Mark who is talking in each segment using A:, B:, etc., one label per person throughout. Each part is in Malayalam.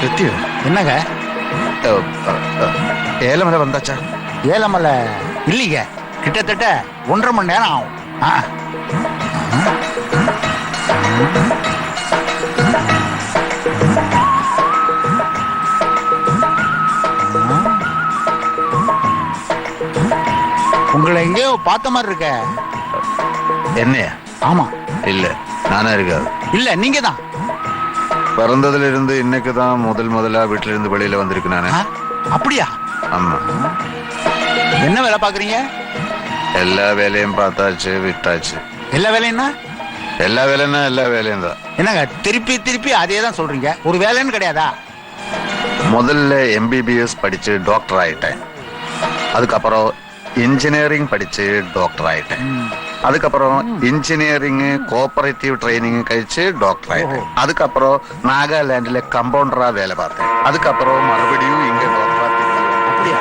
A: எத்தியோ
B: என்னங்க
A: ஏலமலை வந்தாச்சா?
B: ஏலமலை இல்லைங்க, கிட்டத்தட்ட 1.5 மணி நேரம் ஆகும். உங்களை எங்கேயோ பார்த்த மாதிரி இருக்க.
A: என்னையா?
B: ஆமா.
A: இல்ல, நானா இருக்காது.
B: இல்ல, நீங்க தான்.
A: பிறந்ததுல இருந்து இன்னைக்கு தான் முதலா வீட்டுல இருந்து வெளியில வந்திருக்கு நானு.
B: அப்படியா?
A: ஆமா.
B: என்ன வேலை பாக்குறீங்க?
A: எல்லா வேலையும் பார்த்தாச்சு, விட்டாச்சு.
B: எல்லா வேலைன்னா?
A: எல்லா வேலைன்னா எல்லா வேலையும் தான்.
B: என்னங்க திருப்பி திருப்பி அதே தான் சொல்றீங்க? ஒரு வேலைன்னு கிடையாதா?
A: முதல்ல MBBS படிச்சு டாக்டர் ஆயிட்டேன். அதுக்கப்புறம் இன்ஜினியரிங் படிச்சு டாக்டர் ஆயிட்டேன். அதுக்கப்புறம் இன்ஜினியரிங் கோஆபரேட்டிவ் ட்ரைனிங் கழிச்சு டாக்டர் ஆயிட்டேன். அதுக்கப்புறம் நாகாலாண்டில் கம்பவுண்டரா வேலை பார்த்தேன். அதுக்கப்புறம் மறுபடியும் இங்க டாக்டரா.
B: அப்படியா?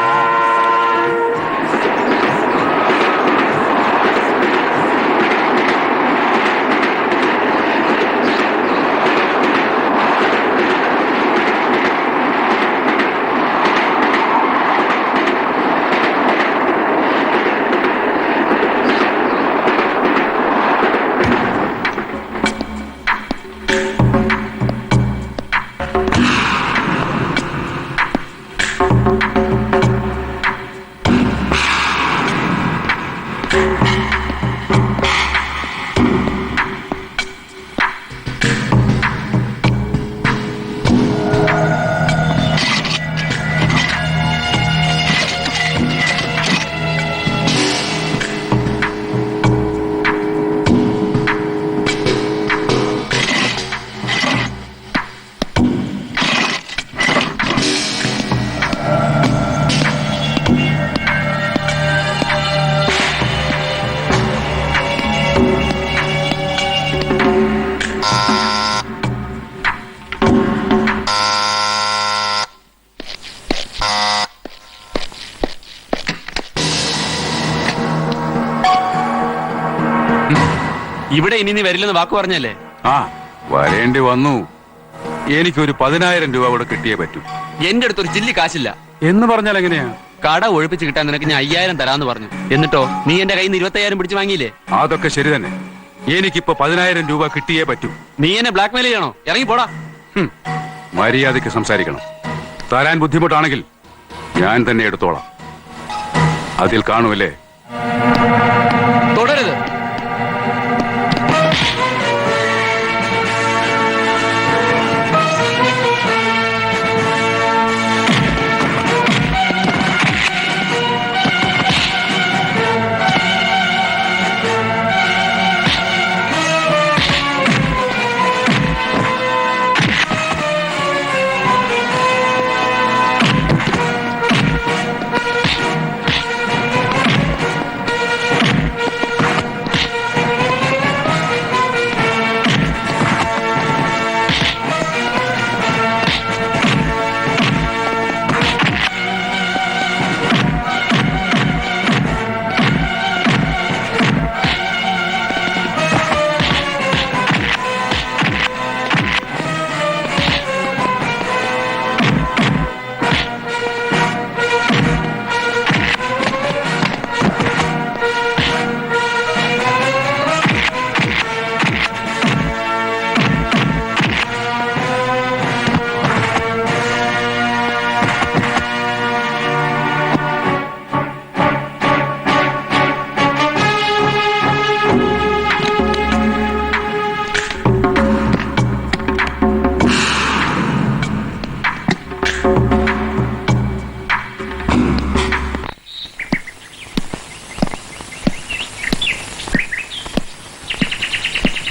C: ഇവിടെ ഇനി നീ വരില്ലെന്ന് വാക്ക് പറഞ്ഞല്ലേ?
D: ആ, വരേണ്ടി വന്നു. എനിക്കൊരു 10,000 രൂപ ഇവിടെ കിട്ടിയേ പറ്റൂ.
C: എന്റെ അടുത്ത് ഒരു ചില്ലി കാശില്ല.
D: എന്ന് പറഞ്ഞാൽ എങ്ങനെയാ?
C: കട ഒഴിപ്പിച്ച് കിട്ടാൻ നിനക്ക് ഞാൻ 5,000 തരാന്ന് പറഞ്ഞു. എന്നിട്ടോ നീ എന്റെ കയ്യിൽ നിന്ന് 25,000 പിടിച്ചു വാങ്ങിയില്ലേ?
D: അതൊക്കെ ശരി തന്നെ. എനിക്കിപ്പോ 10,000 രൂപ കിട്ടിയേ പറ്റൂ.
C: നീ എന്നെ ബ്ലാക്ക് മെയിൽ ചെയ്യണോ? ഇറങ്ങി പോടാ.
D: മര്യാദയ്ക്ക് സംസാരിക്കണം. തരാൻ ബുദ്ധിമുട്ടാണെങ്കിൽ ഞാൻ തന്നെ എടുത്തോളാം. അതിൽ കാണുമല്ലേ?
C: തുടരുത്.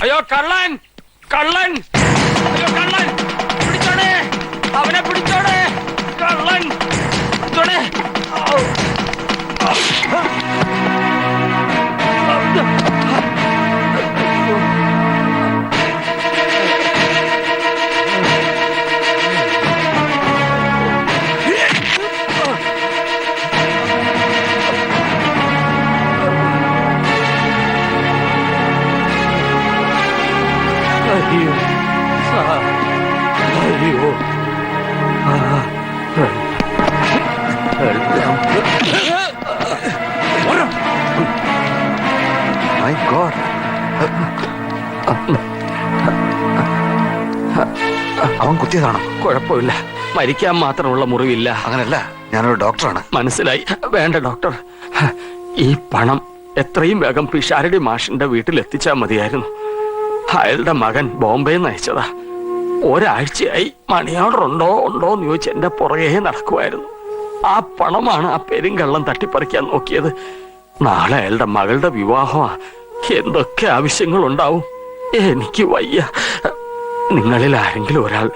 C: അയ്യോ കള്ളൻ, കള്ളൻ, അയ്യോ കള്ളൻ, പിടിച്ചോടെ, അവനെ പിടിച്ചോടെ, കള്ളൻ, പിടിച്ചോടെ.
A: കുത്തിയതാണോ?
C: കുഴപ്പമില്ല, മരിക്കാൻ മാത്രമുള്ള മുറിവില്ല.
A: അങ്ങനല്ല, ഞാനൊരു ഡോക്ടറാണ്.
C: മനസ്സിലായി. വേണ്ട ഡോക്ടർ, ഈ പണം എത്രയും വേഗം പിഷാരടി മാഷിന്റെ വീട്ടിൽ എത്തിച്ചാൽ മതിയായിരുന്നു. അയാളുടെ മകൻ ബോംബെയിൽ നിന്ന് അയച്ചതാ. ഒരാഴ്ചയായി മണി ഓർഡർ ഉണ്ടോ എന്ന് ചോദിച്ച് എന്റെ പുറകെ നടക്കുമായിരുന്നു. ആ പണമാണ് ആ പെരുങ്കള്ളം തട്ടിപ്പറിക്കാൻ നോക്കിയത്. നാളെ അയാളുടെ മകളുടെ വിവാഹമാ. എന്തൊക്കെ ആവശ്യങ്ങളുണ്ടാവും. എനിക്ക് വയ്യ. നിങ്ങളിൽ ആരെങ്കിലും ഒരാൾ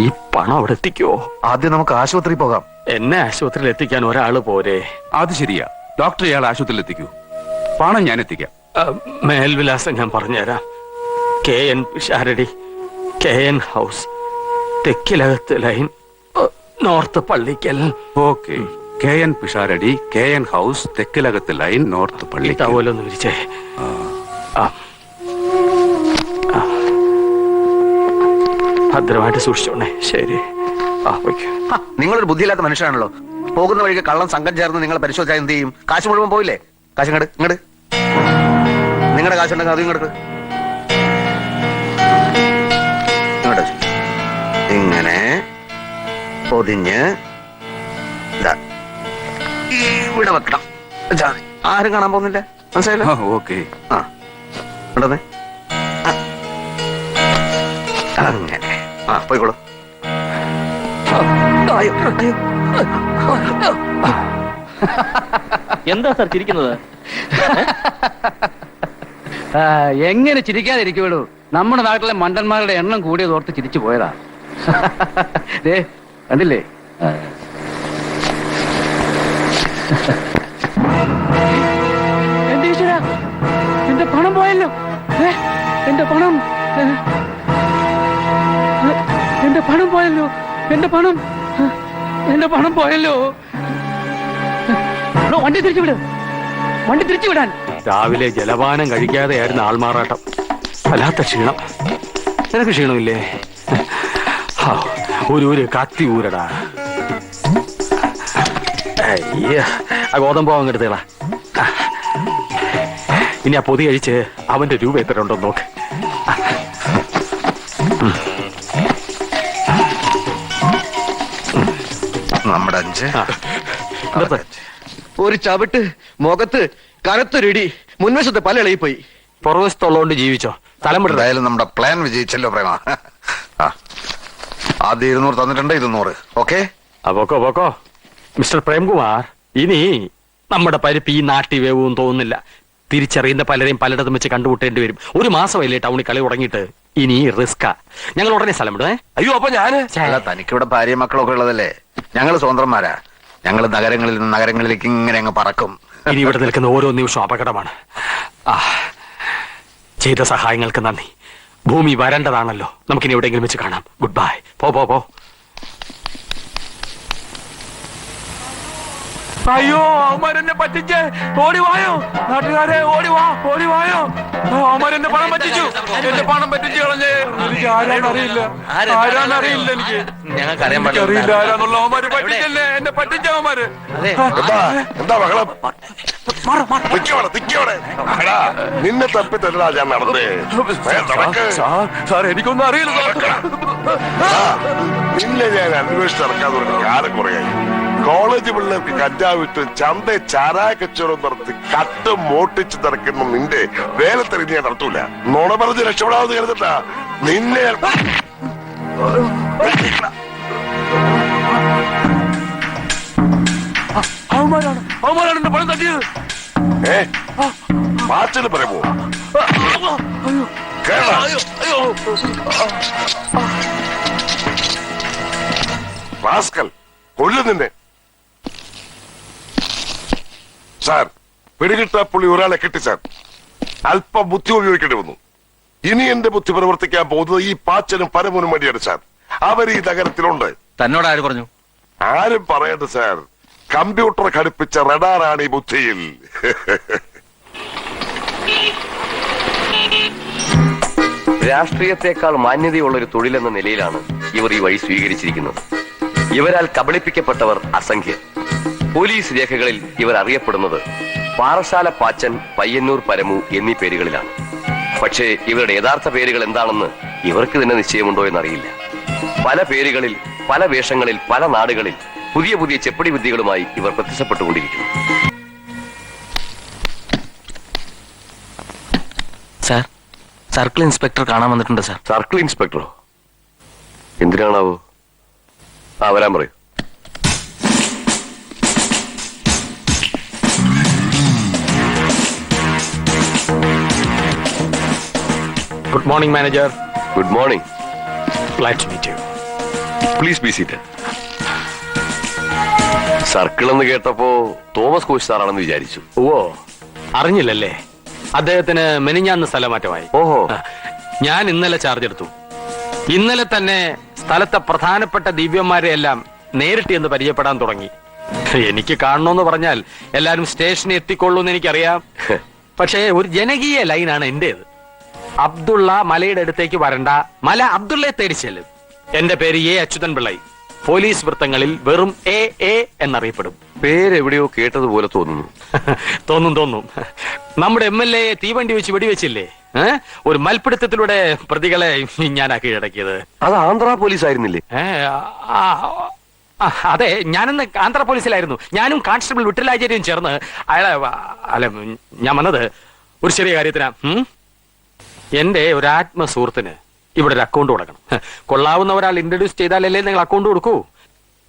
C: ഈ പണം അവിടെ എത്തിക്കുവോ?
A: ആദ്യം നമുക്ക് ആശുപത്രി പോകാം.
C: എന്നെ ആശുപത്രിയിൽ എത്തിക്കാൻ ഒരാള് പോരെ?
D: അത് ശരിയാ, ഡോക്ടർ ഇയാൾ ആശുപത്രിയിൽ എത്തിക്കൂ. പണം ഞാൻ എത്തിക്കാം.
C: മേൽവിലാസം ഞാൻ പറഞ്ഞുതരാം. KN Pisharody, KN house, Thekkilakath lane, north Pallikkal.
D: Okay. KN Pisharody, KN house, Thekkilakath lane, north Palli.
C: ടവലൊന്ന് വിരിച്ചേ. ഭദ്രമായിട്ട് സൂക്ഷിച്ചോണേ. ശരി.
E: നിങ്ങളൊരു ബുദ്ധിയില്ലാത്ത മനുഷ്യനാണല്ലോ. പോകുന്ന വഴിക്ക് കള്ളം സംഘം ചേർന്ന് നിങ്ങളെ പരിശോധിച്ചാൽ എന്ത് ചെയ്യും? കാശ് മുഴുവൻ പോയില്ലേ? കാശ് ഇങ്ങട് നിങ്ങളുടെ കാശുണ്ടെങ്കിൽ അതും ഇങ്ങോട്ട് ഇങ്ങനെ പൊതിഞ്ഞ് ഇവിടെ വെക്കണം. ആരും കാണാൻ പോകുന്നില്ല, മനസ്സിലായല്ലോ?
D: ഓക്കെ.
E: ആ ഇവിടന്ന് അങ്ങനെ പോയിക്കോളൂ.
C: എന്താ സാർ ചിരിക്കുന്നത്?
F: എങ്ങനെ ചിരിക്കാതിരിക്കുള്ളൂ? നമ്മുടെ നാട്ടിലെ മണ്ടന്മാരുടെ എണ്ണം കൂടിയത് ഓർത്ത് ചിരിച്ചു പോയതാ. ദേ കണ്ടില്ലേ? എന്റെ ഈശ്വരാ, എന്റെ പണം പോയല്ലോ. എന്റെ പണം പോയല്ലോ. എന്റെ പണം പോയല്ലോ. വണ്ടി തിരിച്ചു വിടാൻ.
C: രാവിലെ ജലപാനം കഴിക്കാതെയായിരുന്നു ആൾമാറാട്ടം. വല്ലാത്ത ക്ഷീണം. നിനക്ക് ക്ഷീണമില്ലേ? ഒരു കത്തി ഊരടാ. ആ ഗോതമ്പ് അങ്ങെടുത്തേളാ. ഇനി ആ പൊതി കഴിച്ച് അവന്റെ രൂപ എത്ര ഉണ്ടോ നോക്ക്.
A: നമ്മുടെ 5.
E: ഒരു ചവിട്ട് മുഖത്ത് കനത്തൊരിടി, മുൻവശത്ത് പല ഇളകിപ്പോയി.
C: പുറവശത്തുള്ളതുകൊണ്ട് ജീവിച്ചോ. സ്ഥലം വിട.
A: എന്തായാലും നമ്മുടെ പ്ലാൻ വിജയിച്ചല്ലോ പ്രേമ. ആദ്യം 200 തന്നിട്ടുണ്ട്, 200. ഓക്കെ.
C: പോക്കോ മിസ്റ്റർ പ്രേംകുമാർ, ഇനി നമ്മുടെ പരിപ്പ് ഈ നാട്ടി വേവും തോന്നുന്നില്ല. തിരിച്ചറിയുന്ന പലരെയും പലയിടത്തും വെച്ച് കണ്ടുമുട്ടേണ്ടി വരും. ഒരു മാസമല്ലേ ടൗണിൽ കളി തുടങ്ങിയിട്ട്. ഇനി റിസ്കാ. ഞങ്ങൾ ഉടനെ സ്ഥലം വിടുവേ.
E: അയ്യോ, അപ്പൊ ഞാന്
A: അല്ല, തനിക്കിവിടെ ഭാര്യയും മക്കളൊക്കെ ഉള്ളതല്ലേ. ഞങ്ങള് സ്വതന്ത്രന്മാരാ. ഞങ്ങൾ നഗരങ്ങളിൽ നിന്ന് നഗരങ്ങളിലേക്ക് ഇങ്ങനെ അങ്ങ് പറക്കും.
C: ഇനി ഇവിടെ നിൽക്കുന്ന ഓരോ നിമിഷവും അപകടമാണ്. ചെയ്ത സഹായങ്ങൾക്ക് നന്ദി. ഭൂമി വരേണ്ടതാണല്ലോ. നമുക്കിനി എവിടെയെങ്കിലും വെച്ച് കാണാം. Good bye. പോ.
D: അയ്യോ, അവന്മാരെന്നെ പറ്റിച്ച്. ഓടിവായോ നാട്ടുകാരെ, ഓടിവായോ. അവന്മാരെന്നെ പണം പറ്റിച്ചു. എന്റെ പണം പറ്റിച്ചു കളഞ്ഞേ. എനിക്ക് ആരാന്നറിയില്ല. എനിക്ക് ഞങ്ങൾക്കറിയില്ല ആരാന്നുള്ള. അവന്മാര് പറ്റിച്ചല്ലേ, എന്നെ പറ്റിച്ച അവന്മാര്.
G: എന്താ ബഹളം? നിന്നെ തപ്പി തരടാ ഞാൻ നടന്നേ.
D: സാർ എനിക്കൊന്നും അറിയില്ല.
G: നിന്നെ ഞാൻ അന്വേഷിച്ചിറക്കാൻ തുടങ്ങി കാലം കുറയായി. കോളേജ് പിള്ളേർക്ക് കഞ്ചാവിട്ട് ചന്ത ചാരായ കച്ചവടം നടത്തി കട്ട് മോട്ടിച്ച് നടക്കുന്ന നിന്റെ വേലത്തറി ഞാൻ നടത്തൂല. നുണ പറഞ്ഞ് രക്ഷപ്പെടാമെന്ന് കരുതട്ടാ നിന്നെ.
D: അവന്മാരാണ് എന്റെ പണം തട്ടിയത്.
G: പാച്ചന് പറയുമോ? റാസ്കൽ, കൊല്ലും നിന്നെ. സാർ, പിടികിട്ടാ പുള്ളി ഒരാളെ കിട്ടി സാർ. അല്പം ബുദ്ധി ഉപയോഗിക്കേണ്ടി വന്നു. ഇനി എന്റെ ബുദ്ധി പ്രവർത്തിക്കാൻ പോകുന്നത് ഈ പാച്ചനും പരമനും വേണ്ടിയാണ് സാർ. അവർ ഈ നഗരത്തിലുണ്ട്.
E: തന്നോട് ആര് പറഞ്ഞു?
G: ആരും പറയണ്ട സാർ. കമ്പ്യൂട്ടർ ഘടിപ്പിച്ച റഡാറാണ് ഈ ബുദ്ധിയിൽ.
H: രാഷ്ട്രീയത്തെക്കാൾ മാന്യതയുള്ള ഒരു തൊഴിലെന്ന നിലയിലാണ് ഇവർ ഈ വഴി സ്വീകരിച്ചിരിക്കുന്നത്. ഇവരാൽ കബളിപ്പിക്കപ്പെട്ടവർ അസംഖ്യം. പോലീസ് രേഖകളിൽ ഇവർ അറിയപ്പെടുന്നത് പാറശാല പാച്ചൻ, പയ്യന്നൂർ പരമു എന്നീ പേരുകളിലാണ്. പക്ഷേ ഇവരുടെ യഥാർത്ഥ പേരുകൾ എന്താണെന്ന് ഇവർക്ക് തന്നെ നിശ്ചയമുണ്ടോ എന്നറിയില്ല. പല പേരുകളിൽ, പല വേഷങ്ങളിൽ, പല നാടുകളിൽ പുതിയ പുതിയ ചെപ്പടി വിദ്യകളുമായി ഇവർ പ്രത്യക്ഷപ്പെട്ടുകൊണ്ടിരിക്കുന്നു.
E: സാർ, സർക്കിൾ ഇൻസ്പെക്ടർ കാണാൻ വന്നിട്ടുണ്ട് സാർ.
H: സർക്കിൾ ഇൻസ്പെക്ടറോ? എന്തിനാണാവോ? വരാൻ പറയൂ.
C: Good morning manager.
H: Good morning.
C: Glad to meet you.
H: Please be seated. Circle എന്ന് കേട്ടപ്പോ തോമസ് കോച്ച് സാറാണെന്ന് വിചാരിച്ചു.
C: ഓ, അറിഞ്ഞില്ലല്ലേ? അദ്ദേഹത്തിന് മെനിഞ്ഞാന്ന് സ്ഥലമാറ്റമായി.
H: ഓഹോ.
C: ഞാൻ ഇന്നലെ ചാർജ് എടുത്തു. ഇന്നലെ തന്നെ സ്ഥലത്തെ പ്രധാനപ്പെട്ട ദിവ്യന്മാരെ എല്ലാം നേരിട്ട് എന്ന് പരിചയപ്പെടാൻ തുടങ്ങി. എനിക്ക് കാണണമെന്ന് പറഞ്ഞാൽ എല്ലാരും സ്റ്റേഷനിൽ എത്തിക്കൊള്ളൂന്ന് എനിക്കറിയാം. പക്ഷേ ഒരു ജനകീയ ലൈനാണ് എന്റേത്. അബ്ദുള്ള മലയുടെ അടുത്തേക്ക് വരണ്ട, മല അബ്ദുള്ളയെ തേടി ചെല്ലും. എന്റെ പേര് എ അച്യുതൻ പിള്ളൈ. പോലീസ് വൃത്തങ്ങളിൽ വെറും എ എ എന്നറിയപ്പെടും.
H: പേരെവിടെയോ കേട്ടതുപോലെ തോന്നുന്നു.
C: തോന്നും. നമ്മുടെ MLA തീവണ്ടി വെച്ച് വെടിവെച്ചില്ലേ? ഒരു മൽപ്പിടുത്തത്തിലൂടെ പ്രതികളെ ഞാനാ കീഴടക്കിയത്.
H: അത് ആന്ധ്ര പോലീസ് ആയിരുന്നില്ലേ?
C: അതെ, ഞാനിന്ന് ആന്ധ്ര പോലീസിലായിരുന്നു. ഞാനും കോൺസ്റ്റബിൾ വിട്ടലാചാര്യയും ചേർന്ന് അയാളെ അല്ല, ഞാൻ വന്നത് ഒരു ചെറിയ കാര്യത്തിനാ. എന്റെ ഒരു ആത്മ സുഹൃത്തിന് ഇവിടെ ഒരു അക്കൗണ്ട് കൊടുക്കണം. കൊള്ളാവുന്ന ഒരാൾ ഇൻട്രൊഡ്യൂസ് ചെയ്താലല്ലേ നിങ്ങൾ അക്കൗണ്ട് കൊടുക്കൂ.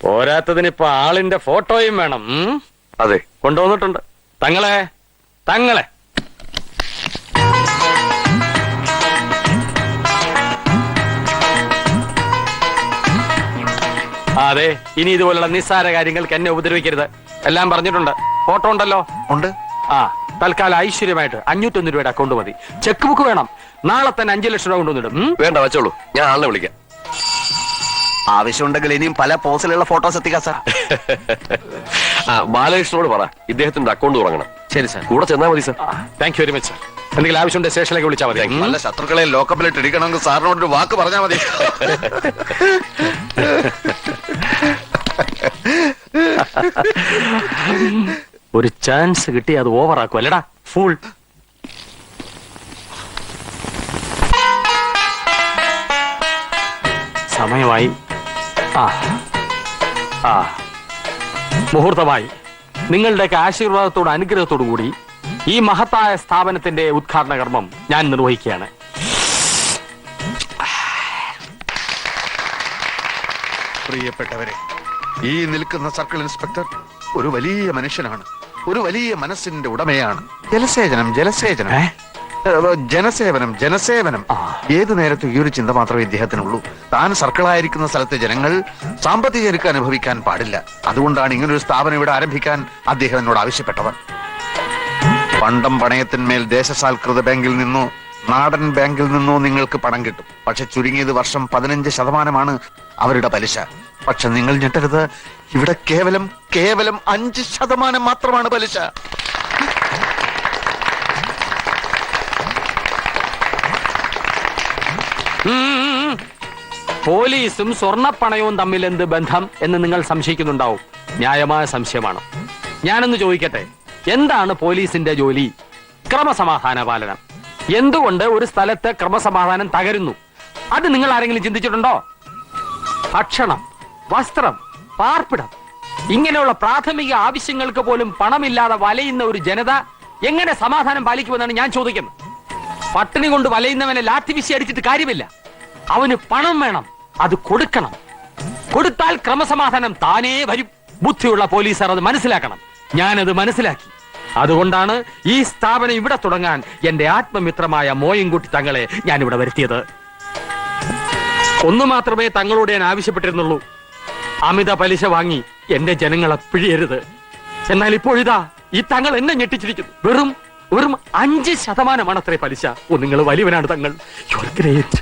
C: പോരാത്തതിന് ഇപ്പൊ ആളിന്റെ ഫോട്ടോയും വേണം.
H: അതെ,
C: കൊണ്ടുവന്നിട്ടുണ്ട്. തങ്ങളെ അതെ, ഇനി ഇതുപോലുള്ള നിസ്സാര കാര്യങ്ങൾക്ക് എന്നെ ഉപദ്രവിക്കരുത്. എല്ലാം പറഞ്ഞിട്ടുണ്ട്. ഫോട്ടോ ഉണ്ടല്ലോ?
E: ഉണ്ട്.
C: തൽക്കാലം ഐശ്വര്യമായിട്ട് 501 രൂപയുടെ അക്കൗണ്ട് മതി. ചെക്ക് ബുക്ക് വേണം. നാളെ തന്നെ 5 ലക്ഷം രൂപ കൊണ്ടുവന്നിടും.
H: വേണ്ട, വെച്ചോളൂ. ഞാൻ ആളിനെ വിളിക്കാം.
E: ആവശ്യമുണ്ടെങ്കിൽ ഇനിയും പല പോസിലുള്ള ഫോട്ടോസ് എത്തിക്കാം സാർ.
H: ബാലകൃഷ്ണനോട് പറ, ഇദ്ദേഹത്തിന്റെ അക്കൗണ്ട് തുടങ്ങണം.
E: ശരി സാർ.
H: കൂടെ ചെന്നാൽ മതി sir.
C: Thank you very much sir. എന്തെങ്കിലും ആവശ്യമുണ്ട് സ്റ്റേഷനിലേക്ക് വിളിച്ചാൽ മതി.
A: നല്ല ശത്രുക്കളെ ലോക്കപ്പിലിട്ട് ഇടിക്കണമെങ്കിൽ സാറിനോടൊരു വാക്ക് പറഞ്ഞാൽ മതി.
C: ഒരു ചാൻസ് കിട്ടി അത് ഓവറാക്കും അല്ലടാ ഫൂൾ. സമയമായി. മുഹൂർത്തമായി. നിങ്ങളുടെയൊക്കെ ആശീർവാദത്തോടും അനുഗ്രഹത്തോടും കൂടി ഈ മഹത്തായ സ്ഥാപനത്തിന്റെ ഉദ്ഘാടന കർമ്മം ഞാൻ നിർവഹിക്കുകയാണ്.
A: പ്രിയപ്പെട്ടവരെ, ഈ നിൽക്കുന്ന സർക്കിൾ ഇൻസ്പെക്ടർ ഒരു വലിയ മനുഷ്യനാണ്. ഒരു വലിയ മനസ്സിന്റെ ഉടമയാണ്. ജനസേവനം. ഏതു നേരത്തും ഈ ഒരു ചിന്ത മാത്രമേ ഇദ്ദേഹത്തിനുള്ളൂ. താൻ സർക്കിളായിരിക്കുന്ന സ്ഥലത്തെ ജനങ്ങൾ സാമ്പത്തിക ഞെരുക്ക് അനുഭവിക്കാൻ പാടില്ല. അതുകൊണ്ടാണ് ഇങ്ങനൊരു സ്ഥാപനം ഇവിടെ ആരംഭിക്കാൻ അദ്ദേഹം എന്നോട് ആവശ്യപ്പെട്ടത്. പണ്ടം പണയത്തിന്മേൽ ദേശസാൽകൃത ബാങ്കിൽ നിന്നോ നാടൻ ബാങ്കിൽ നിന്നോ നിങ്ങൾക്ക് പണം കിട്ടും. പക്ഷെ ചുരുങ്ങിയത് വർഷം 15% അവരുടെ പലിശ. പക്ഷെ നിങ്ങൾ ഞെട്ടരുത്, ഇവിടെ കേവലം 5% മാത്രമാണ് പലിശ.
C: പോലീസും സ്വർണ്ണപ്പണയവും തമ്മിൽ എന്ത് ബന്ധം എന്ന് നിങ്ങൾ സംശയിക്കുന്നുണ്ടാവും. ന്യായമായ സംശയമാണ്. ഞാനൊന്ന് ചോദിക്കട്ടെ, എന്താണ് പോലീസിന്റെ ജോലി? ക്രമസമാധാന പാലനം. എന്തുകൊണ്ട് ഒരു സ്ഥലത്ത് ക്രമസമാധാനം തകരുന്നു? അത് നിങ്ങൾ ആരെങ്കിലും ചിന്തിച്ചിട്ടുണ്ടോ? ഭക്ഷണം, വസ്ത്രം, പാർപ്പിടം, ഇങ്ങനെയുള്ള പ്രാഥമിക ആവശ്യങ്ങൾക്ക് പോലും പണമില്ലാതെ വലയുന്ന ഒരു ജനത എങ്ങനെ സമാധാനം പാലിക്കുമെന്നാണ് ഞാൻ ചോദിക്കുന്നത്. പട്ടിണി കൊണ്ട് വലയുന്നവനെ ലാത്തി വീശി അടിച്ചിട്ട് കാര്യമില്ല. അവന് പണം വേണം, അത് കൊടുക്കണം. കൊടുത്താൽ ക്രമസമാധാനം താനേ വരും. ബുദ്ധിയുള്ള പോലീസുകാർ അത് മനസ്സിലാക്കണം. ഞാനത് മനസ്സിലാക്കി. അതുകൊണ്ടാണ് ഈ സ്ഥാപനം ഇവിടെ തുടങ്ങാൻ എന്റെ ആത്മമിത്രമായ മോയൻകുട്ടി തങ്ങളെ ഞാൻ ഇവിടെ വരുത്തിയത്. ഒന്നു മാത്രമേ തങ്ങളോട് ഞാൻ ആവശ്യപ്പെട്ടിരുന്നുള്ളൂ. അമിത പലിശ വാങ്ങി എന്റെ ജനങ്ങളെ പിഴിയരുത്. എന്നാൽ ഇപ്പോഴിതാ ഈ തങ്ങൾ എന്നെ ഞെട്ടിച്ചിരിക്കുന്നു. വെറും 5% അത്രേ പലിശ. നിങ്ങൾ വലിയവനാണ് തങ്ങൾ. You are great.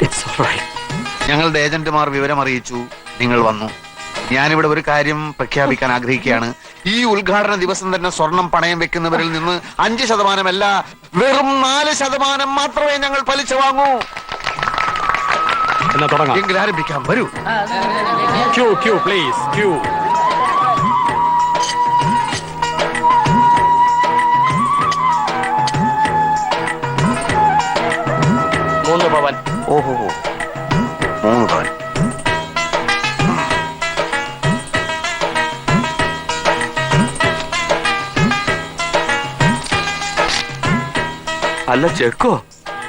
C: It's alright.
A: ഞങ്ങളുടെ ഏജന്റുമാർ വിവരം അറിയിച്ചു. നിങ്ങൾ വന്നു. ഞാനിവിടെ ഒരു കാര്യം പ്രഖ്യാപിക്കാൻ ആഗ്രഹിക്കുകയാണ്. ഈ ഉദ്ഘാടന ദിവസം തന്നെ സ്വർണം പണയം വെക്കുന്നവരിൽ നിന്ന് 5% അല്ല, വെറും 4% മാത്രമേ ഞങ്ങൾ പലിശ വാങ്ങൂ.
C: എന്നാ തുടങ്ങാം.
A: എങ്കിൽ ആരംഭിക്കാം. വരൂ.
C: Queue please, queue. അല്ല ചെക്കോ?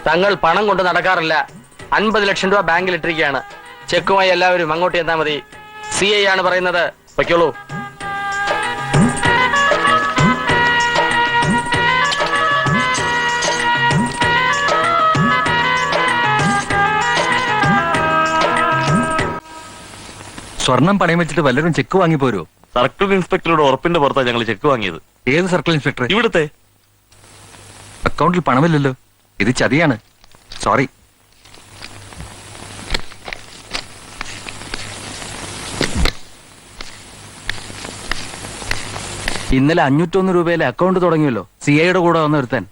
I: തങ്ങൾ പണം കൊണ്ട് നടക്കാറില്ല. 50 ലക്ഷം രൂപ ബാങ്കിൽ ഇട്ടിരിക്കുകയാണ്. ചെക്കുമായി എല്ലാവരും അങ്ങോട്ട് ചെന്നാ മതി. CI ആണ് പറയുന്നത്. വയ്ക്കോളൂ.
J: സ്വർണം പണയം വെച്ചിട്ട് വല്ലവരും ചെക്ക് വാങ്ങി പോരോ?
D: സർക്കിൾ ഇൻസ്പെക്ടറുടെ ഉറപ്പിന്റെ പുറത്താണ് ഞങ്ങൾ ചെക്ക് വാങ്ങിയത്.
J: ഏത് സർക്കിൾ ഇൻസ്പെക്ടർ?
D: ഇവിടുത്തെ.
J: അക്കൗണ്ടിൽ പണമില്ലല്ലോ. ഇത് ചതിയാണ്. സോറി.
F: ഇന്നലെ 501 രൂപയിലെ അക്കൗണ്ട് തുടങ്ങിയല്ലോ. CIയുടെ കൂടെ വന്ന് ഒരുത്താൻ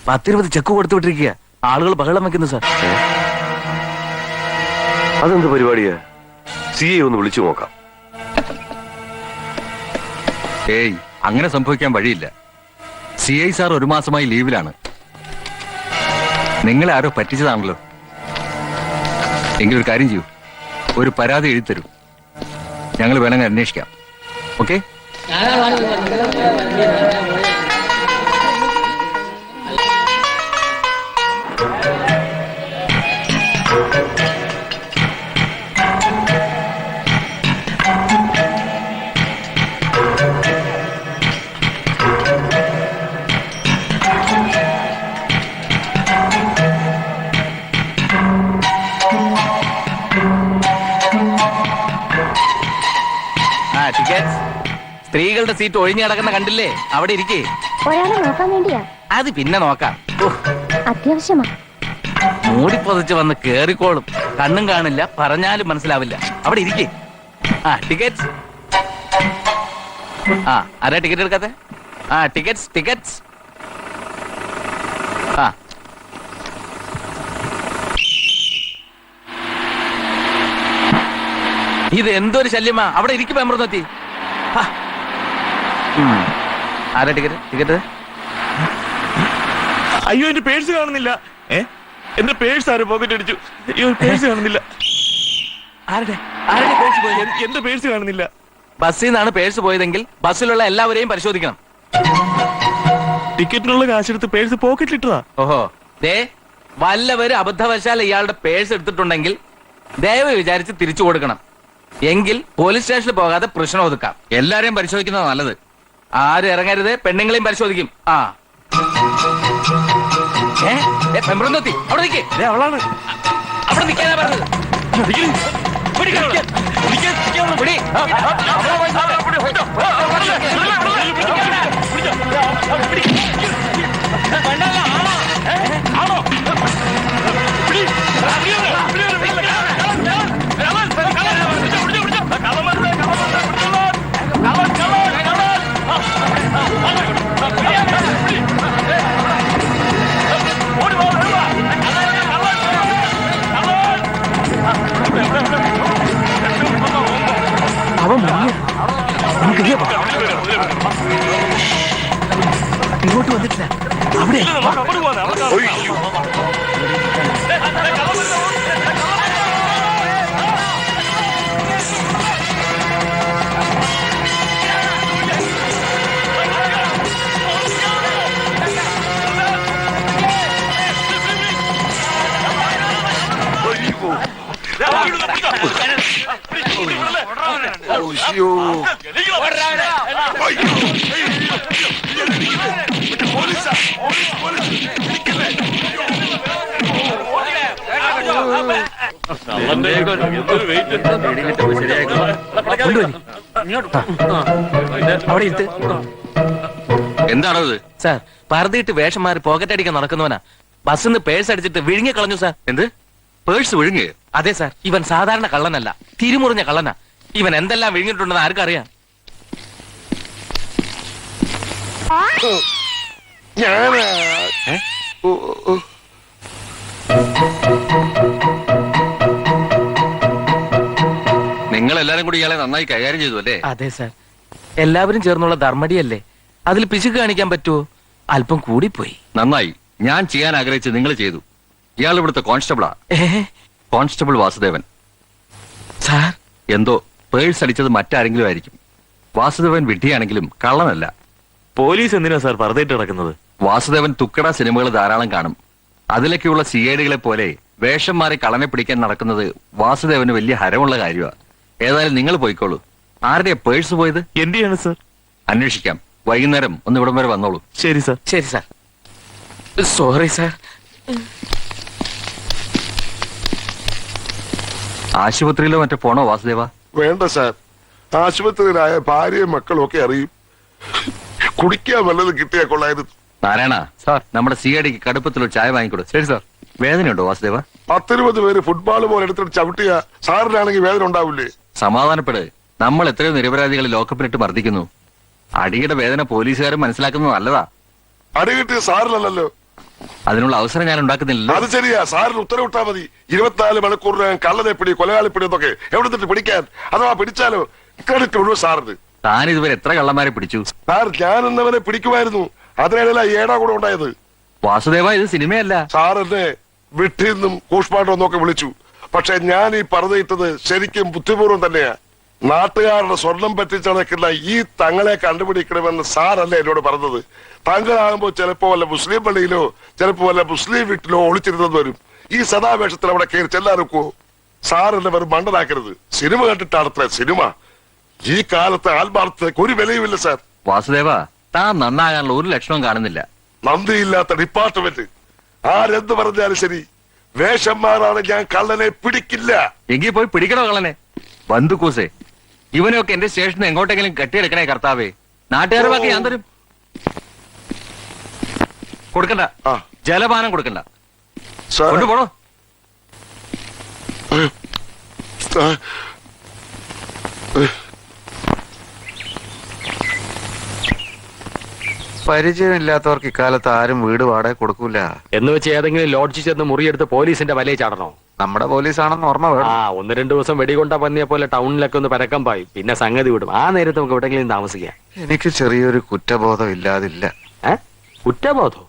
F: 10-20 ചെക്ക് കൊടുത്തു വിട്ടിരിക്കുക. ആളുകൾ ബഹളം വെക്കുന്നു സാർ.
H: അതെന്ത് പരിപാടിയാ? CI ഒന്ന് വിളിച്ചു നോക്കാം.
J: ഏയ്, അങ്ങനെ സംഭവിക്കാൻ വഴിയില്ല. CI സാർ 1 മാസമായി ലീവിലാണ്. നിങ്ങളെ ആരോ പറ്റിച്ചതാണല്ലോ. എങ്കിൽ ഒരു കാര്യം ചെയ്യൂ, ഒരു പരാതി എഴുതി തരൂ. ഞങ്ങൾ വേണമെങ്കിൽ അന്വേഷിക്കാം. ഓക്കെ?
F: സ്ത്രീകളുടെ സീറ്റ് ഒഴിഞ്ഞു കിടക്കുന്ന കണ്ടില്ലേ? അവിടെ ഇരിക്കേ.
K: ഒരാളെ നോക്കാൻ വേണ്ടിയാ?
F: അത് പിന്നെ നോക്കാം.
K: അത്യാവശ്യമാ.
F: മൂടിപ്പൊതിച്ച് വന്ന് കേറിക്കോളും. കണ്ണും കാണില്ല, പറഞ്ഞാലും മനസ്സിലാവില്ല. അവിടെ ഇരിക്കേ. ടിക്കറ്റ്സ്. ആരാ ടിക്കറ്റ് എടുക്കാത്തെ? ടിക്കറ്റ്സ്. ഇത് എന്തൊരു ശല്യമാ. അവിടെ ഇരിക്കും അമൃതത്തി. ആരാ ടിക്കറ്റ്?
D: അയ്യോ, എന്റെ പേഴ്സ് കാണുന്നില്ല. എന്റെ പേഴ്സ് ആരും പോക്കറ്റ് അടിച്ചു. അയ്യോ, പേഴ്സ് കാണുന്നില്ല.
F: ആരുടെ പേഴ്സ് പോയി?
D: എന്റെ പേഴ്സ് കാണുന്നില്ല.
F: ബസ്സിൽ നിന്നാണ് പേഴ്സ് പോയതെങ്കിൽ ബസ്സിലുള്ള എല്ലാവരെയും പരിശോധിക്കണം.
D: ടിക്കറ്റിനുള്ള കാശെടുത്ത് പേഴ്സ് പോക്കറ്റിലിട്ടതാ.
F: ഓഹോ, വല്ലവരും അബദ്ധവശാൽ ഇയാളുടെ പേഴ്സ് എടുത്തിട്ടുണ്ടെങ്കിൽ ദയവ് വിചാരിച്ച് തിരിച്ചു കൊടുക്കണം. എങ്കിൽ പോലീസ് സ്റ്റേഷനിൽ പോകാതെ പ്രശ്നം ഒതുക്കാം.
J: എല്ലാരെയും പരിശോധിക്കുന്നത് നല്ലത്.
F: ആരും ഇറങ്ങരുത്. പെണ്ണുങ്ങളെയും പരിശോധിക്കും. പെമ്പറന്നോത്തി അവിടെ നിൽക്കേ.
D: അവളാണ്.
F: അവിടെ നിൽക്കാനാ പറഞ്ഞത്. ഇങ്ങോട്ട് വന്നിട്ടില്ല. അവിടെ
J: എന്താണത്?
F: സാർ, പർദ്ദയിട്ട് വേഷം മാറി പോക്കറ്റ് അടിക്കാൻ നടക്കുന്നവനാ. ബസ്സിൽ നിന്ന് പേഴ്സ് അടിച്ചിട്ട് വിഴുങ്ങി കളഞ്ഞു സാർ.
J: എന്ത്? പേഴ്സ് വിഴുങ്ങ്?
F: അതെ സാർ. ഇവൻ സാധാരണ കള്ളനല്ല, തിരിമുറിഞ്ഞ കള്ളനാ. ഇവൻ എന്തെല്ലാം വിഴുങ്ങിയിട്ടുണ്ടെന്ന് ആർക്കറിയാം?
J: നിങ്ങൾ എല്ലാരും കൂടി ഇയാളെ നന്നായി കൈകാര്യം ചെയ്തു അല്ലേ?
F: അതെ സാർ. എല്ലാവരും ചേർന്നുള്ള ധർമ്മടിയല്ലേ, അതിൽ പിശുക്ക് കാണിക്കാൻ പറ്റുമോ? അല്പം കൂടിപ്പോയി.
J: നന്നായി. ഞാൻ ചെയ്യാൻ ആഗ്രഹിച്ച് നിങ്ങൾ ചെയ്തു. ഇയാൾ ഇവിടുത്തെ കോൺസ്റ്റബിളാ. കോൺസ്റ്റബിൾ വാസുദേവൻ.
F: സാർ,
J: എന്തോ പേഴ്സ് അടിച്ചത് മറ്റാരെങ്കിലും ആയിരിക്കും. വാസുദേവൻ വിഡ്ഢിയാണെങ്കിലും കള്ളനല്ല.
D: പോലീസ് എന്തിനാ സാർ പർദ്ദയിട്ട് നടക്കുന്നത്?
J: വാസുദേവൻ തുക്കട സിനിമകൾ ധാരാളം കാണും. അതിലൊക്കെയുള്ള സിഐഡികളെ പോലെ വേഷം മാറി കള്ളനെ പിടിക്കാൻ നടക്കുന്നത് വാസുദേവന് വലിയ ഹരമുള്ള കാര്യമാണ്. ഏതായാലും നിങ്ങൾ പോയിക്കോളൂ. ആരുടെയാ പേഴ്സ് പോയത്?
D: എന്റെയാണ് സർ.
J: അന്വേഷിക്കാം. വൈകുന്നേരം ഒന്ന് ഇവിടം വരെ വന്നോളൂ.
D: ശരി സർ.
F: ശരി സാർ. Sorry sir.
J: ആശുപത്രിയിലോ മറ്റോ പോണോ വാസുദേവ?
G: വേണ്ട സാർ, ആശുപത്രിയിലായ ഭാര്യയും മക്കളും ഒക്കെ അറിയും. കുടിക്കാൻ വല്ലത് കിട്ടിയാ കൊള്ളായിരുന്നു.
J: നാരായണ സാർ, നമ്മുടെ സിഐഡിക്ക് കടുപ്പത്തിലൊരു ചായ വാങ്ങിക്കൊടു. ശരി സാർ. വേദനയുണ്ടോ വാസുദേവ?
G: 10-20 പേര് ഫുട്ബോൾ പോലെ എടുത്തിട്ട് ചവിട്ടിയ സാറിനാണെങ്കിൽ വേദന ഉണ്ടാവില്ലേ?
J: സമാധാനപ്പെട്. നമ്മൾ എത്രയോ നിരപരാധികളെ ലോക്കപ്പിലിട്ട് മർദ്ദിക്കുന്നു. അടിയുടെ വേദന പോലീസുകാരും മനസ്സിലാക്കുന്നത് നല്ലതാ.
G: അടി കിട്ടിയ സാറിനല്ലല്ലോ.
J: അതിനുള്ള അവസരം ഞാൻ ഉണ്ടാക്കുന്നില്ലല്ലോ.
G: അത് ശരിയാ, സാറിന് ഉത്തരവിട്ടാ മതി. 24 മണിക്കൂറിനകം കള്ളനെ പിടി, കൊലയാളി പിടി എന്നൊക്കെ എവിടെ നിന്നിട്ട് പിടിക്കാൻ. അഥവാ പിടിച്ചാലോ ക്രെഡിറ്റ് മുഴുവൻ സാറിന്.
J: താൻ ഇതുവരെ എത്ര കള്ളന്മാരെ പിടിച്ചു?
G: സാർ, ഞാൻ എന്നവനെ പിടിക്കുമായിരുന്നു. അതിനിടയില ഏടാ കൂടെ ഉണ്ടായത്.
J: വാസുദേവ, ഇത് സിനിമയല്ല.
G: സാർ എന്നെ വിട്ടിന്നും കൂഷ്മാണ്ടോ എന്നൊക്കെ വിളിച്ചു. പക്ഷെ ഞാൻ ഈ പറഞ്ഞിട്ടത് ശരിക്കും ബുദ്ധിപൂർവ്വം തന്നെയാ. നാട്ടുകാരുടെ സ്വർണം പറ്റിച്ചടക്കുന്ന ഈ തങ്ങളെ കണ്ടുപിടിക്കണമെന്ന് സാറല്ലേ എന്നോട് പറഞ്ഞത്. തങ്ങളാകുമ്പോ ചിലപ്പോ വല്ല മുസ്ലിം പള്ളിയിലോ ചിലപ്പോ വല്ല മുസ്ലിം വീട്ടിലോ ഒളിച്ചിരുന്നത് വരും. ഈ സദാവേഷത്തിൽ അവിടെ കയറി ചെല്ലാറുക്കോ? സാർ എന്നെ വെറും മണ്ടനാക്കരുത്. Cinema കണ്ടിട്ടാണത്രേ cinema. ഈ കാലത്തെ ആത്മാർത്ഥതയ്ക്ക് ഒരു വിലയുമില്ല സാർ.
J: വാസുദേവ, താൻ നന്നാകാനുള്ള ഒരു ലക്ഷണവും കാണുന്നില്ല.
G: നന്ദിയില്ലാത്ത ഡിപ്പാർട്ട്മെന്റ്. ആരെന്ത് പറഞ്ഞാലും ശരി, വേഷന്മാരാണ് ഞാൻ കള്ളനെ പിടിക്കില്ല.
J: എങ്കിൽ പോയി പിടിക്കണോ കള്ളനെ? ബന്ധുക്കൂസേ, ഇവനൊക്കെ എന്റെ സ്റ്റേഷനിൽ എങ്ങോട്ടെങ്കിലും കെട്ടിയെടുക്കണേ കർത്താവേ. നാട്ടുകാരുടെ ബാക്കി ഞാൻ തരും. കൊടുക്കണ്ട, ജലപാനം കൊടുക്കണ്ട.
G: സാർ,
J: കൊണ്ടുപോണോ?
A: പരിചയമില്ലാത്തവർക്ക് ഇക്കാലത്ത് ആരും വീട് വാടക കൊടുക്കൂല.
C: എന്ന് വെച്ച് ഏതെങ്കിലും ലോഡ്ജിൽ ചെന്ന് മുറിയെടുത്ത് പോലീസിന്റെ വലയിൽ ചാടണോ?
A: നമ്മുടെ പോലീസാണെന്ന് ഓർമ്മ വേണം.
C: 1-2 ദിവസം വെടികൊണ്ട പന്നിയെ പോലെ ടൗണിലൊക്കെ ഒന്ന് പരക്കം പായും, പിന്നെ സംഗതി വിടും. ആ നേരത്ത് നമുക്ക് എവിടെങ്കിലും താമസിക്കാം.
A: എനിക്ക് ചെറിയൊരു കുറ്റബോധം ഇല്ലാതില്ല.
C: കുറ്റബോധോ?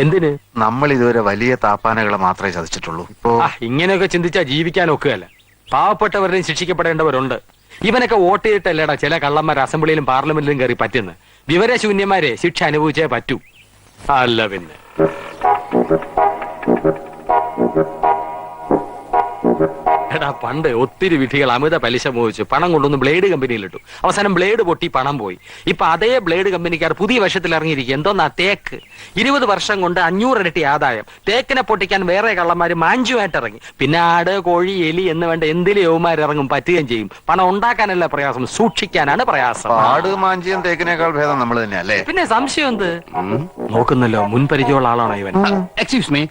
C: എന്തിന്?
A: നമ്മൾ ഇതുവരെ വലിയ താപ്പാനകളെ മാത്രമേ ചതിച്ചിട്ടുള്ളൂ. ഇപ്പോ
C: ഇങ്ങനെയൊക്കെ ചിന്തിച്ചാൽ ജീവിക്കാൻ ഒക്കുകയല്ല. പാവപ്പെട്ടവരുടെയും ശിക്ഷിക്കപ്പെടേണ്ടവരുണ്ട്. ഇവനൊക്കെ വോട്ട് ചെയ്തിട്ടല്ലേടാ ചില കള്ളന്മാർ അസംബ്ലിയിലും പാർലമെന്റിലും കയറി പറ്റുന്നു. വിവരശൂന്യന്മാരെ ശിക്ഷ അനുഭവിച്ചേ പറ്റൂ. അല്ല പിന്നെ എടാ, പണ്ട് ഒത്തിരി വിധികൾ അമിത പലിശ മോഹിച്ചു പണം കൊണ്ടൊന്ന് ബ്ലേഡ് കമ്പനിയിലിട്ടു. അവസാനം ബ്ലേഡ് പൊട്ടി പണം പോയി. ഇപ്പൊ അതേ ബ്ലേഡ് കമ്പനിക്കാർ പുതിയ വശത്തിൽ ഇറങ്ങിയിരിക്കും. എന്തോന്നാ തേക്ക്. 20 വർഷം കൊണ്ട് 500 ഇരട്ടി ആദായം. തേക്കിനെ പൊട്ടിക്കാൻ വേറെ കള്ളന്മാര് മാഞ്ചുമായിട്ട് ഇറങ്ങി. പിന്നെ ആട്, കോഴി, എലി എന്ന് വേണ്ട എന്തിലും യൗമാരിറങ്ങും, പറ്റുകയും ചെയ്യും. പണം ഉണ്ടാക്കാനല്ല പ്രയാസം, സൂക്ഷിക്കാനാണ് പ്രയാസം.
A: ആട് മാഞ്ചിയും തേക്കിനേക്കാൾ ഭേദം നമ്മൾ തന്നെ അല്ലേ?
C: പിന്നെ സംശയം എന്ത്? നോക്കുന്നല്ലോ, മുൻപരിചയമുള്ള ആളാണോ ഇവൻ?
I: എക്സ്ക്യൂസ് മീ,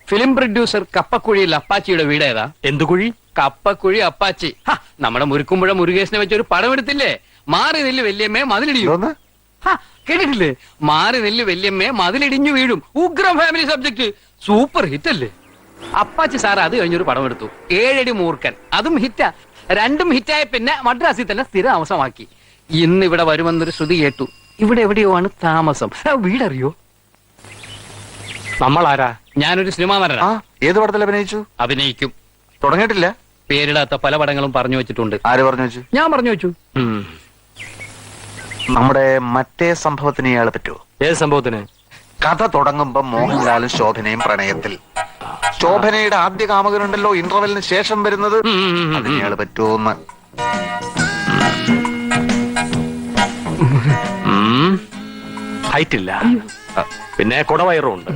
I: ഫിലിം പ്രൊഡ്യൂസർ കപ്പക്കുഴിയിൽ അപ്പാച്ചിയുടെ വീട് ഏതാ?
C: എന്തു കുഴി?
I: കപ്പക്കുഴി അപ്പാച്ചി. നമ്മുടെ മുരുക്കുമ്പുഴ മുരുകേശനെ വെച്ചൊരു പടം എടുത്തില്ലേ? മാറി നെല്ല് വല്യമ്മേ മതിലിടിയും. കേട്ടിട്ടില്ലേ? മാറി നെല്ല് വല്യമ്മേ മതിലിടിഞ്ഞു വീഴും. ഉഗ്രം ഫാമിലി സബ്ജക്ട്. സൂപ്പർ ഹിറ്റ് അല്ലേ? അപ്പാച്ചി സാർ അത് കഴിഞ്ഞൊരു പടം എടുത്തു, 7 അടി മൂർഖൻ. അതും ഹിറ്റാ. രണ്ടും ഹിറ്റായ പിന്നെ മദ്രാസിൽ തന്നെ സ്ഥിര താമസമാക്കി. ഇന്ന് ഇവിടെ വരുമെന്നൊരു ശ്രുതി കേട്ടു. ഇവിടെ എവിടെയോ ആണ് താമസം. വീടറിയോ?
C: നമ്മളാരാ?
I: ഞാനൊരു സിനിമാ നടനാ.
A: ഏത് പടത്തിൽ അഭിനയിച്ചു?
I: അഭിനയിക്കും.
A: തുടങ്ങിയിട്ടില്ല.
I: പേരിടാത്ത പല പടങ്ങളും പറഞ്ഞു വെച്ചിട്ടുണ്ട്.
A: ആര് പറഞ്ഞു വെച്ചു?
I: ഞാൻ പറഞ്ഞു വെച്ചു.
A: നമ്മുടെ മറ്റേ സംഭവത്തിന് ഇയാളെ പറ്റുമോ?
C: ഏത് സംഭവത്തിന്?
A: കഥ തുടങ്ങുമ്പോ മോഹൻലാലും ശോഭനയും പ്രണയത്തിൽ. ശോഭനയുടെ ആദ്യ കാമുകനുണ്ടല്ലോ ഇന്റർവെല്ലിന് ശേഷം വരുന്നത്, അതിന് ഇയാള് പറ്റുമോന്ന്.
C: ഹൈറ്റ് ഇല്ല, പിന്നെ കുടവയറും ഉണ്ട്.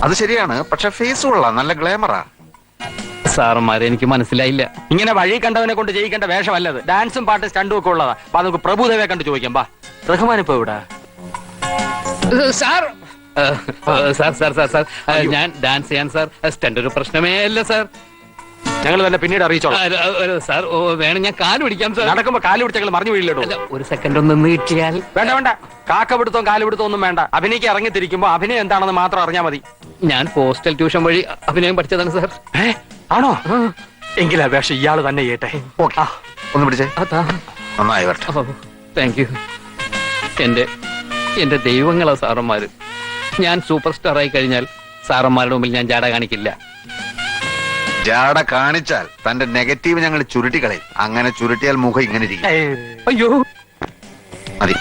A: അത് ശരിയാണ്, പക്ഷെ ഫേസ് കൊള്ളാം, നല്ല ഗ്ലാമറാ.
I: സാറന്മാരെ എനിക്ക് മനസ്സിലായില്ല.
C: ഇങ്ങനെ വഴി കണ്ടവനെ കൊണ്ട് ചെയ്യിക്കേണ്ട വേഷമല്ലത്. ഡാൻസും പാട്ടും സ്റ്റണ്ടും ഒക്കെ ഉള്ളതാ. അപ്പൊ നമുക്ക് പ്രഭുദേവയെ കണ്ട് ചോദിക്കാം. ബാ, റഹ്മാൻ ഇപ്പൊ ഇവിടെ?
I: Sir sir sir sir sir ഞാൻ ഡാൻസ് ചെയ്യാൻ സാർ. സ്റ്റണ്ട് ഒരു പ്രശ്നമേ അല്ല സാർ.
C: ഞങ്ങൾ തന്നെ പിന്നീട് അറിയിച്ചോളാം.
I: സാർ വേണം, ഞാൻ കാല് പിടിക്കാം സാർ.
C: നടക്കുമ്പോ കാല് പിടിച്ച് ഞങ്ങൾ മറിഞ്ഞു വീഴില്ലോ.
I: ഒരു സെക്കൻഡ് ഒന്ന് നീട്ടിയാൽ.
C: വേണ്ട വേണ്ട, കാക്കപിടുത്തവും കാലുപിടുത്തവും ഒന്നും വേണ്ട. അഭിനയിക്ക് ഇറങ്ങിത്തിരിക്കുമ്പോ അഭിനയം എന്താണെന്ന് മാത്രം അറിഞ്ഞാൽ മതി.
I: ഞാൻ പോസ്റ്റൽ ട്യൂഷൻ വഴി അഭിനയം പഠിച്ചതാണ് സാർ.
C: ആണോ? എങ്കിൽ അപേക്ഷ ഇയാള് തന്നെ ചെയ്യട്ടെ.
A: ഒന്ന് പിടിച്ചേ. നന്നായി വരട്ടെ.
I: Thank you. എന്റെ ദൈവങ്ങളാ സാറന്മാര്. ഞാൻ സൂപ്പർ സ്റ്റാർ ആയി കഴിഞ്ഞാൽ സാറന്മാരുടെ മുമ്പിൽ ഞാൻ ജാട കാണിക്കില്ല.
A: ജാട കാണിച്ചാൽ തന്റെ നെഗറ്റീവ് ഞങ്ങൾ ചുരുട്ടിക്കളയും. അങ്ങനെ ചുരുട്ടിയാൽ മുഖം ഇങ്ങനെ ഇരിക്കും.
I: അയ്യോ,
A: മതി.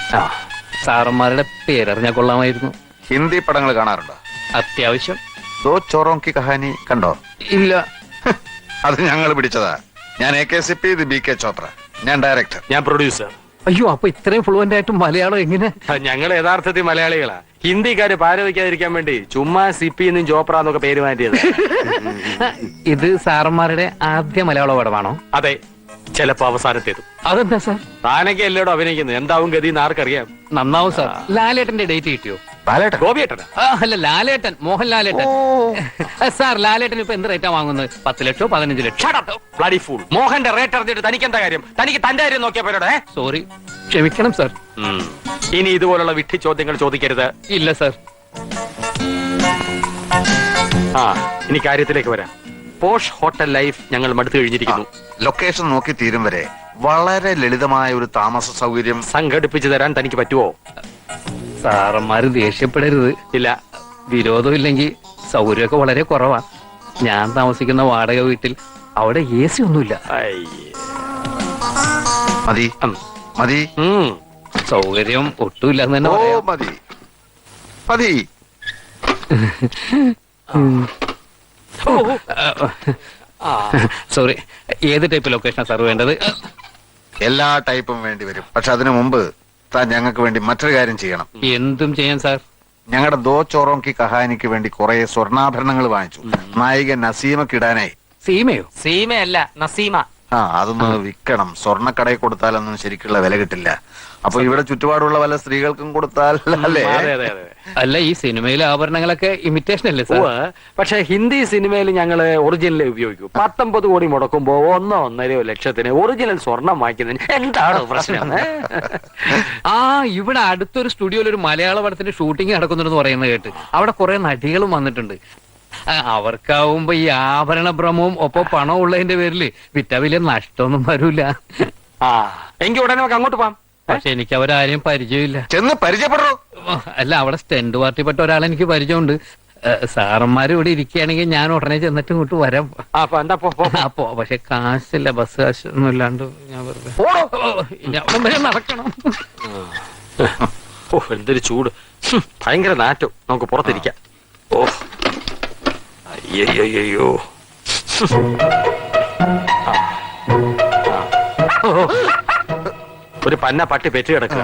I: സാറന്മാരുടെ പേരറിഞ്ഞാൽ കൊള്ളാമായിരുന്നു.
A: ഹിന്ദി പടങ്ങൾ കാണാറുണ്ടോ?
I: അത്യാവശ്യം.
A: ദോ ചോറോം കി കഹാനി കണ്ടോ?
I: ഇല്ല.
A: അത് ഞങ്ങൾ പിടിച്ചതാ. ഞാൻ AKCP, ഇത് BK ചോപ്ര. ഞാൻ ഡയറക്ടർ.
C: ഞാൻ പ്രൊഡ്യൂസർ.
I: അയ്യോ, അപ്പൊ ഇത്രയും ഫ്ലുവന്റ് ആയിട്ട് മലയാളം എങ്ങനെ?
C: ഞങ്ങൾ യഥാർത്ഥത്തിൽ മലയാളികളാ. ഹിന്ദിക്കാര് പാര വയ്ക്കാതിരിക്കാൻ വേണ്ടി ചുമ്മാ സിപ്പി എന്നും ചോപ്ര എന്നൊക്കെ പേര് മാറ്റിയത്.
I: ഇത് സാറന്മാരുടെ ആദ്യ മലയാള പടമാണോ?
C: അതെ, ചിലപ്പോ അവസാനത്തേതും.
I: അതെന്താ സാർ?
C: താനൊക്കെ എല്ലായിടും അഭിനയിക്കുന്നത്. എന്താവും ഗതി ആർക്കറിയാം.
I: നന്നാവും സാർ. ലാലേട്ടന്റെ ഡേറ്റ് കിട്ടിയോ?
A: ബാലേട്ടൻ.
C: ഗോപിയേട്ടനാ?
I: അല്ല, ലാലേട്ടൻ, മോഹൻ ലാലേട്ടൻ. സാർ, ലാലേട്ടൻ ഇപ്പൊ എന്ത് റേറ്റാ വാങ്ങുന്നത്? 10 ലക്ഷോ 15 ലക്ഷം?
C: Bloody fool. മോഹന്റെ റേറ്റ് അറിഞ്ഞിട്ട് തനിക്ക് എന്താ കാര്യം? തനിക്ക് തന്റെ കാര്യം നോക്കിയാ പോരോടെ.
I: സോറി, ക്ഷമിക്കണം സാർ.
C: ഇനി ഇതുപോലുള്ള വിഡ്ഢി ചോദ്യങ്ങൾ ചോദിക്കരുത്.
I: ഇല്ല സാർ.
C: ഇനി കാര്യത്തിലേക്ക് വരാം. പോഷ് ഹോട്ടൽ ലൈഫ് ഞങ്ങൾ മടുത്തു കഴിഞ്ഞിരിക്കുന്നു.
A: ലൊക്കേഷൻ നോക്കി തീരും വരെ വളരെ ലളിതമായ ഒരു താമസ സൗകര്യം
C: സംഘടിപ്പിച്ചു തരാൻ തനിക്ക് പറ്റുമോ?
I: സാറന്മാര് ദേഷ്യപ്പെടരുത്.
C: ഇല്ല.
I: വിരോധം ഇല്ലെങ്കിൽ സൗകര്യമൊക്കെ വളരെ കുറവാ. ഞാൻ താമസിക്കുന്ന വാടക വീട്ടിൽ അവിടെ AC ഒന്നുമില്ല.
A: മതി മതി.
I: സൗകര്യം ഒട്ടുമില്ലെന്ന് തന്നെ പറയാം.
A: മതി മതി.
I: സോറി, ഏത് ടൈപ്പ് ലൊക്കേഷനാണ് സാർ വേണ്ടത്?
A: എല്ലാ ടൈപ്പും വേണ്ടി വരും. പക്ഷെ അതിനു മുമ്പ് താൻ ഞങ്ങൾക്ക് വേണ്ടി മറ്റൊരു കാര്യം ചെയ്യണം.
I: എന്തും ചെയ്യാൻ സാർ.
A: ഞങ്ങളുടെ ദോ ചോറോം കി കഹാനിക്ക് വേണ്ടി കുറെ സ്വർണ്ണാഭരണങ്ങൾ വാങ്ങിച്ചു. നായിക നസീമക്ക് ഇടാനായി.
I: സീമയോ?
F: സീമയല്ല, നസീമ.
A: അതൊന്ന് വിൽക്കണം. സ്വർണ്ണക്കടയിൽ കൊടുത്താലൊന്നും ശരിക്കുള്ള വില കിട്ടില്ല. അപ്പൊ ഇവിടെ ചുറ്റുപാടുള്ള വല്ല സ്ത്രീകൾക്കും കൊടുത്താൽ അല്ലേ?
I: അല്ല, ഈ സിനിമയിലെ ആഭരണങ്ങളൊക്കെ ഇമിറ്റേഷൻ അല്ലേ സാർ?
C: പക്ഷെ ഹിന്ദി സിനിമയിൽ ഞങ്ങള് ഒറിജിനൽ ഉപയോഗിക്കും. 19 കോടി മുടക്കുമ്പോ 1.5 ലക്ഷത്തിന് ഒറിജിനൽ സ്വർണം വാങ്ങിക്കുന്നതിന് എന്താണ് പ്രശ്നം?
I: ഇവിടെ അടുത്തൊരു സ്റ്റുഡിയോയിൽ ഒരു മലയാള പടത്തിന്റെ ഷൂട്ടിംഗ് നടക്കുന്നുണ്ടെന്ന് പറയുന്നത് കേട്ട്. അവിടെ കുറെ നടികളും വന്നിട്ടുണ്ട്. അവർക്കാവുമ്പോ ഈ ആഭരണ ഭ്രമവും ഒപ്പം പണം ഉള്ളതിന്റെ പേരില് വിറ്റ വലിയ നഷ്ടമൊന്നും വരൂല.
C: എങ്കിൽ ഉടനെ നമുക്ക് അങ്ങോട്ട് പോവാം.
I: പക്ഷെ എനിക്ക് അവരാരെയും പരിചയമില്ല.
A: ചെന്ന് പരിചയപ്പെടോ?
I: അല്ല, അവിടെ സ്റ്റെൻഡ് പാർട്ടിപ്പെട്ട ഒരാളെ എനിക്ക് പരിചയമുണ്ട്. സാറന്മാര് ഇവിടെ ഇരിക്കുകയാണെങ്കിൽ ഞാൻ ഉടനെ ചെന്നിട്ട് ഇങ്ങോട്ട് വരാം. അപ്പോ പക്ഷെ കാശില്ല, ബസ് കാശ് ഒന്നും ഇല്ലാണ്ട് ഞാൻ വെറുതെ നടക്കണം.
C: എന്തൊരു ചൂട്, ഭയങ്കര നാറ്റം. നമുക്ക് പുറത്തിരിക്കാം. അയ്യോ. ഒരു പന്ന പട്ടി പെറ്റ് കിടക്കുക.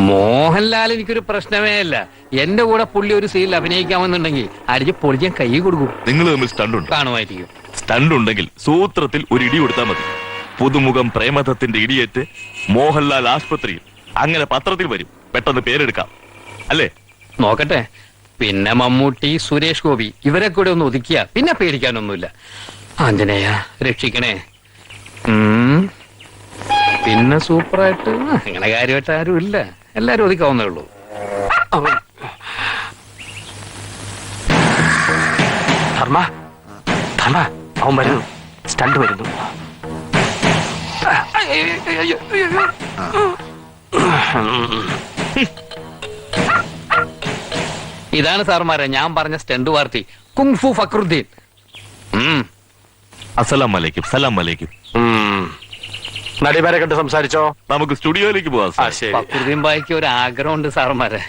I: മോഹൻലാൽ എനിക്കൊരു പ്രശ്നമേ അല്ല. എന്റെ കൂടെ പുള്ളി ഒരു സീനിൽ അഭിനയിക്കാമെന്നുണ്ടെങ്കിൽ അടിച്ച് പൊളിക്കാൻ കൈ കൊടുക്കും.
L: നിങ്ങൾ തമ്മിൽ സ്റ്റണ്ട് ഉണ്ട്?
I: കാണുമായിരിക്കും.
L: സ്റ്റണ്ട് ഉണ്ടെങ്കിൽ സൂത്രത്തിൽ ഒരു ഇടി കൊടുത്താൽ മതി. പുതുമുഖം പ്രേമദത്തിന്റെ ഇടിയേറ്റ് മോഹൻലാൽ ആശുപത്രിയിൽ. അങ്ങനെ പത്രത്തിൽ വരും. പെട്ടെന്ന് പേരെടുക്കാം അല്ലേ?
I: നോക്കട്ടെ. പിന്നെ മമ്മൂട്ടി, സുരേഷ് ഗോപി ഇവരെ കൂടെ ഒന്ന് ഒതുക്കിയ പിന്നെ പേടിക്കാനൊന്നുമില്ല. ആഞ്ജനേയ രക്ഷിക്കണേ. പിന്നെ സൂപ്പറായിട്ട് അങ്ങനെ കാര്യമായിട്ട് ആരും ഇല്ല. എല്ലാരും ഒതുക്കാവുന്നേ ഉള്ളൂ.
C: ധർമ്മ, അവൻ വരുന്നു. സ്റ്റണ്ട് വരുന്നു.
I: ഇതാണ് സാറുമാരെ ഞാൻ പറഞ്ഞ സ്റ്റണ്ട് പാർട്ടി, കുങ്ഫു ഫക്രുദ്ദീൻ.
L: അസ്സലാം വലൈക്കും. സലാം വലൈക്കും.
C: നടിമാരെ കണ്ട് സംസാരിച്ചോ?
L: നമുക്ക് സ്റ്റുഡിയോയിലേക്ക് പോവാം.
I: ഫക്രുദ്ദീൻ ബായിക്ക് ഒരു ആഗ്രഹമുണ്ട് സാറുമാരെ.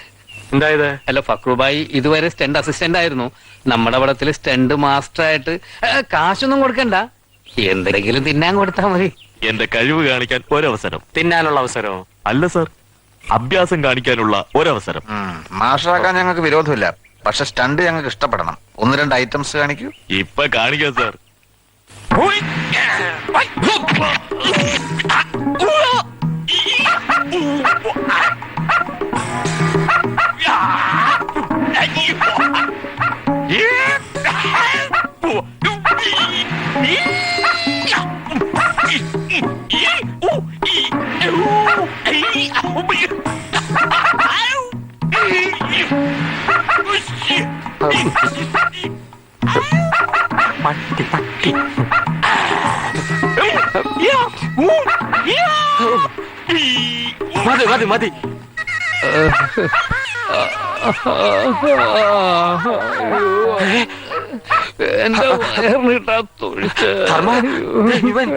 C: എന്തായത്?
I: അല്ല, ഫക്രുബായി ഇതുവരെ സ്റ്റണ്ട് അസിസ്റ്റന്റ് ആയിരുന്നു. നമ്മുടെ പടത്തിൽ സ്റ്റണ്ട് മാസ്റ്റർ ആയിട്ട് കാശൊന്നും കൊടുക്കണ്ട, എന്തെങ്കിലും തിന്നാൻ കൊടുത്താൽ മതി.
L: എന്റെ കഴിവ് കാണിക്കാൻ ഒരവസരം.
C: തിന്നാനുള്ള അവസരമോ?
L: അല്ല സർ, അഭ്യാസം കാണിക്കാനുള്ള ഒരവസരം.
A: മാഷാക്കാൻ ഞങ്ങൾക്ക് വിരോധമില്ല. പക്ഷെ സ്റ്റണ്ട് ഞങ്ങൾക്ക് ഇഷ്ടപ്പെടണം. 1-2 ഐറ്റംസ് കാണിക്കൂ.
L: ഇപ്പൊ കാണിക്കാം സർ.
C: പട്ടി പട്ടി. മതി മതി മതി.
I: എന്റെ വയറിനിട്ടാ തൊഴിച്ച്
C: ധർമ്മ, ദേ ഇവൻ.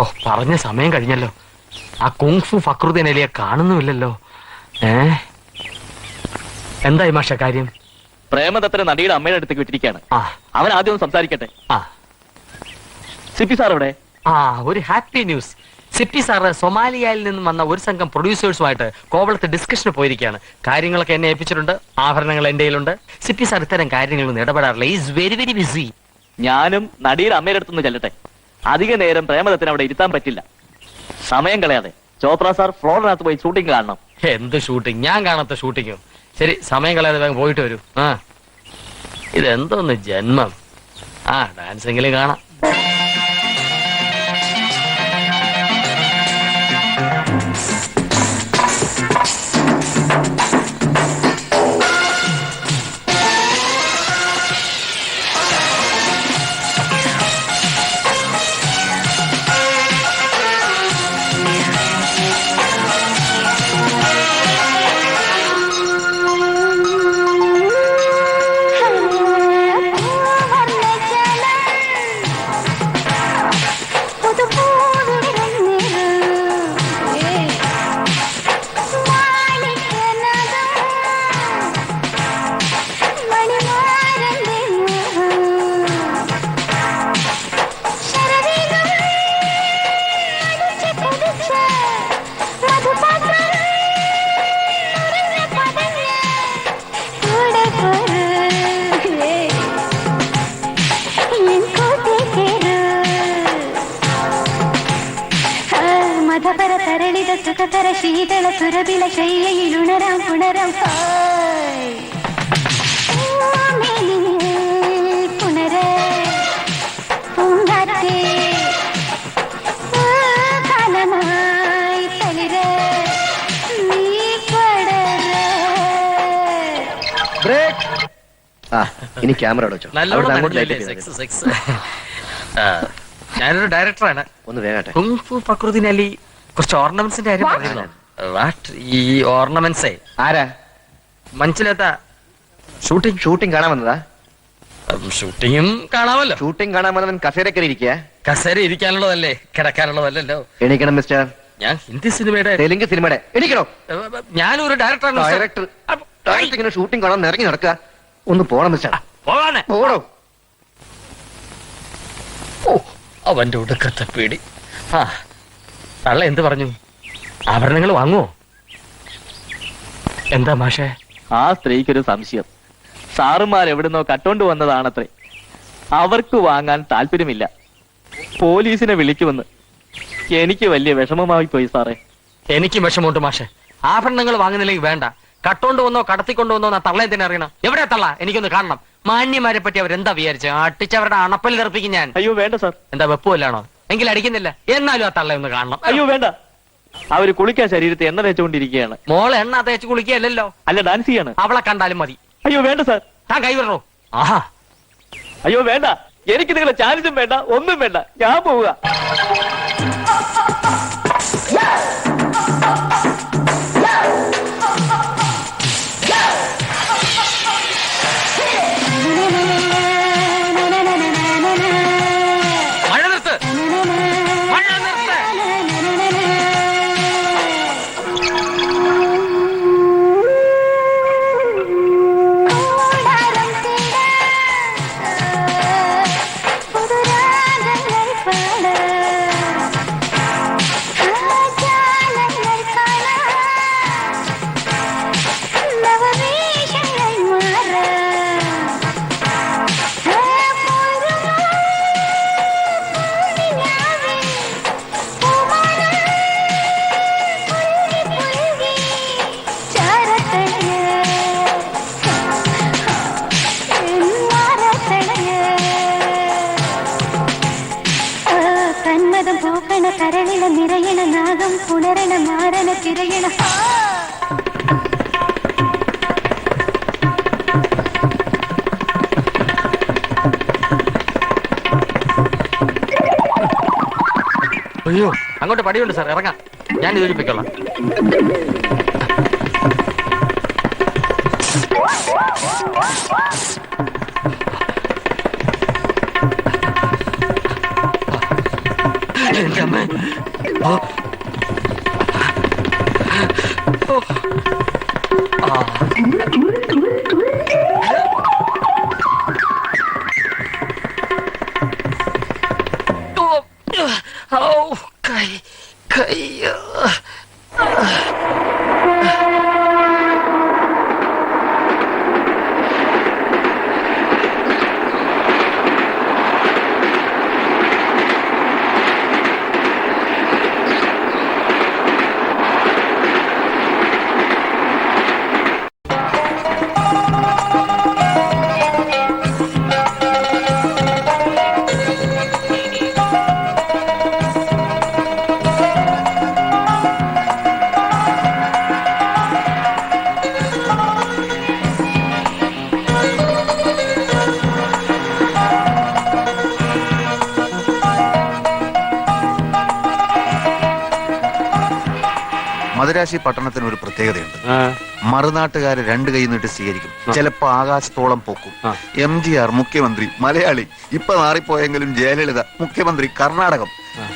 C: ഓ, പറഞ്ഞ സമയം കഴിഞ്ഞല്ലോ. ആ കുങ്ഫു ഫക്രുദ്ദീൻ അലിയെ കാണുന്നുമില്ലല്ലോ. എന്തായി മാഷ കാര്യം?
F: പ്രേമദത്തനെ നടിയുടെ അമ്മയുടെ അടുത്തേക്ക് വിട്ടിരിക്കുകയാണ്.
C: ആ
F: അവൻ ആദ്യം ഒന്ന് സംസാരിക്കട്ടെ.
C: ആ
F: സിപ്പി സാർ ഇവിടെ?
C: ആ, ഒരു ഹാപ്പി ന്യൂസ്. സിപ്പി സാറ് സൊമാലിയയിൽ നിന്നും വന്ന ഒരു സംഘം പ്രൊഡ്യൂസേഴ്സുമായിട്ട് കോവളത്ത് ഡിസ്കഷന് പോയിരിക്കുകയാണ്. കാര്യങ്ങളൊക്കെ എന്നെ ഏൽപ്പിച്ചിട്ടുണ്ട്. ആഭരണങ്ങൾ എന്റെ കയ്യിലുണ്ട്. സിപ്പി സാർ ഇത്തരം കാര്യങ്ങളൊന്നും ഇടപെടാറില്ല. Is very very busy.
F: ഞാനും നടിയുടെ അമ്മയുടെ അടുത്തൊന്ന് ചെല്ലട്ടെ. അധിക നേരം പ്രേമദത്തിന് അവിടെ ഇരുത്താൻ പറ്റില്ല. സമയം കളയാതെ ചോപ്ര സാർ ഫ്ലോറിനകത്ത് പോയി ഷൂട്ടിംഗ് കാണണം.
C: എന്ത് ഷൂട്ടിംഗ്? ഞാൻ കാണാത്ത ഷൂട്ടിങ്ങും. ശരി, സമയം കളയാതെ വേഗം പോയിട്ട് വരൂ. ആ, ഇതെന്തോന്ന് ജന്മം. ആ, ഡാൻസ് എങ്കിലും കാണാം.
K: സുഖതര ശീതള സുരബില ശയ്യയിലുണരാം പുണരാം പുണരേ പൂങ്കാറ്റേ കാലമായി തളിരേ നീ പടരേ.
E: ഇനി ക്യാമറ വെച്ചോ.
C: ഞാനൊരു ഡയറക്ടറാണ്.
E: ഒന്ന് വേഗട്ടെ.
C: കുങ്ഫു ഫക്രുദ്ദീൻ അലി കുറച്ച് ഓർണമെന്റ്സിന്റെ കാര്യം പറഞ്ഞിരുന്നു. ഈ ഓർണമെന്റ്സേ
E: ആരാ?
C: മനസ്സിലാത്ത
E: ഷൂട്ടിംഗ് കാണാൻ വന്നതാ?
C: ഷൂട്ടിങ്ങും കാണാമല്ലോ.
E: ഷൂട്ടിംഗ് കാണാൻ വന്നവൻ കസേരക്കറി ഇരിക്കുക.
C: കസേര ഇരിക്കാനുള്ളതല്ലേ, കിടക്കാനുള്ളതല്ലോ.
E: എണീക്കണം മിസ്റ്റർ.
C: ഞാൻ ഹിന്ദി സിനിമയുടെ
E: തെലുങ്ക് സിനിമയുടെ എണീക്കണോ?
C: ഞാനൊരു ഡയറക്ടറാണ്.
E: ഡയറക്ടർ ഇങ്ങനെ ഷൂട്ടിംഗ് കാണാൻ ഇറങ്ങി നടക്കുക. ഒന്ന് പോണം മിസ്റ്റർ.
C: പോകാനെ
E: പോടോ.
C: ഓ, അവന്റെ ഒടുക്കത്തെ പേടി. ആ, തള്ള എന്ത് പറഞ്ഞു? ആഭരണങ്ങൾ വാങ്ങുവോ? എന്താ മാഷേ?
F: ആ സ്ത്രീക്കൊരു സംശയം. സാറുമാർ എവിടുന്നോ കട്ടോണ്ട് വന്നതാണത്രേ. അവർക്ക് വാങ്ങാൻ താല്പര്യമില്ല. പോലീസിനെ വിളിക്കുമെന്ന്. എനിക്ക് വലിയ വിഷമമായി പോയി സാറേ.
C: എനിക്ക് വിഷമമുണ്ട് മാഷെ. ആഭരണങ്ങൾ വാങ്ങുന്നില്ലെങ്കിൽ വേണ്ട. കട്ടോണ്ട് വന്നോ കടത്തിക്കൊണ്ടു വന്നോ എന്നാ തള്ളയെ തന്നെ അറിയണം. എവിടെ തള്ള? എനിക്കൊന്ന് കാണണം. മാന്യമാരെ പറ്റി അവരെന്താ വിചാരിച്ച് അട്ടിച്ചവരുടെ അണപ്പൽ തെറിപ്പിക്കും ഞാൻ.
F: അയ്യോ വേണ്ട സാർ.
C: എന്താ വെപ്പുമല്ലാണോ? എങ്കിൽ അടിക്കുന്നില്ല. എന്നാലും ആ തള്ളയെ ഒന്ന് കാണണം.
F: അയ്യോ വേണ്ട. അവര് കുളിക്കാൻ ശരീരത്തെ എണ്ണ തേച്ചുകൊണ്ടിരിക്കുകയാണ്.
C: മോളെ എണ്ണ തേച്ച് കുളിക്കുകയല്ലോ.
F: അല്ല, ഡാൻസ് ചെയ്യാണ്.
C: അവളെ കണ്ടാലും മതി.
F: അയ്യോ വേണ്ട സാർ.
C: താൻ കൈവിടറോ? ആഹാ,
F: അയ്യോ വേണ്ട. എനിക്ക് നിങ്ങളെ ചാൻസും വേണ്ട, ഒന്നും വേണ്ട. ഞാൻ പോവുക.
C: അങ്ങോട്ട് പടിയുണ്ട് സാർ, ഇറങ്ങാം. ഞാൻ ഇത് ഒഴിപ്പിക്കോളാം. എന്റെ അമ്മ. ഓ. ഓ. ആ. ഓ, കൈ.
A: മദുരാശി പട്ടണത്തിന് ഒരു പ്രത്യേകതയുണ്ട്. മറുനാട്ടുകാരെ രണ്ട് കൈ നീട്ടി സ്വീകരിക്കും, ചിലപ്പോ ആകാശത്തോളം പൊക്കും. MGR മുഖ്യമന്ത്രി മലയാളി, ഇപ്പൊ മാറിപ്പോയെങ്കിലും ജയലളിത മുഖ്യമന്ത്രി കർണാടകം,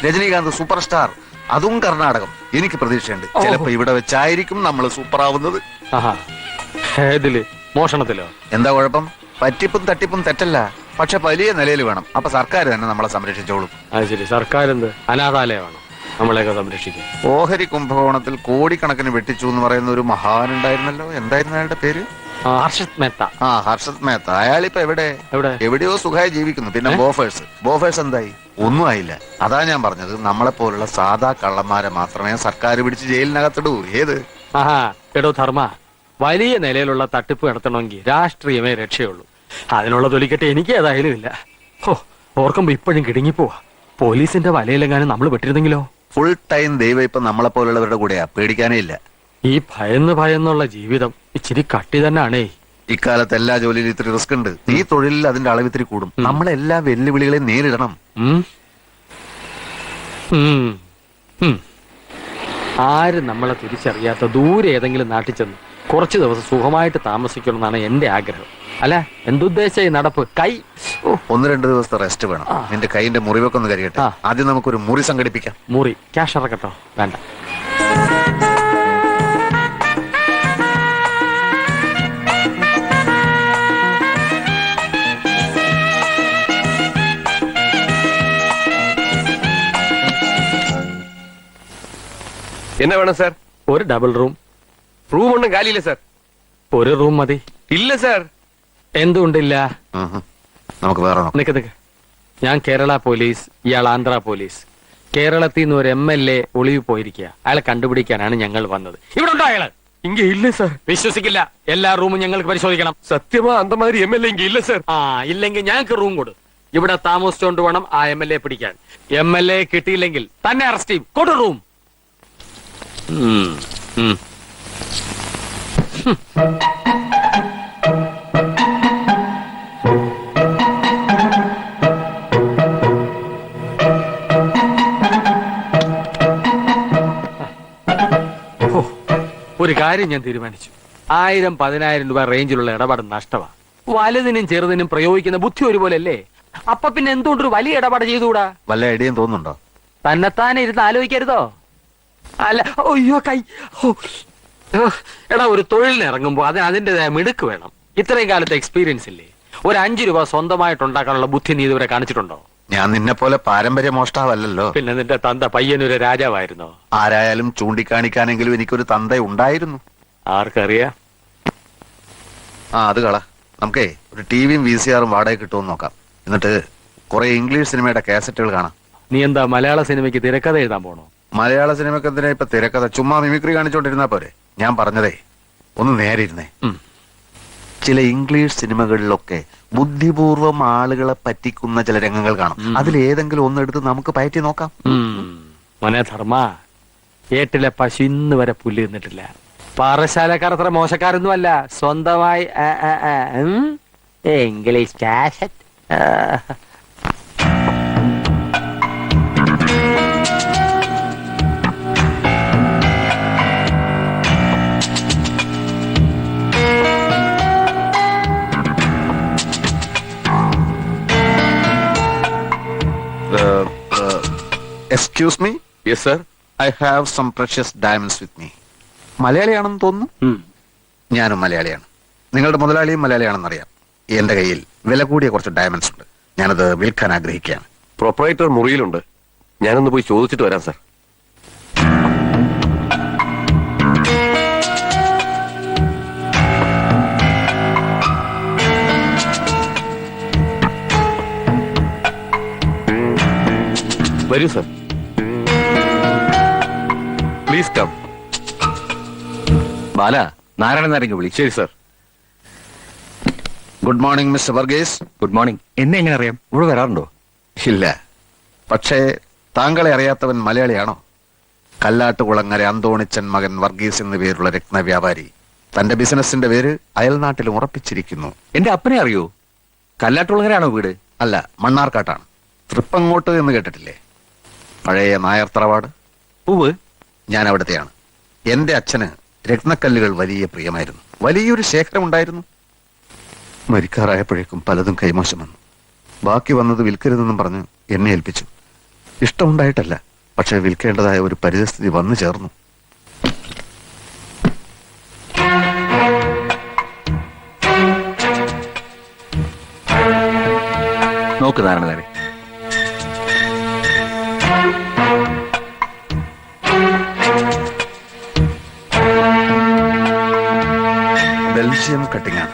A: രജനീകാന്ത് സൂപ്പർ സ്റ്റാർ അതും കർണാടകം. എനിക്ക് പ്രതീക്ഷയുണ്ട് ചിലപ്പോ ഇവിടെ വെച്ചായിരിക്കും നമ്മൾ സൂപ്പർ ആവുന്നത്.
C: മോഷണത്തിലോ?
A: എന്താ കുഴപ്പം? പറ്റിപ്പും തട്ടിപ്പും തെറ്റല്ല, പക്ഷെ വലിയ നിലയിൽ വേണം. അപ്പൊ സർക്കാർ തന്നെ നമ്മളെ സംരക്ഷിച്ചോളും.
C: അത് ശരി, സർക്കാർ എന്ത് അനാഥാലയമാണോ നമ്മളെയൊക്കെ സംരക്ഷിക്കും?
A: ഓഹരി കുംഭകോണത്തിൽ കോടിക്കണക്കിന് വെട്ടിച്ചു എന്ന് പറയുന്ന ഒരു മഹാനുണ്ടായിരുന്നല്ലോ, എന്തായിരുന്നു അയാളുടെ പേര്?
C: ഹർഷത് മേത്ത.
A: ഹർഷത് മേത്ത. അയാളിപ്പോ എവിടെയോ സുഖമായി ജീവിക്കുന്നു. പിന്നെ ബോഫേഴ്സ് എന്തായി? ഒന്നും ആയില്ല. അതാ ഞാൻ പറഞ്ഞത്, നമ്മളെ പോലുള്ള സാധാ കള്ളന്മാരെ മാത്രമേ സർക്കാർ പിടിച്ച് ജയിലിനകത്തിടൂ. ഏത്
C: എടോ ധർമ്മ, വലിയ നിലയിലുള്ള തട്ടിപ്പ് നടത്തണമെങ്കിൽ രാഷ്ട്രീയമേ രക്ഷയുള്ളൂ. അതിനുള്ള തൊലിക്കട്ടെ എനിക്ക് ഏതായാലും ഇല്ല. ഓർക്കുമ്പോ ഇപ്പോഴും കിടുങ്ങിപ്പോവാ. പോലീസിന്റെ വലയിലെങ്ങാനും നമ്മൾ പെട്ടിരുന്നെങ്കിലോ?
A: ഫുൾ ടൈം ദൈവം ഇപ്പൊ നമ്മളെ പോലുള്ളവരുടെ കൂടെയാ, പേടിക്കാനേ ഇല്ല.
C: ഈ ഭയന്നുള്ള ജീവിതം ഇച്ചിരി കട്ടി തന്നെയാണേ.
A: ഇക്കാലത്ത് എല്ലാ ജോലിയിലും ഇത്തിരി റിസ്ക് ഉണ്ട്. ഈ തൊഴിലിൽ അതിന്റെ അളവ് ഇത്തിരി കൂടും. നമ്മളെല്ലാ വെല്ലുവിളികളെയും നേരിടണം.
C: ആരും നമ്മളെ തിരിച്ചറിയാത്ത ദൂരെ ഏതെങ്കിലും നാട്ടിൽ ചെന്ന് കുറച്ചു ദിവസം സുഖമായിട്ട് താമസിക്കണമെന്നാണ് എന്റെ ആഗ്രഹം. അല്ല, എന്തുദ്ദേശ നടപ്പ്? കൈ
A: 1-2 ദിവസത്തെ റെസ്റ്റ് വേണം. നിന്റെ കൈന്റെ മുറിവൊക്കെ ഒന്ന് കരിയട്ടെ. ആദ്യം നമുക്കൊരു മുറി സംഘടിപ്പിക്കാം.
C: മുറി ക്യാഷ് ഇറക്കട്ടോ? വേണ്ട.
E: എന്നാ വേണം സാർ?
C: ഒരു ഡബിൾ റൂം.
E: റൂമൊന്നും കാലിയില്ല സാർ.
C: ഒരു റൂം മതി.
E: ഇല്ല സാർ.
C: എന്തുകൊണ്ടില്ല?
A: നമുക്ക് വേറെ
C: നിക്ക്. ഞാൻ കേരള പോലീസ്, ഇയാൾ ആന്ധ്ര പോലീസ്. കേരളത്തിൽ നിന്ന് ഒരു MLA ഒളിവ് പോയിരിക്കുക. അയാളെ കണ്ടുപിടിക്കാനാണ് ഞങ്ങൾ വന്നത്. ഇവിടെ ഉണ്ടോ അയാള്?
D: ഇങ്ങ ഇല്ല സാർ.
C: വിശ്വസിക്കില്ല. എല്ലാ റൂമും ഞങ്ങൾക്ക് പരിശോധിക്കണം.
D: സത്യമാ അന്തമാതിരി MLA ഇങ്ങ ഇല്ല സാർ.
C: ഇല്ലെങ്കിൽ ഞങ്ങൾക്ക് റൂം കൊടു. ഇവിടെ താമസിച്ചോണ്ട് വേണം ആ MLA പിടിക്കാൻ. MLA കിട്ടിയില്ലെങ്കിൽ തന്നെ അറസ്റ്റ് ചെയ്യും. കൊടു റൂം. ഒരു കാര്യം ഞാൻ തീരുമാനിച്ചു. 1000-10,000 രൂപ റേഞ്ചിലുള്ള ഇടപാട് നഷ്ടമാണ്. വലുതിനും ചെറുതിനും പ്രയോഗിക്കുന്ന ബുദ്ധി ഒരുപോലെ അല്ലേ? അപ്പൊ പിന്നെ എന്തുകൊണ്ടൊരു വലിയ ഇടപാട് ചെയ്തുകൂടാ?
A: വല്ല ഐഡിയയും തോന്നുന്നുണ്ടോ?
C: തന്നെത്താനെ ഇരുന്ന് ആലോചിക്കരുതോ? അല്ല, അയ്യോ കൈ. എടാ, ഒരു തൊഴിലിന് ഇറങ്ങുമ്പോ അതിൻ്റെതായ മിടുക്ക് വേണം. ഇത്രയും കാലത്തെ എക്സ്പീരിയൻസ് ഇല്ലേ? ഒരു 5 രൂപ സ്വന്തമായിട്ട് ഉണ്ടാക്കാനുള്ള ബുദ്ധി നീ ഇതുവരെ കാണിച്ചിട്ടുണ്ടോ?
A: ഞാൻ നിന്നെ പോലെ പാരമ്പര്യ മോഷ്ടാവല്ലോ.
C: പിന്നെ നിന്റെ തന്ത പയ്യനൊരു രാജാവായിരുന്നോ?
A: ആരായാലും ചൂണ്ടിക്കാണിക്കാനെങ്കിലും എനിക്കൊരു തന്ത ഉണ്ടായിരുന്നു.
C: ആർക്കറിയാം?
A: അത് കള. നമുക്കേ ഒരു ടിവിയും VCR വാടക കിട്ടുമെന്ന് നോക്കാം. എന്നിട്ട് കുറെ ഇംഗ്ലീഷ് സിനിമയുടെ കാസറ്റുകൾ കാണാം.
C: നീ എന്താ മലയാള സിനിമയ്ക്ക് തിരക്കഥ എഴുതാൻ പോണോ?
A: മലയാള സിനിമയ്ക്ക് എന്തിനാ ഇപ്പൊ തിരക്കഥ? ചുമ്മാ മിമിക്രി കാണിച്ചോണ്ടിരുന്നാ പോരെ. ഞാൻ പറഞ്ഞതേ ഒന്ന് നേരെ ഇരുന്നേ. ചില ഇംഗ്ലീഷ് സിനിമകളിലൊക്കെ ബുദ്ധിപൂർവം ആളുകളെ പറ്റിക്കുന്ന ചില രംഗങ്ങൾ കാണും. അതിലേതെങ്കിലും ഒന്നെടുത്ത് നമുക്ക് പയറ്റി നോക്കാം.
C: മോനെ ധർമ്മ, ഏട്ടിലെ പശു ഇന്ന് വരെ പുല്ല് തിന്നിട്ടില്ല. പാറശാലക്കാർ അത്ര മോശക്കാരൊന്നും അല്ല. സ്വന്തമായി English cassette.
A: Excuse me.
H: Yes sir.
A: I have some precious diamonds with me. മലയാളിയാണെന്ന് തോന്നുന്നു. ഞാനും മലയാളിയാണ്. നിങ്ങളുടെ മുതലാളിയും മലയാളിയാണെന്നറിയാം. എന്റെ കയ്യിൽ വില കൂടിയ കുറച്ച് ഡയമണ്ട്സ് ഉണ്ട്. ഞാനത് വിൽക്കാൻ ആഗ്രഹിക്കുകയാണ്.
H: പ്രൊപ്പറേറ്റർ മുറിയിലുണ്ട്. ഞാനൊന്ന് പോയി ചോദിച്ചിട്ട് വരാം സർ. വരൂ sir. Please come.
J: Bala, Narayanan നാരങ്ങ വിളി.
H: ശരി sir.
A: Good morning mister Varghese.
J: Good morning. എന്നെ എങ്ങനെ അറിയാം? ഇവിടെ വരാറുണ്ടോ?
A: ഇല്ല, പക്ഷേ താങ്കളെ അറിയാത്തവൻ മലയാളിയാണോ? കല്ലാട്ടുകുളങ്ങര അന്തോണിച്ചൻ മകൻ വർഗീസ് എന്നു പേരുള്ള രത്ന വ്യാപാരി തന്റെ ബിസിനസിന്റെ പേര് അയൽനാട്ടിലും ഉറപ്പിച്ചിരിക്കുന്നു.
J: എന്റെ അപ്പനെ അറിയോ? കല്ലാട്ടുളങ്ങരാണോ വീട്?
A: അല്ല, മണ്ണാർക്കാട്ടാണ്. തൃപ്പങ്ങോട്ട് എന്ന് കേട്ടിട്ടില്ലേ? പഴയ നായർ തറവാട്.
J: പൂവ്.
A: ഞാൻ അവിടത്തെയാണ്. എന്റെ അച്ഛന് രത്നക്കല്ലുകൾ വലിയ പ്രിയമായിരുന്നു. വലിയൊരു ശേഖരമുണ്ടായിരുന്നു. മരിക്കാറായപ്പോഴേക്കും പലതും കൈമോശം വന്നു. ബാക്കി വന്നത് വിൽക്കരുതെന്നും പറഞ്ഞ് എന്നെ ഏൽപ്പിച്ചു. ഇഷ്ടമുണ്ടായിട്ടല്ല, പക്ഷെ വിൽക്കേണ്ടതായ ഒരു പരിസ്ഥിതി വന്നു ചേർന്നു.
J: നോക്ക് നാരായണനാരെ,
A: ബെൽജിയം കട്ടിംഗ് ആണ്.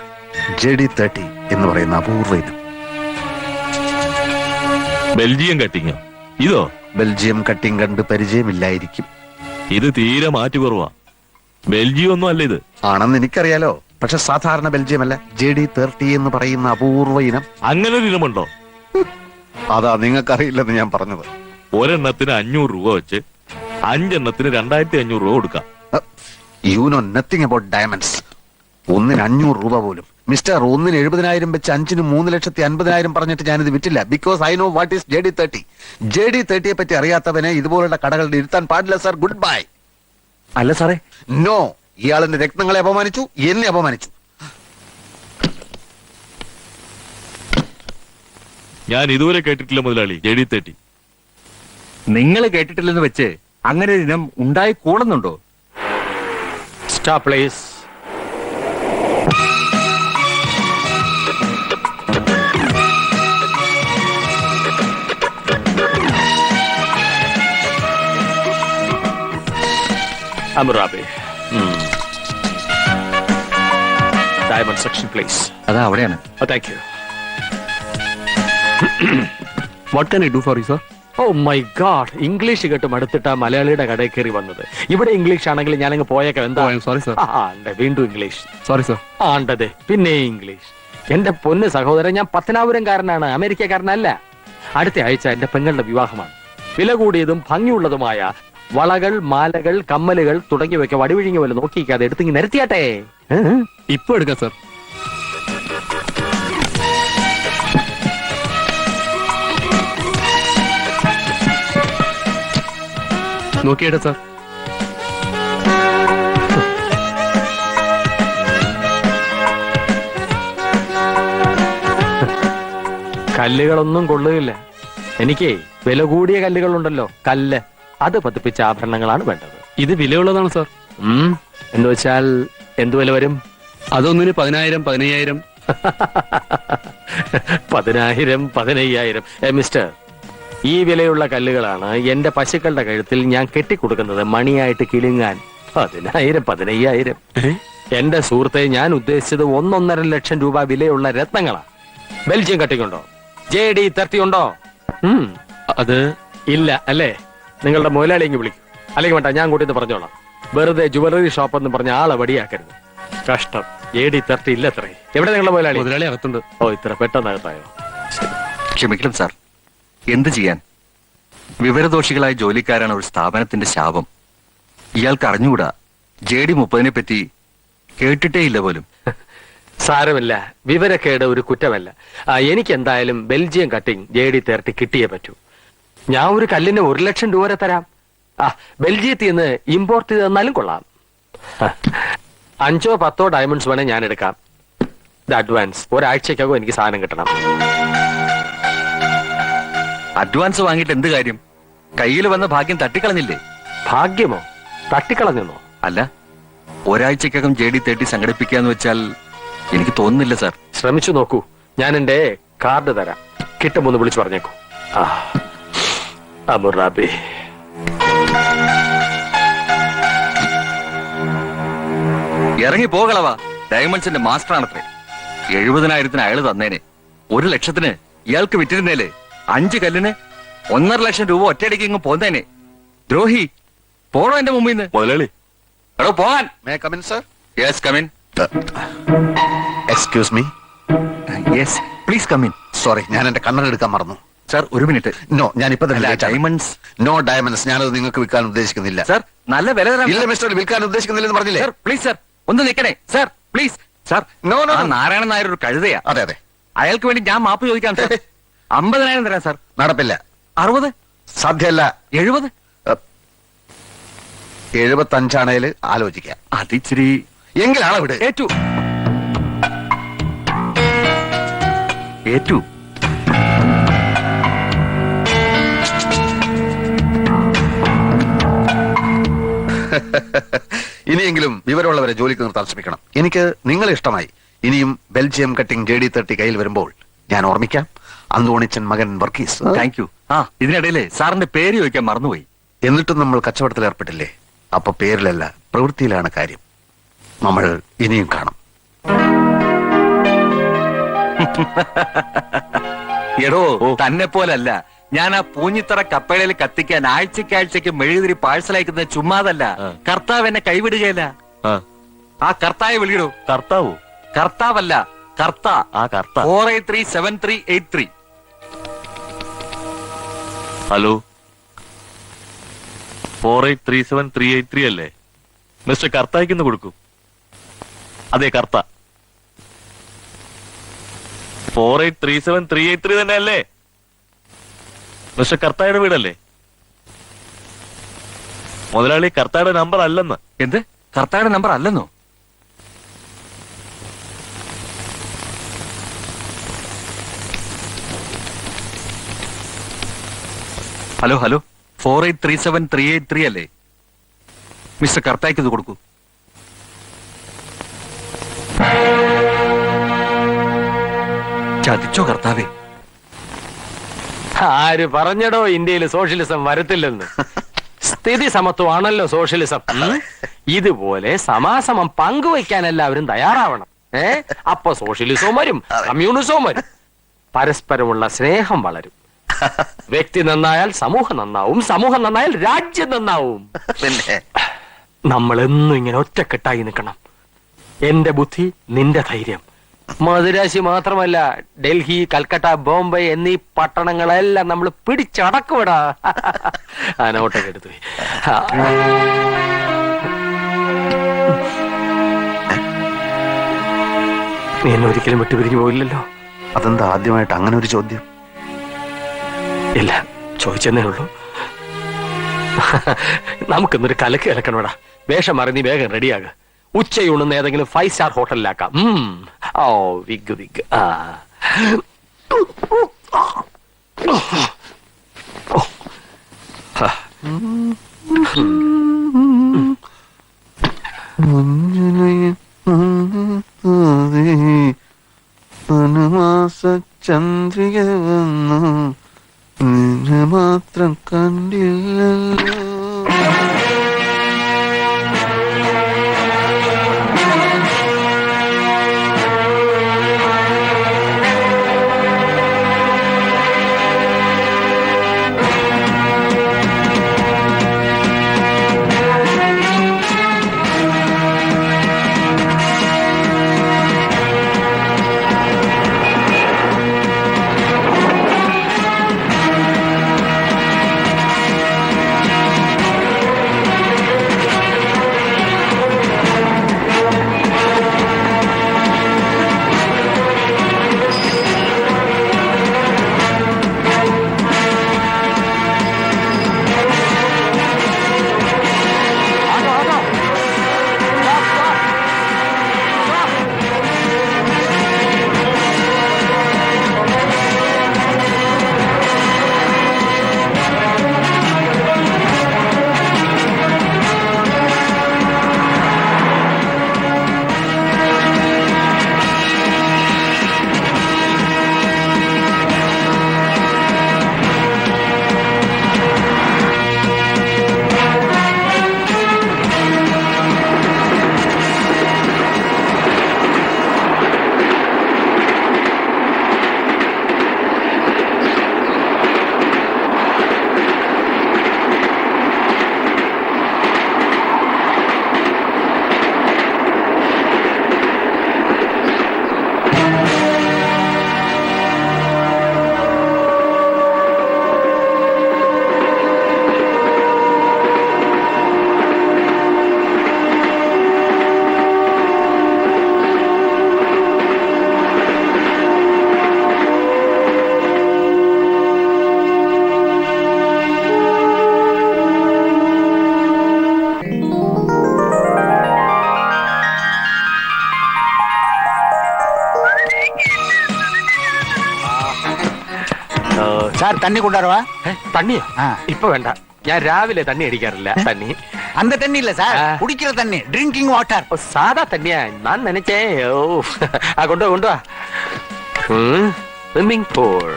A: JD30 എന്ന് പറയുന്ന അപൂർവ ഇനം.
L: ബെൽജിയം കട്ടിങ്ങോ? ഇതോ?
A: ബെൽജിയം കട്ടിംഗ് കണ്ട് പരിചയമില്ലായിരിക്കും.
L: ഇത് തീരെ മാറ്റു കുറവാ. ബെൽജിയം ഒന്നും അല്ല ഇത്.
A: ആണെന്ന് എനിക്കറിയാലോ, പക്ഷെ സാധാരണ ബെൽജിയം അല്ല. JD30 എന്ന് പറയുന്ന അപൂർവ ഇനം.
L: അങ്ങനെ ഒരു ഇനമുണ്ടോ?
A: അതാ നിങ്ങൾക്കറിയില്ലെന്ന് ഞാൻ പറഞ്ഞത്.
L: ഒരെണ്ണത്തിന് 500 രൂപ വെച്ച് 5 എണ്ണത്തിന് 2500 രൂപ കൊടുക്കാം.
A: You know nothing about diamonds. ഒന്നിന് 500 രൂപ പോലും. മിസ്റ്റർ, ഒന്നിന് 70,000 വെച്ച് 5-ന് 3,50,000 പറഞ്ഞിട്ട് ഞാനിത് വിറ്റില്ല. Because I know what is JD30. JD30യെ പറ്റി അറിയാത്തവനെ ഇതുപോലുള്ള കടകളിൽ ഇരുത്താൻ പാടില്ല സർ. Good bye.
J: അല്ല സാറേ.
A: നോ, ഇയാളെന്റെ രത്നങ്ങളെ അപമാനിച്ചു, എന്നെ അപമാനിച്ചു.
L: ഞാൻ ഇതുവരെ കേട്ടിട്ടില്ല മുതലാളി JD30.
J: നിങ്ങൾ കേട്ടിട്ടില്ലെന്ന് വെച്ച് അങ്ങനെ ഒരു ഇനം ഉണ്ടായി കൂടുന്നുണ്ടോ?
C: Stop please. Amurabi. Diamond section, please.
J: അതാ അവിടെയാണ്.
C: Oh, thank you.
D: What can I do for you, sir?
C: Oh my God. English കേട്ട് മടുത്തിട്ടാ മലയാളിയുടെ കടയിൽ കയറി വന്നത്. ഇവിടെ ഇംഗ്ലീഷ് ആണെങ്കിൽ ഞാനങ്ങ് പോയേക്കാം. എന്താ?
D: Oh, I'm sorry, sir.
C: വീണ്ടും ഇംഗ്ലീഷ്.
D: Sorry, sir.
C: ആണ്ടത് പിന്നെ ഇംഗ്ലീഷ്. എന്റെ പൊന്ന് സഹോദരൻ, ഞാൻ പത്തനാപുരംകാരനാണ്, അമേരിക്കക്കാരനല്ല. അടുത്ത ആഴ്ച എന്റെ പെങ്ങളുടെ വിവാഹമാണ്. വില കൂടിയതും ഭംഗിയുള്ളതുമായ വളകൾ, മാലകൾ, കമ്മലുകൾ തുടങ്ങിയവയ്ക്ക് വടിവിഴിഞ്ഞ പോലെ നോക്കിക്കാതെ എടുത്തിങ്ങി നിരത്തിയാട്ടെ.
D: ഇപ്പൊ എടുക്കാം, സർ. നോക്കിയേട്ടെ, സർ.
C: കല്ലുകളൊന്നും കൊള്ളുകയില്ല. എനിക്ക് വില കൂടിയ കല്ലുകളുണ്ടല്ലോ, കല്ല്, അത് പതിപ്പിച്ച ആഭരണങ്ങളാണ് വേണ്ടത്.
D: ഇത് വിലയുള്ളതാണ്, സർ.
C: എന്ന് വെച്ചാൽ എന്ത് വില വരും?
D: അതൊന്നിന് 10,000, 15,000.
C: 10,000, 15,000. മിസ്റ്റർ, ഈ വിലയുള്ള കല്ലുകളാണ് എന്റെ പശുക്കളുടെ കഴുത്തിൽ ഞാൻ കെട്ടിക്കൊടുക്കുന്നത് മണിയായിട്ട് കിലുങ്ങാൻ. 10,000, 15,000. എന്റെ സുഹൃത്തെ, ഞാൻ ഉദ്ദേശിച്ചത് 1.5 ലക്ഷം രൂപ വിലയുള്ള രത്നങ്ങളാണ്. ബെൽജിയം കട്ടിങ്ങുണ്ടോ? JD30 ഉണ്ടോ?
D: അത്
C: ഇല്ല അല്ലേ? നിങ്ങളുടെ മുതലാളിയെങ്കിൽ വിളിക്കും. അല്ലെങ്കിൽ വേണ്ട, ഞാൻ കൂട്ടിന്ന് പറഞ്ഞോളാം. വെറുതെ ജുവലറി ഷോപ്പ് എന്ന് പറഞ്ഞ ആളെ വടിയാക്കരുത്. കഷ്ടം. JD30 ഇല്ല. എത്ര? എവിടെ നിങ്ങളുടെ മുതലാളി?
D: മുതലാളി അകത്തുണ്ട്.
C: ഓ, ഇത്ര പെട്ടെന്ന് അകത്തായോ?
J: ക്ഷമിക്കണം സാർ. എന്ത് ചെയ്യാൻ? വിവരദോഷികളായ ജോലിക്കാരാണ് ഒരു സ്ഥാപനത്തിന്റെ ശാപം. ഇയാൾക്ക് അറിഞ്ഞുകൂടാ. JD30 പറ്റി കേട്ടിട്ടേ ഇല്ല പോലും.
C: സാരമില്ല, വിവരക്കേട് ഒരു കുറ്റമല്ല. എനിക്ക് എന്തായാലും ബെൽജിയം കട്ടിങ് JD30 കിട്ടിയേ പറ്റൂ. ഞാൻ ഒരു കല്ലിന് 1 ലക്ഷം രൂപ വരെ തരാം. ബെൽജിയത്തിൽ നിന്ന് ഇമ്പോർട്ട് ചെയ്ത് തന്നാലും കൊള്ളാം. 5 or 10 ഡയമണ്ട്സ് വേണേ ഞാൻ എടുക്കാം. അഡ്വാൻസ്. ഒരാഴ്ചക്കകം എനിക്ക് സാധനം കിട്ടണം.
J: അഡ്വാൻസ് വാങ്ങിയിട്ട് എന്ത് കാര്യം? കയ്യിൽ വന്ന ഭാഗ്യം തട്ടിക്കളഞ്ഞില്ലേ?
C: ഭാഗ്യമോ? തട്ടിക്കളഞ്ഞെന്നോ?
J: അല്ല, ഒരാഴ്ചക്കകം JD30 സംഘടിപ്പിക്കാന്ന് വെച്ചാൽ എനിക്ക് തോന്നുന്നില്ല സാർ.
C: ശ്രമിച്ചു നോക്കൂ. ഞാൻ എന്റെ കാർഡ് തരാം. കിട്ടുമ്പോ ഒന്ന് വിളിച്ചു പറഞ്ഞേക്കൂ. അബുറാബി.
J: ഇറങ്ങി പോകളവാ. ഡയമണ്ട്സിന്റെ മാസ്റ്റർ ആണത്രേ. 70,000 അയാള് തന്നേനെ. 1 ലക്ഷത്തിന് ഇയാൾക്ക് വിറ്റിരുന്നേലേ 5 കല്ലിന് 1.5 ലക്ഷം രൂപ ഒറ്റയടിക്ക് ഇങ്ങ് പോന്നേനെ. ദ്രോഹി, പോണോ എന്റെ മുമ്പിൽ നിന്ന്?
L: മുതലാളി,
J: എടോ പോകാൻ.
A: May come in sir?
J: Yes come in.
A: Excuse me.
J: Yes please come in.
A: Sorry, ഞാൻ എന്റെ കണ്ണട എടുക്കാൻ മറന്നു.
J: Sir 1 minute.
A: നോ, ഞാൻ ഇപ്പൊ തന്നെ
J: ഡയമണ്ട്സ്.
A: No diamonds. ഞാനത് നിങ്ങൾക്ക് വിൽക്കാൻ ഉദ്ദേശിക്കുന്നില്ല.
J: സാർ നല്ല വില തരാം.
A: ഇല്ല മിസ്റ്റർ, വിൽക്കാൻ ഉദ്ദേശിക്കുന്നില്ലെന്ന് പറഞ്ഞില്ലേ?
J: സാർ പ്ലീസ് സാർ ഒന്ന് നിൽക്കണേ sir please. Sir
A: no no.
J: Narayanan Nair ഒരു കഴുതയാ.
A: അതെ അതെ,
J: അയാൾക്ക് വേണ്ടി ഞാൻ മാപ്പ് ചോദിക്കാം സാർ. 50,000 തരാം സാർ.
A: നടപ്പില്ല.
J: 60?
A: സാധ്യല്ല.
J: 70?
A: 75 ആലോചിക്കാം.
J: അതിച്ചിരി.
A: എങ്കിലാണ് ഇവിടെ
J: ഏറ്റു ഏറ്റു.
A: ഇനിയെങ്കിലും വിവരമുള്ളവരെ ജോലിക്ക് നിർത്താൻ ശ്രമിക്കണം. എനിക്ക് നിങ്ങളെ ഇഷ്ടമായി. ഇനിയും ബെൽജിയം കട്ടിംഗ് JD30 കയ്യിൽ വരുമ്പോൾ ഞാൻ ഓർമ്മിക്കാം. അന്തോണിച്ചൻ മകൻ വർഗീസ്.
J: Thank you. ഇതിനിടയിലെ സാറിന്റെ പേര് ചോദിക്കാൻ മറന്നുപോയി.
A: എന്നിട്ടും നമ്മൾ കച്ചവടത്തിൽ ഏർപ്പെട്ടില്ലേ? അപ്പൊ പേരിലല്ല, പ്രവൃത്തിയിലാണ് കാര്യം. നമ്മൾ ഇനിയും കാണും.
J: എടോ, തന്നെ പോലല്ല. ഞാൻ ആ പൂഞ്ഞിത്തറ കപ്പേളയിൽ കത്തിക്കാൻ ആഴ്ചക്കാഴ്ചക്ക് മെഴുകുതിരി പാഴ്സൽ അയക്കുന്നത് ചുമ്മാതല്ല. കർത്താവ് എന്നെ കൈവിടുകയല്ല. ആ കർത്താവെ വിളിയിടൂ.
L: കർത്താവോ?
J: കർത്താവല്ല, കർത്ത. 4837383.
L: ഹലോ, 4837383 അല്ലേ? മിസ്റ്റർ കർത്തായിക്കൊന്ന് കൊടുക്കൂ. അതെ, കർത്ത. 4837383 തന്നെ അല്ലേ? മിസ്റ്റർ കർത്തായുടെ വീടല്ലേ? മുതലാളി, കർത്തായുടെ നമ്പർ അല്ലെന്ന്.
J: എന്ത്? കർത്തായുടെ നമ്പർ അല്ലെന്നോ? ഹലോ ഹലോ, 4837383 അല്ലേ? മിസ്റ്റർ കർത്തായ്ക്ക് ഇത് കൊടുക്കൂ. ചതിച്ചോ കർത്താവേ?
C: ആര് പറഞ്ഞടോ ഇന്ത്യയിൽ സോഷ്യലിസം വരത്തില്ലെന്ന്? സ്ഥിതി സമത്വമാണല്ലോ സോഷ്യലിസം. ഇതുപോലെ സമാസമം പങ്കുവയ്ക്കാൻ എല്ലാവരും തയ്യാറാവണം. അപ്പൊ സോഷ്യലിസവും വരും, കമ്മ്യൂണിസവും വരും. പരസ്പരമുള്ള സ്നേഹം വളരും. വ്യക്തി നന്നായാൽ സമൂഹം നന്നാവും, സമൂഹം നന്നായാൽ രാജ്യം നന്നാവും.
A: പിന്നെ
C: നമ്മൾ എന്നും ഇങ്ങനെ ഒറ്റക്കെട്ടായി നിൽക്കണം. എന്റെ ബുദ്ധി, നിന്റെ ധൈര്യം. മദുരാശി മാത്രമല്ല, ഡൽഹി, കൽക്കട്ട, ബോംബെ എന്നീ പട്ടണങ്ങളെല്ലാം നമ്മൾ പിടിച്ചടക്കുവിടാ. നോട്ടൊക്കെ എടുത്തു. നീ എന്നെ ഒരിക്കലും വിട്ടുപിരിഞ്ഞു പോയില്ലല്ലോ.
A: അതെന്താ ആദ്യമായിട്ട് അങ്ങനെ ഒരു ചോദ്യം?
C: ഇല്ല, ചോദിച്ചെന്നേ ഉള്ളൂ. നമുക്കിന്നൊരു കലക്ക് കലക്കണോടാ. വേഷം മാറി നീ വേഗം റെഡിയാക. ഉച്ചയൂണെന്ന് ഏതെങ്കിലും 5 സ്റ്റാർ ഹോട്ടലിലാക്കാം. ഓ വിഗ് വിഗ്.
A: ചന്ദ്രിക വന്നു, മാത്രം കണ്ടില്ലല്ലോ.
B: சார் தண்ணி கொண்டாடுவா
C: തണ്ണിയോ
B: ആ.
C: ഇപ്പൊ വേണ്ട, ഞാൻ രാവിലെ തണ്ണി അടിക്കാറില്ല. തണ്ണി
B: அந்த தண்ணி இல்ல சார்
C: ஆ.
B: குடிக்கிற தண்ணி ட்ரிங்கிங் வாட்டர்
C: ഓ, സാധാ തണ്ണിയാ ഞാൻ നനച്ചേ. ഓ ആ കൊണ്ടുവാ കൊണ്ടുവാ. Swimming pool.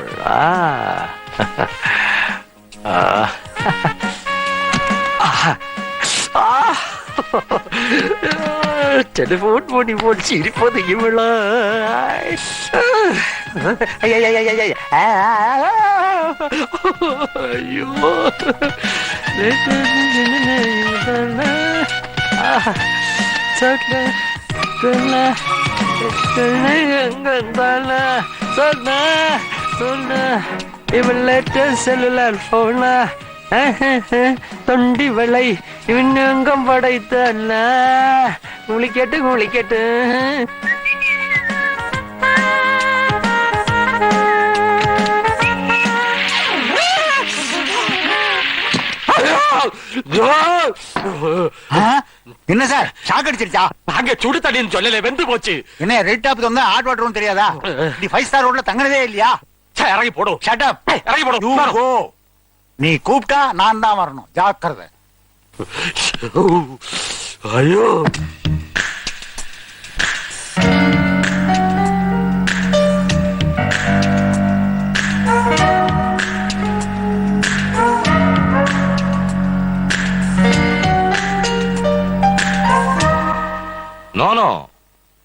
C: ടെലിഫോൺ മോടി പോൽ ചിരിപ്പൊതുങ്ങുള്ള അയ്യോ செல்லுலார் போன தொண்டி விளை இன்னும் படைத்தல்ல குளிக்கட்டு குளிக்கட்டு.
B: என்ன சார் ஷாக் அடிச்சிருச்சா?
C: அங்க சுடு தண்ணின்னு சொல்லல, வெந்து போச்சு.
B: என்ன ரெட் டாப் வந்தா ஹாட் வாட்டரும் தெரியாதா? நீ 5 ஸ்டார் ரோட்ல தங்கனதே இல்லையா?
C: இறங்கி போடும்.
B: Shut up.
C: இறங்கி போடும்.
B: நீ கூப்பிட்டா நான் தான் வரணும், ஜாக்கிரதை.
C: ஐயோ
L: No,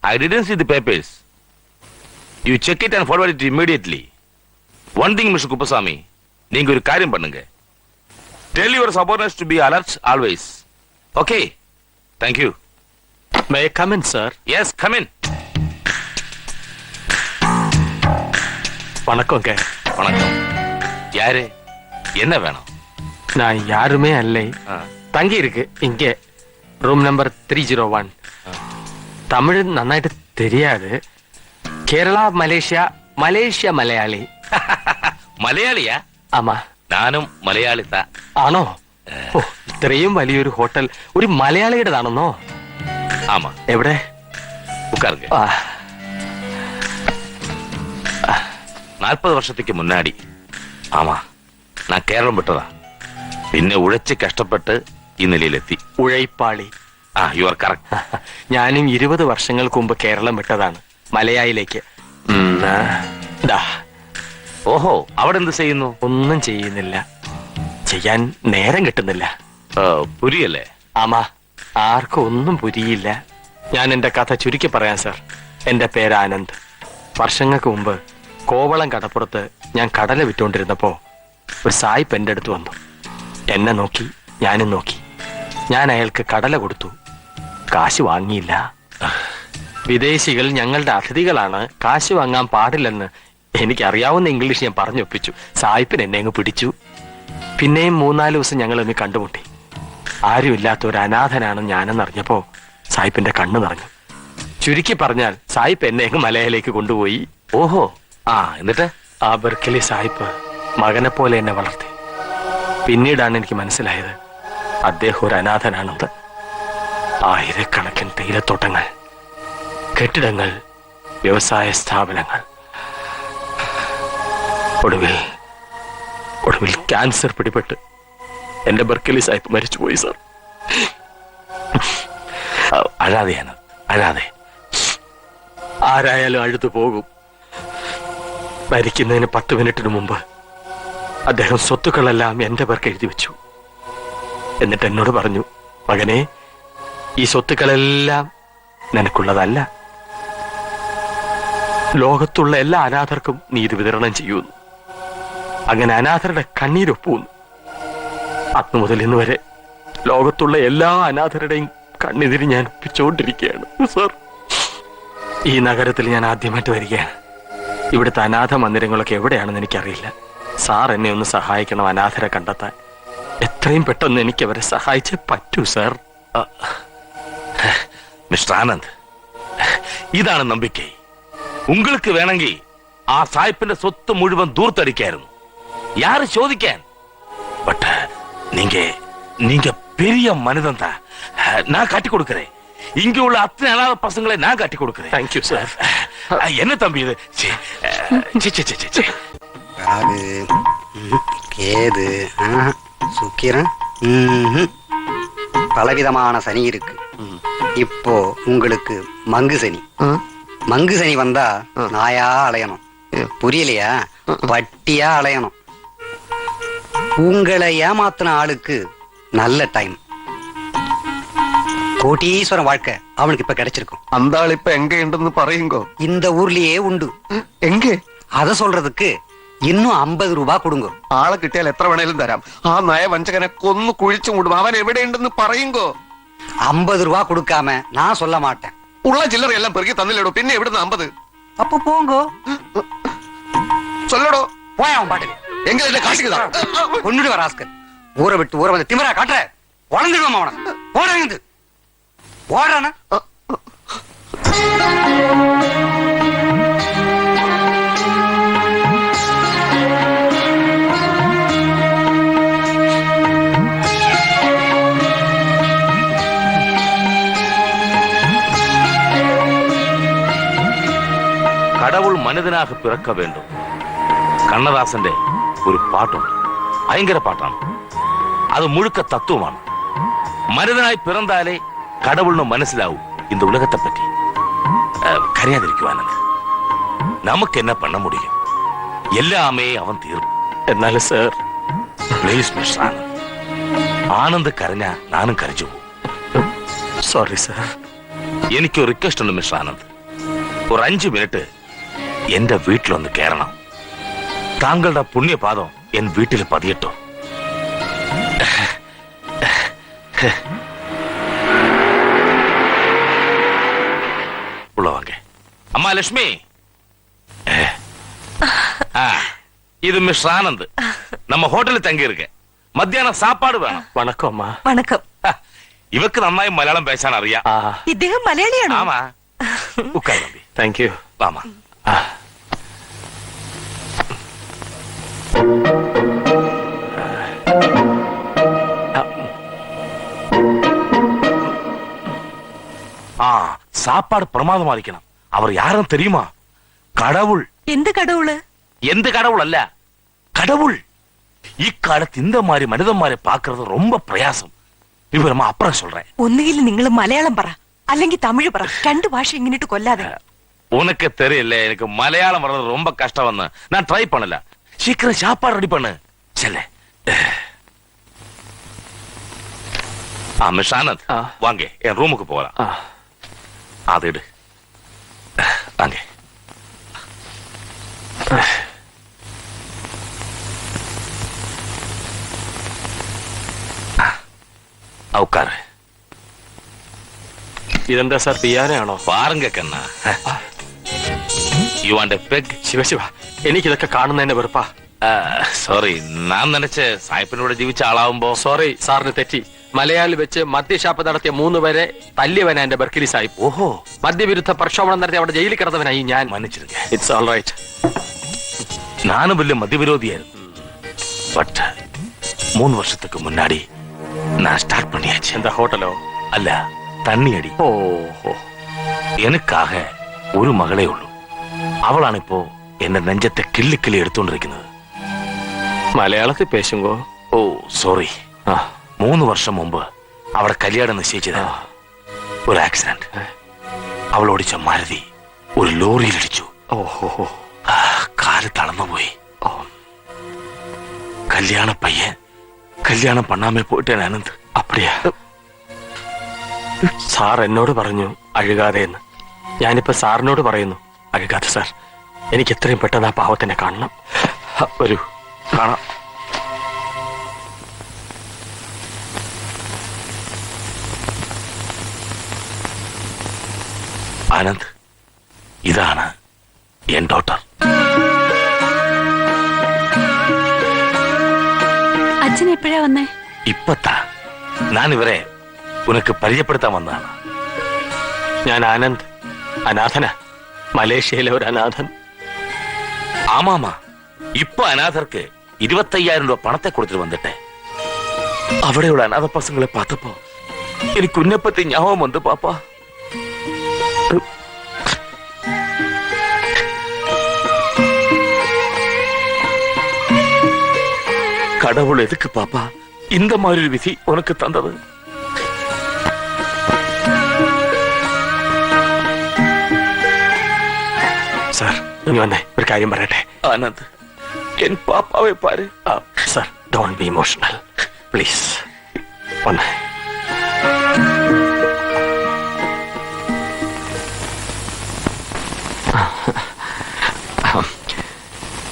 L: I didn't see the papers. You check it and forward it immediately. One thing, Mr. Kuppasamy, நீங்க ஒரு காரியம் பண்ணுங்க. Tell your subordinates to be alert always. Okay? Thank you.
C: May I come in, sir?
L: Yes, come in.
C: வணக்கங்க.
L: வணக்கம். யாரு? என்ன வேணும்?
C: நான் யாருமே அல்ல. தங்கி இருக்கு இங்கே ரூம் நம்பர் 301. தமிழ் நன்னாയിട്ട് தெரியாது. Kerala Malaysia Malaysia Malayali.
L: മലയാളിയാ?
C: ആമാ.
L: ഞാനും മലയാളി.
C: ആണോ? ഓ, ഇത്രയും വലിയൊരു ഹോട്ടൽ ഒരു മലയാളിയുടേതാണെന്നോ?
L: ആമാ.
C: എവിടെ?
L: ഉட்காருங்க. 40 வருஷத்துக்கு முன்னாடி. ஆமா, நான் கேரളം விட்டதா. പിന്നെ ഉഴച്ച് കഷ്ടപ്പെട്ട് ഈ നിലയിലെത്തി.
C: ഉഴൈപ്പാളി.
L: You are correct.
C: ഞാനും 20 വർഷങ്ങൾക്ക് മുമ്പ് കേരളം വിട്ടതാണ്, മലയായിലേക്ക്.
L: ഓഹോ, അവിടെ എന്ത് ചെയ്യുന്നു?
C: ഒന്നും ചെയ്യുന്നില്ല, ചെയ്യാൻ നേരം കിട്ടുന്നില്ല.
L: പുരിയല്ലേ?
C: ആമാ, ആർക്കും ഒന്നും പുരിയില്ല. ഞാൻ എന്റെ കഥ ചുരുക്കി പറയാം സാർ. എന്റെ പേര് ആനന്ദ്. വർഷങ്ങൾക്ക് മുമ്പ് കോവളം കടപ്പുറത്ത് ഞാൻ കടല വിറ്റുകൊണ്ടിരുന്നപ്പോ ഒരു സായിപ്പ് എന്റെ അടുത്ത് വന്നു. എന്നെ നോക്കി, ഞാനും നോക്കി. ഞാൻ അയാൾക്ക് കടല കൊടുത്തു. കാശ് വാങ്ങിയില്ല. വിദേശികൾ ഞങ്ങളുടെ അതിഥികളാണ്, കാശ് വാങ്ങാൻ പാടില്ലെന്ന് എനിക്കറിയാവുന്ന ഇംഗ്ലീഷ് ഞാൻ പറഞ്ഞൊപ്പിച്ചു. സായിപ്പിന് എന്നെ അങ്ങ് പിടിച്ചു. പിന്നെയും 3-4 ദിവസം ഞങ്ങൾ ഒന്ന് കണ്ടുമുട്ടി. ആരുമില്ലാത്ത ഒരു അനാഥനാണ് ഞാനെന്നറിഞ്ഞപ്പോ സായിപ്പിന്റെ കണ്ണ് നിറഞ്ഞു. ചുരുക്കി പറഞ്ഞാൽ സായിപ്പ് എന്നെ അങ്ങ് മലയിലേക്ക് കൊണ്ടുപോയി.
L: ഓഹോ, എന്നിട്ട്
C: ആ ബർക്കലി സായിപ്പ് മകനെ പോലെ എന്നെ വളർത്തി. പിന്നീടാണ് എനിക്ക് മനസ്സിലായത് അദ്ദേഹം ഒരു അനാഥനാണെന്ന്. ആയിരക്കണക്കിന് തേയിലത്തോട്ടങ്ങൾ, കെട്ടിടങ്ങൾ, വ്യവസായ സ്ഥാപനങ്ങൾ. ഒടുവിൽ ക്യാൻസർ പിടിപെട്ട് എന്റെ ബർക്കലി സാഹിബ് മരിച്ചുപോയി സാർ.
L: അഴാതെയാണ്, അഴാതെ.
C: ആരായാലും അഴുതു പോകും. മരിക്കുന്നതിന് 10 മിനിറ്റിന് മുമ്പ് അദ്ദേഹം സ്വത്തുക്കളെല്ലാം എന്റെ പേർക്ക് എഴുതി വെച്ചു. എന്നിട്ട് എന്നോട് പറഞ്ഞു, മകനെ, ഈ സ്വത്തുക്കളെല്ലാം നിനക്കുള്ളതല്ല, ലോകത്തുള്ള എല്ലാ അനാഥർക്കും നീ ഇത് വിതരണം ചെയ്യുന്നു. അങ്ങനെ അനാഥരുടെ കണ്ണീരൊപ്പുന്നു. അന്നു മുതൽ ഇന്ന് വരെ ലോകത്തുള്ള എല്ലാ അനാഥരുടെയും കണ്ണീര് ഞാൻ ഒപ്പിച്ചുകൊണ്ടിരിക്കുകയാണ് സാർ. ഈ നഗരത്തിൽ ഞാൻ ആദ്യമായിട്ട് വരികയാണ്. ഇവിടുത്തെ അനാഥ മന്ദിരങ്ങളൊക്കെ എവിടെയാണെന്ന് എനിക്കറിയില്ല. സാർ എന്നെ ഒന്ന് സഹായിക്കണം അനാഥരെ കണ്ടെത്താൻ. എത്രയും പെട്ടെന്ന് എനിക്ക് അവരെ സഹായിച്ചേ പറ്റൂ സാർ.
L: മിസ്റ്റർ ആനന്ദ്, ഇതാണ് നമ്പിക്കൈ. உங்களுக்கு വേണമെങ്കിൽ ആ സായിപ്പിന്റെ സ്വത്ത് മുഴുവൻ ദൂർത്തടിക്കായിരുന്നു. யாரு ചോദിക്കാൻ? பட் நீங்க பெரிய மனிதன் தான். நான் காட்டி கொடுக்கிறேன். இங்க உள்ள அத்தனை அனாத பசங்களை நான் காட்டி கொடுக்கிறேன்.
C: Thank you sir.
L: என்ன தம்பி இது?
B: கேது சுக்கிரன் பலவிதமான சனி இருக்கு. இப்போ உங்களுக்கு மங்கு சனி. மங்கு சனி வந்தா நாயா அலையணும், புரியலையா? பட்டியா அலையணும். உங்களை ஏமாத்தின ஆளுக்கு நல்ல டைம், கோட்டீஸ்வரன் வாழ்க்கை அவனுக்கு இப்ப கிடைச்சிருக்கும்.
E: அந்த ஆள் இப்ப எங்க உണ്ടെന്ന് പറയുങ്കോ?
B: இந்த ஊர்லயே உண்டு.
E: എങ്ക?
B: அத சொல்றதுக்கு இன்னும் 50 ரூபாய் கொடுங்க.
E: ആളെ കിട്ടിയാൽ എത്ര വേണേലും തരാം. ആ നയവഞ്ചകനെ കൊന്നു കുഴിച്ചു മൂടും. അവൻ എവിടെയുണ്ടെന്ന് പറയുങ്കോ?
B: 50 ரூபாய் கொடுக்காம நான் சொல்ல மாட்டேன்.
E: ഉള്ള ചില്ലറ എല്ലാം പെറുക്കി തന്നില്ലടോ, പിന്നെ എവിടുന്ന് 50?
B: அப்ப போங்கோ.
E: சொல்லடோ.
B: போய் அவன் பாட்டுக்கு.
E: எங்க என்ன காசுக்குதா?
B: கொன்னுடு வராஸ்கர். ஊரை விட்டு ஊரை வந்து திமிரா காட்டுற, வளர்ந்துடுவோம் அவனை. போறாங்க ஓடுறானா?
L: கடவுள் மனிதனாக பிறக்க வேண்டும். കണ്ണദാസന്റെ ഒരു പാട്ടുണ്ട്, ഭയങ്കര പാട്ടാണ്. അത് മുഴുക്ക തത്വമാണ്. മനിതനായി പിറന്നാലേ കടവുളിന് മനസ്സിലാവും இந்த உலகத்தை பற்றி. കരയാതിരിക്കുവാനത് നമുക്ക് എന്നെ பண்ண முடியும். எல்லாமே அவன் தீர்ப்பு.
C: എന്നാലും sir
L: please mister Anand. Anand കരഞ്ഞ നാനും കരഞ്ഞു പോകും.
C: Sorry sir.
L: എനിക്കൊരു റിക്വസ്റ്റ് ഉണ്ട് മിസ്റ്റർ ആനന്ദ്. ഒരു 5 മിനിറ്റ് എന്റെ വീട്ടിലൊന്ന് കയറണം. താങ്കളുടെ പുണ്യപാദം എൻ വീട്ടിൽ പതിയട്ടോ. உள்ளவாங்க. அம்மா லட்சுமி, இது மிஸ் ஆனந்த். நம்ம ஹோட்டலில் தங்கி இருக்க. மத்தியானம் சாப்பாடு வேணும்.
C: വണക്കം അമ്മ.
M: വണക്കം.
L: ഇവക്ക് നന്നായി മലയാളം പേശാൻ അറിയാം.
M: ഇദ്ദേഹം മലയാളിയാണോ?
L: ആമാ. ഉക്കാർ തമ്പി.
C: Thank you.
L: വാമാ. சாப்பாடு பிரமாதமா இருக்கணும். அவர் யாரும் தெரியுமா? கடவுள்.
M: എന്ത് കടവുള്?
L: எந்த கடவுள் அல்ல, கடவுள். இக்காலத்து இந்த மாதிரி மனிதന്മാരെ பார்க்கிறது ரொம்ப பிரயாசம். വിവരമാ അപ്പുറം சொல்றேன்.
M: ഒന്നുകിൽ നിങ്ങൾ മലയാളം പറ, അല്ലെങ്കിൽ തമിഴ് പറ. 2 ഭാഷ ഇങ്ങനിട്ട് കൊല്ലാതെ.
L: உனக்கு தெரியல, எனக்கு மலையாளம் வர்றது ரொம்ப கஷ்டம். வந்து நான் ட்ரை பண்ணல. சீக்கிரம் சாப்பாடு ரெடி பண்ணு. செல்ல. மிஸ் ஆனந்த், வாங்க என் ரூமுக்கு போகலாம். அது எடு. வாங்க. உட்காரு.
C: ഇതെന്താ സാർ പിയാനാണോ?
L: பாருங்க കണ്ണാ. You want a peg?
C: ശിവശിവ, എനിക്കിതൊക്കെ കാണുന്നതിന്റെ വെറുപ്പാ.
L: സോറി, ഞാൻ നനച്ച് സായിപ്പിനോട് ജീവിച്ച ആളാവുമ്പോ.
C: സോറി, സാറിന് തെറ്റി. മലയാളി വെച്ച് മദ്യഷാപ്പ് നടത്തിയ 3 പേരെ തല്ലിയവനാ എന്റെ ബർക്കിലി സാഹിബ്.
L: ഓഹോ.
C: മദ്യവിരുദ്ധ പ്രക്ഷോഭണം നടത്തി അവിടെ ജയിലിൽ കിടന്നവനായി ഞാൻ.
L: മன்னிச்சிருங்க.
C: It's all right.
L: நானும் വലിയ மദ്യவிரோதியாയിരുന്നു. பட் 3 வருஷத்துக்கு முன்னாடி நான் ஸ்டார்ட் பண்ணியாச்சு.
C: എന്താ ഹോട്ടലോ?
L: அல்ல, தண்ணி அடி.
C: ഓഹോ.
L: எனக்காக ഒരു മകളേ ഉള്ളൂ. അവളാണ് ഇപ്പോ എന്റെ നെഞ്ചത്തെ കിള്ളി കിള്ളി എടുത്തുകൊണ്ടിരിക്കുന്നത്.
C: മലയാളത്തിൽ പേശുങ്കോ?
L: ഓ സോറി. 3 വർഷം മുമ്പ് അവിടെ കല്യാണം നിശ്ചയിച്ചത്. ഒരു ആക്സിഡന്റ്. അവൾ ഓടിച്ച മാരുതി ഒരു ലോറിയിലിടിച്ചു.
C: ഓഹോ.
L: കാല് തളർന്നുപോയി. കല്യാണ പയ്യൻ കല്യാണം പണ്ണാമേ പോയിട്ടേ ആനന്ദ്.
C: അപ്പടിയാ? സാർ എന്നോട് പറഞ്ഞു അഴുകാതെ എന്ന്. ഞാനിപ്പോ സാറിനോട് പറയുന്നു അഴുകാതെ. സാർ, എനിക്ക് എത്രയും പെട്ടെന്ന് ആ പാവത്തിനെ കാണണം. വരൂ, കാണാം.
L: ആനന്ദ്, ഇതാണ് എൻ ഡോട്ടർ.
M: അച്ഛൻ എപ്പോഴാ വന്നേ?
L: ഇപ്പത്താ. ഞാൻ ഇവരെ ഉനക്ക് പരിചയപ്പെടുത്താൻ വന്നതാണ്.
C: ഞാൻ ആനന്ദ്, അനാഥന. മലേഷ്യയിലെ ഒരു അനാഥൻ.
L: ആമാമാ, ഇപ്പൊ അനാഥർക്ക് 25,000 രൂപ പണത്തെ കൊടുത്തിട്ട് വന്നിട്ടെ. അവിടെയുള്ള അനാഥ പസങ്ങളെ പാത്തപ്പോ എനിക്ക് ഉന്നപ്പത്തി ஞாபகம் வந்து പാപ്പാ. கடவுள் எதுக்கு பாப்பா இந்த மாதிரி ஒரு விதி உனக்கு தந்தது? சார் நீ வந்தேன் ஒரு காரியம் പറയട്ടെ. ஆனந்த் என் பாப்பாவை பாரு. Sir don't be emotional please. വന്നേ.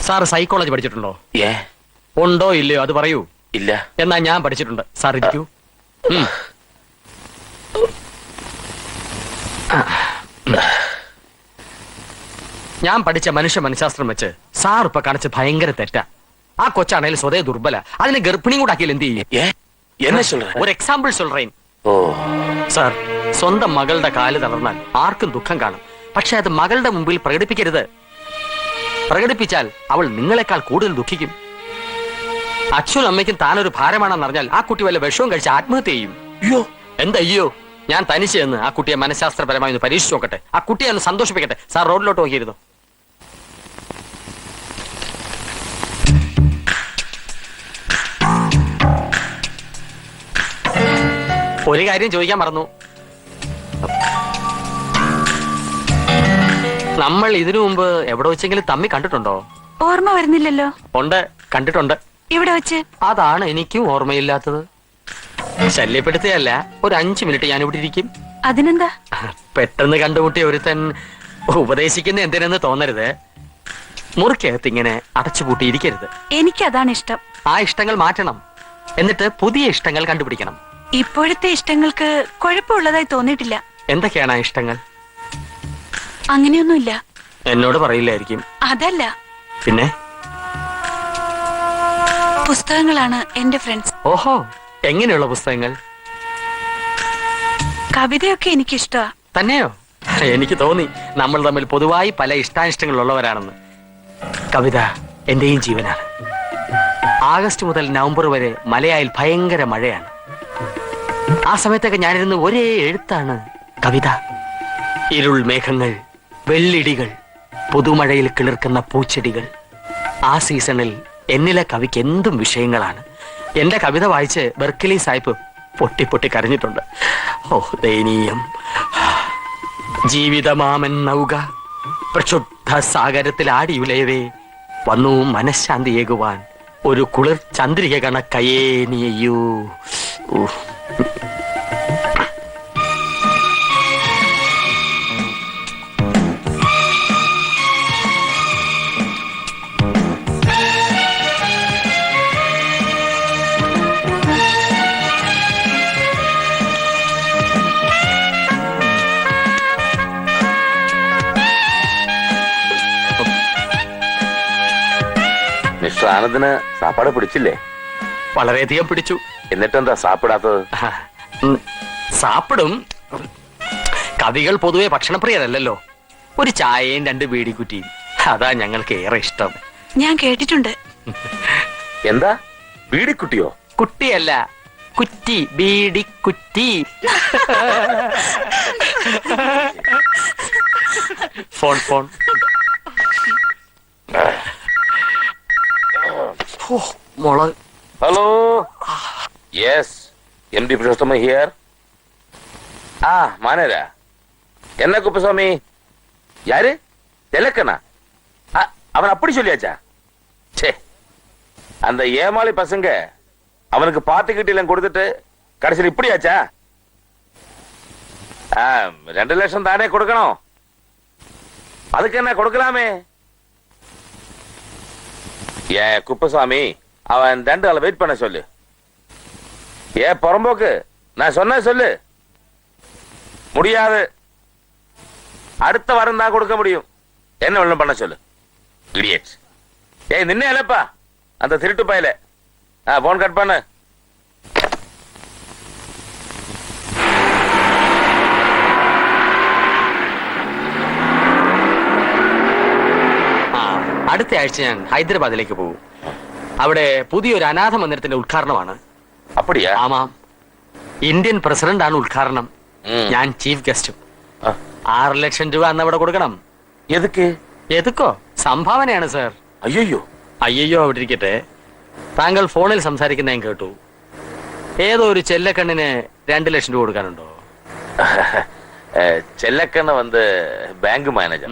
C: സാർ സൈക്കോളജി പഠിച്ചിട്ടുണ്ടോ?
L: ഏ
C: ഉണ്ടോ ഇല്ലയോ അത് പറയൂ.
L: ഇല്ല.
C: എന്നാ ഞാൻ പഠിച്ചിട്ടുണ്ട്. സാർ ഇരിക്കൂ. ഞാൻ പഠിച്ച മനുഷ്യ മനഃശാസ്ത്രം വെച്ച് സാർ ഇപ്പൊ കാണിച്ച് ഭയങ്കര തെറ്റാ. ആ കൊച്ചാണേലും സ്വതേ ദുർബല. അതിനെ ഗർഭിണിയും കൂടെ ആക്കിയാൽ എന്ത് ചെയ്യും?
L: என்ன சொல்ற?
C: ഒരു എക്സാമ്പിൾ சொல்றேன்.
L: ഓ
C: സാർ സ്വന്തം മകളുടെ കാല് തളർന്നാൽ ആർക്കും ദുഃഖം കാണും. പക്ഷെ അത് മകളുടെ മുമ്പിൽ പ്രകടിപ്പിക്കരുത്. പ്രകടിപ്പിച്ചാൽ അവൾ നിങ്ങളെക്കാൾ കൂടുതൽ ദുഃഖിക്കും. അച്ഛനും അമ്മയ്ക്കും താനൊരു ഭാരമാണെന്ന് അറിഞ്ഞാൽ ആ കുട്ടി വല്ല വിഷവും കഴിച്ച് ആത്മഹത്യ ചെയ്യും.
L: അയ്യോ
C: എന്തയ്യോ? ഞാൻ തനിച്ച് എന്ന് ആ കുട്ടിയെ മനഃശാസ്ത്രപരമായി ഒന്ന് പരീക്ഷിച്ചു നോക്കട്ടെ. ആ കുട്ടിയെ ഒന്ന് സന്തോഷിപ്പിക്കട്ടെ. സാർ റോഡിലോട്ട് നോക്കിയിരുന്നു. ഒരു കാര്യം ചോദിക്കാൻ മറന്നു. നമ്മൾ ഇതിനു മുമ്പ് എവിടെ വെച്ചെങ്കിലും തമ്മി കണ്ടിട്ടുണ്ടോ?
K: ഓർമ്മ വരുന്നില്ലല്ലോ.
C: ഉണ്ട്, കണ്ടിട്ടുണ്ട്.
K: ഇവിടെ വെച്ച്?
C: അതാണ് എനിക്കും ഓർമ്മയില്ലാത്തത്. ശല്യപ്പെടുത്തുകയല്ല, ഒരു 5 മിനിറ്റ് ഞാൻ ഇവിടെ ഇരിക്കും.
K: അതിനെന്താ?
C: പെട്ടെന്ന് കണ്ടുമുട്ടിയ ഒരുത്തൻ ഉപദേശിക്കുന്ന എന്തിനെന്ന് തോന്നരുത്. മുറിക്കകത്ത് ഇങ്ങനെ അടച്ചുപൂട്ടിയിരിക്കരുത്.
K: എനിക്കതാണ് ഇഷ്ടം.
C: ആ ഇഷ്ടങ്ങൾ മാറ്റണം. എന്നിട്ട് പുതിയ ഇഷ്ടങ്ങൾ കണ്ടുപിടിക്കണം.
K: ഇപ്പോഴത്തെ ഇഷ്ടങ്ങൾക്ക് കുഴപ്പമുള്ളതായി തോന്നിയിട്ടില്ല.
C: എന്തൊക്കെയാണ് ആ ഇഷ്ടങ്ങൾ?
K: അങ്ങനെയൊന്നുമില്ല.
C: എന്നോട് പറയില്ലായിരിക്കും.
K: അതല്ല,
C: പിന്നെ
K: പുസ്തകങ്ങളാണ് എന്റെ ഫ്രണ്ട്സ്.
C: ഓഹോ, എങ്ങനെയുള്ള പുസ്തകങ്ങൾ?
K: കവിതയൊക്കെ എനിക്കിഷ്ടമാ.
C: തന്നെയോ? എനിക്ക് തോന്നി നമ്മൾ തമ്മിൽ പൊതുവായി പല ഇഷ്ടാനിഷ്ടങ്ങളുള്ളവരാണെന്ന്. കവിത എന്റെയും ജീവനാണ്. ആഗസ്റ്റ് മുതൽ നവംബർ വരെ മലയായിൽ ഭയങ്കര മഴയാണ്. ആ സമയത്തൊക്കെ ഞാനിരുന്ന് ഒരേ എഴുത്താണ്. കവിത, ഇരുൾ മേഘങ്ങൾ, വെള്ളിടികൾ, പുതുമഴയിൽ കിളിർക്കുന്ന പൂച്ചെടികൾ. ആ സീസണിൽ എന്നിലെ കവിക്ക് എന്തും വിഷയങ്ങളാണ്. എന്റെ കവിത വായിച്ച് ബെർക്കലി സാഹിബ് പൊട്ടി പൊട്ടി കരഞ്ഞിട്ടുണ്ട്. ഓ ദയനീയം. ജീവിതമാമൻ നൗക പ്രക്ഷുബ്ധ സാഗരത്തിൽ ആടിയുലയവേ വന്നു മനഃശാന്തിയേകുവാൻ ഒരു കുളിർ ചന്ദ്രിക കണക്കയേ നീയൂ.
L: മിസ്റ്റർ ആനന്ദിന് സാപ്പാട് പിടിച്ചില്ലേ?
C: വളരെയധികം പിടിച്ചു.
L: എന്നിട്ടെന്താ സാപ്പിടാത്തത്?
C: സാപ്പിടും. കവികൾ പൊതുവെ ഭക്ഷണപ്രിയരല്ലല്ലോ. ഒരു ചായയും 2 ബീഡിക്കുറ്റിയും, അതാ ഞങ്ങൾക്ക് ഏറെ ഇഷ്ടം.
K: ഞാൻ കേട്ടിട്ടുണ്ട്.
L: എന്താ ബീഡിക്കുട്ടിയോ?
C: കുട്ടിയല്ല, കുറ്റി, ബീഡിക്കുറ്റി. Phone phone. മോള്.
L: Hello. Yes, M D Purushothama here. ആ മാനേരാ. என்ன குப்பசாமி? யாரு? தெலக்கனா? அவன் அப்படி சொல்லியாச்சா? சே, அந்த ஏமாளி பசங்க அவனுக்கு பாத்துக்கிட்டு எல்லாம் கொடுத்துட்டு கடைசியில் இப்படியாச்சா? 2 லட்சம் தானே கொடுக்கணும். அதுக்கு என்ன கொடுக்கலாமே. ஏ குப்பசாமி, அவன் 2 ஆளை வெயிட் பண்ண சொல்லு. ஏ புறம்போக்கு, நான் சொன்ன சொல்லு. முடியாது. அடுத்த வாரம் தான் கொடுக்க முடியும். என்ன ஒண்ணும் பண்ண சொல்லு. இடியட். ஏய் நின்னே இல்லப்பா அந்த திருட்டு பையல. போன் கட் பண்ணு.
C: അടുത്ത ആഴ്ച ഞാൻ ഹൈദരാബാദിലേക്ക് പോകും. അവിടെ പുതിയൊരു അനാഥ മന്ദിരത്തിന്റെ ഉദ്ഘാടനമാണ്.
L: அப்படியா?
C: ആമാം. ഇന്ത്യൻ പ്രസിഡന്റ് ആണ് ഉദ്ഘാടനം. ഞാൻ ചീഫ് ഗസ്റ്റും. 6 ലക്ഷം രൂപ അന്ന് അവിടെ കൊടുക്കണം.
L: எதுக்கு?
C: എതുക്കോ? സംഭാവനയാണ് സാർ.
L: ஐயோ.
C: അയ്യോ അവിടെ ഇരിക്കട്ടെ. താങ്കൾ ഫോണിൽ സംസാരിക്കുന്ന ഞാൻ കേട്ടു. ഏതോ ഒരു ചെല്ലക്കണ്ണിന് 2 ലക്ഷം രൂപ കൊടുക്കാനുണ്ടോ?
L: ചെല്ലക്കണ്ണ വന്ന് ബാങ്ക് മാനേജർ,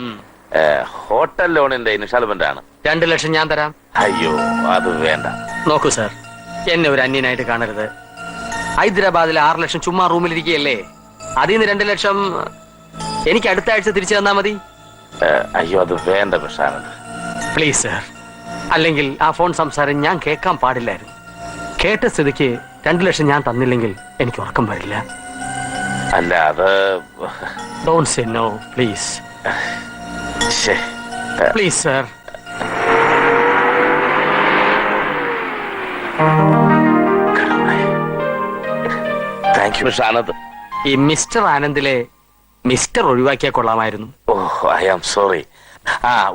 L: ഹോട്ടൽ ലോണിന്റെ ഇൻസ്റ്റാൾമെന്റ് ആണ്.
C: 2 ലക്ഷം ഞാൻ തരാം.
L: അയ്യോ അത് വേണ്ട.
C: നോക്കൂ സാർ, എന്നെ ഒരു അന്യനായിട്ട് കാണരുത്. ഹൈദരാബാദിലെ 6 ലക്ഷം ചുമ്മാ റൂമിലിരിക്കുകയല്ലേ. അതിൽ നിന്ന് 2 ലക്ഷം എനിക്ക് അടുത്ത ആഴ്ച തിരിച്ചു തന്നാ മതി.
L: അയ്യോ അത് വേണ്ട മിസ്റ്റർ ആനന്ദ്.
C: പ്ലീസ് സാർ, അല്ലെങ്കിൽ ആ ഫോൺ സംസാരം ഞാൻ കേൾക്കാൻ പാടില്ലായിരുന്നു. കേട്ട സ്ഥിതിക്ക് 2 ലക്ഷം ഞാൻ തന്നില്ലെങ്കിൽ എനിക്ക് ഉറക്കം വരില്ല.
L: അല്ല അത്
C: don't say no please. Please sir.
L: Thank you mister Anand.
C: ഈ മിസ്റ്റർ ആനന്ദിലെ മിസ്റ്റർ ഒഴിവാക്കിയാൽ കൊള്ളാമായിരുന്നു.
L: Oh I am sorry.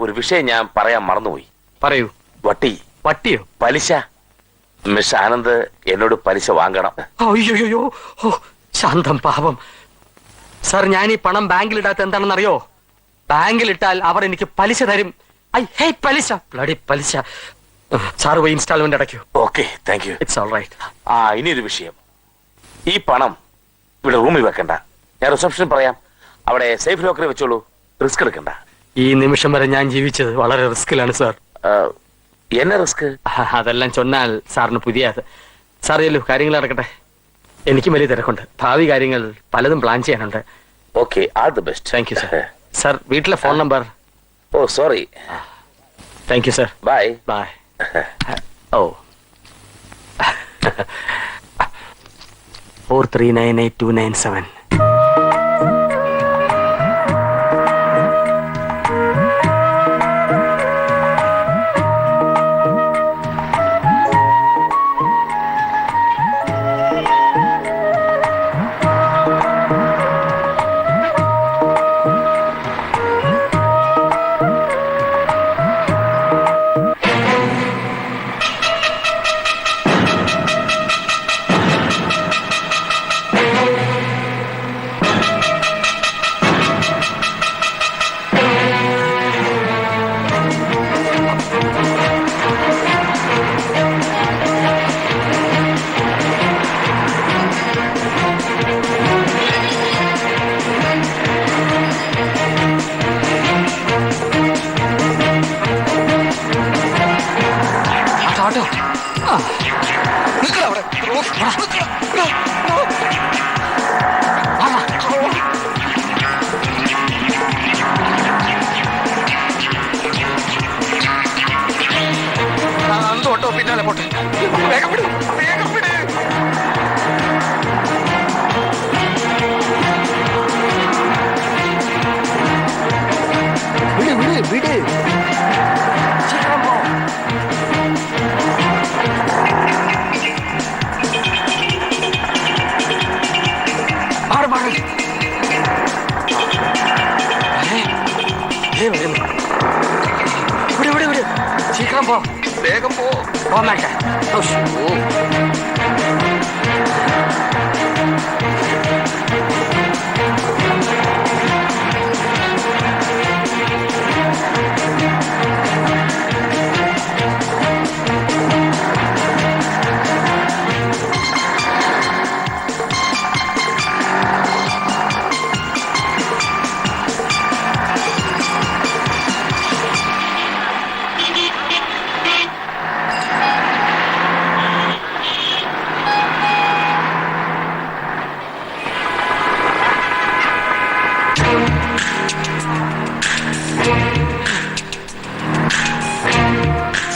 L: ഒരു വിഷയം ഞാൻ പറയാൻ മറന്നുപോയി.
C: പറയൂ.
L: വട്ടി.
C: വട്ടിയോ?
L: പലിശ. മിസ്റ്റർ ആനന്ദ് എന്നോട് പലിശ വാങ്ങണം.
C: അയ്യോ, ശാന്തം പാപം. സാർ, ഞാൻ ഈ പണം ബാങ്കിലിടാത്ത എന്താണെന്നറിയോ? ബാങ്കിലിട്ടാൽ അവർ എനിക്ക് പലിശ തരും. ഐ ഹേറ്റ് പലിശ. ബ്ലഡി പലിശ. സാർ പോയി ഇൻസ്റ്റാൾമെന്റ് അടയ്ക്കൂ.
L: Okay thank you.
C: It's all right.
L: ഇനിയൊരു വിഷയം. ഈ പണം ഇവിടെ റൂമിൽ വെക്കണ്ട. ഞാൻ റിസപ്ഷനിൽ പറയാം. അവിടെ സേഫ് ലോക്കറിൽ വെച്ചോളൂ. റിസ്ക് എടുക്കണ്ട.
C: ഈ നിമിഷം വരെ ഞാൻ ജീവിച്ചത് വളരെ റിസ്കിലാണ് സാർ.
L: എന്നെ റിസ്ക്?
C: അതെല്ലാം ചൊന്നാൽ സാറിന് പുതിയത്. സാർ ചെല്ലു, കാര്യങ്ങൾ നടക്കട്ടെ. എനിക്കും വലിയ തിരക്കുണ്ട്. ഭാവി കാര്യങ്ങൾ പലതും പ്ലാൻ ചെയ്യാനുണ്ട്.
L: Okay, all the best.
C: Thank you sir. Sir, വീട്ടിലെ phone number?
L: Oh sorry.
C: Thank you sir.
L: Bye.
C: Bye. Oh 43982997.
D: പിന്നാലെ പോട്ടെ. വേഗം വിട്, വേഗം വിട്.
B: വിട് വിട് വിട്.
C: ശീഘ്രം പോ. മാറ് മാറ്. വിട് വിട് വിട്. ശീഘ്രം പോ.
D: വേഗം പോ.
C: പോന്നേട്ടെ.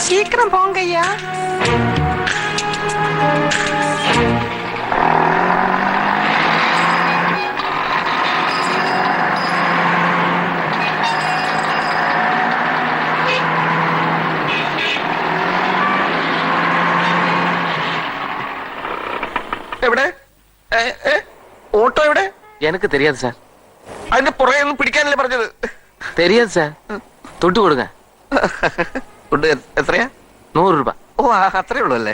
M: சீக்கிரம் போங்கய்யா.
D: എവിടെ? ഓട്ടോ എവിടെ?
L: എനിക്ക് தெரியாது സാർ.
D: അതിന്റെ പുറകെ ഒന്നും പിടിക്കാനല്ലേ പറഞ്ഞത്?
L: தெரியாது സാർ. തൊട്ട് കൊടുക്ക.
D: ഫുഡ് എത്രയാ?
L: 100 രൂപ.
D: ഓ അത്രേ ഉള്ളൂ അല്ലേ?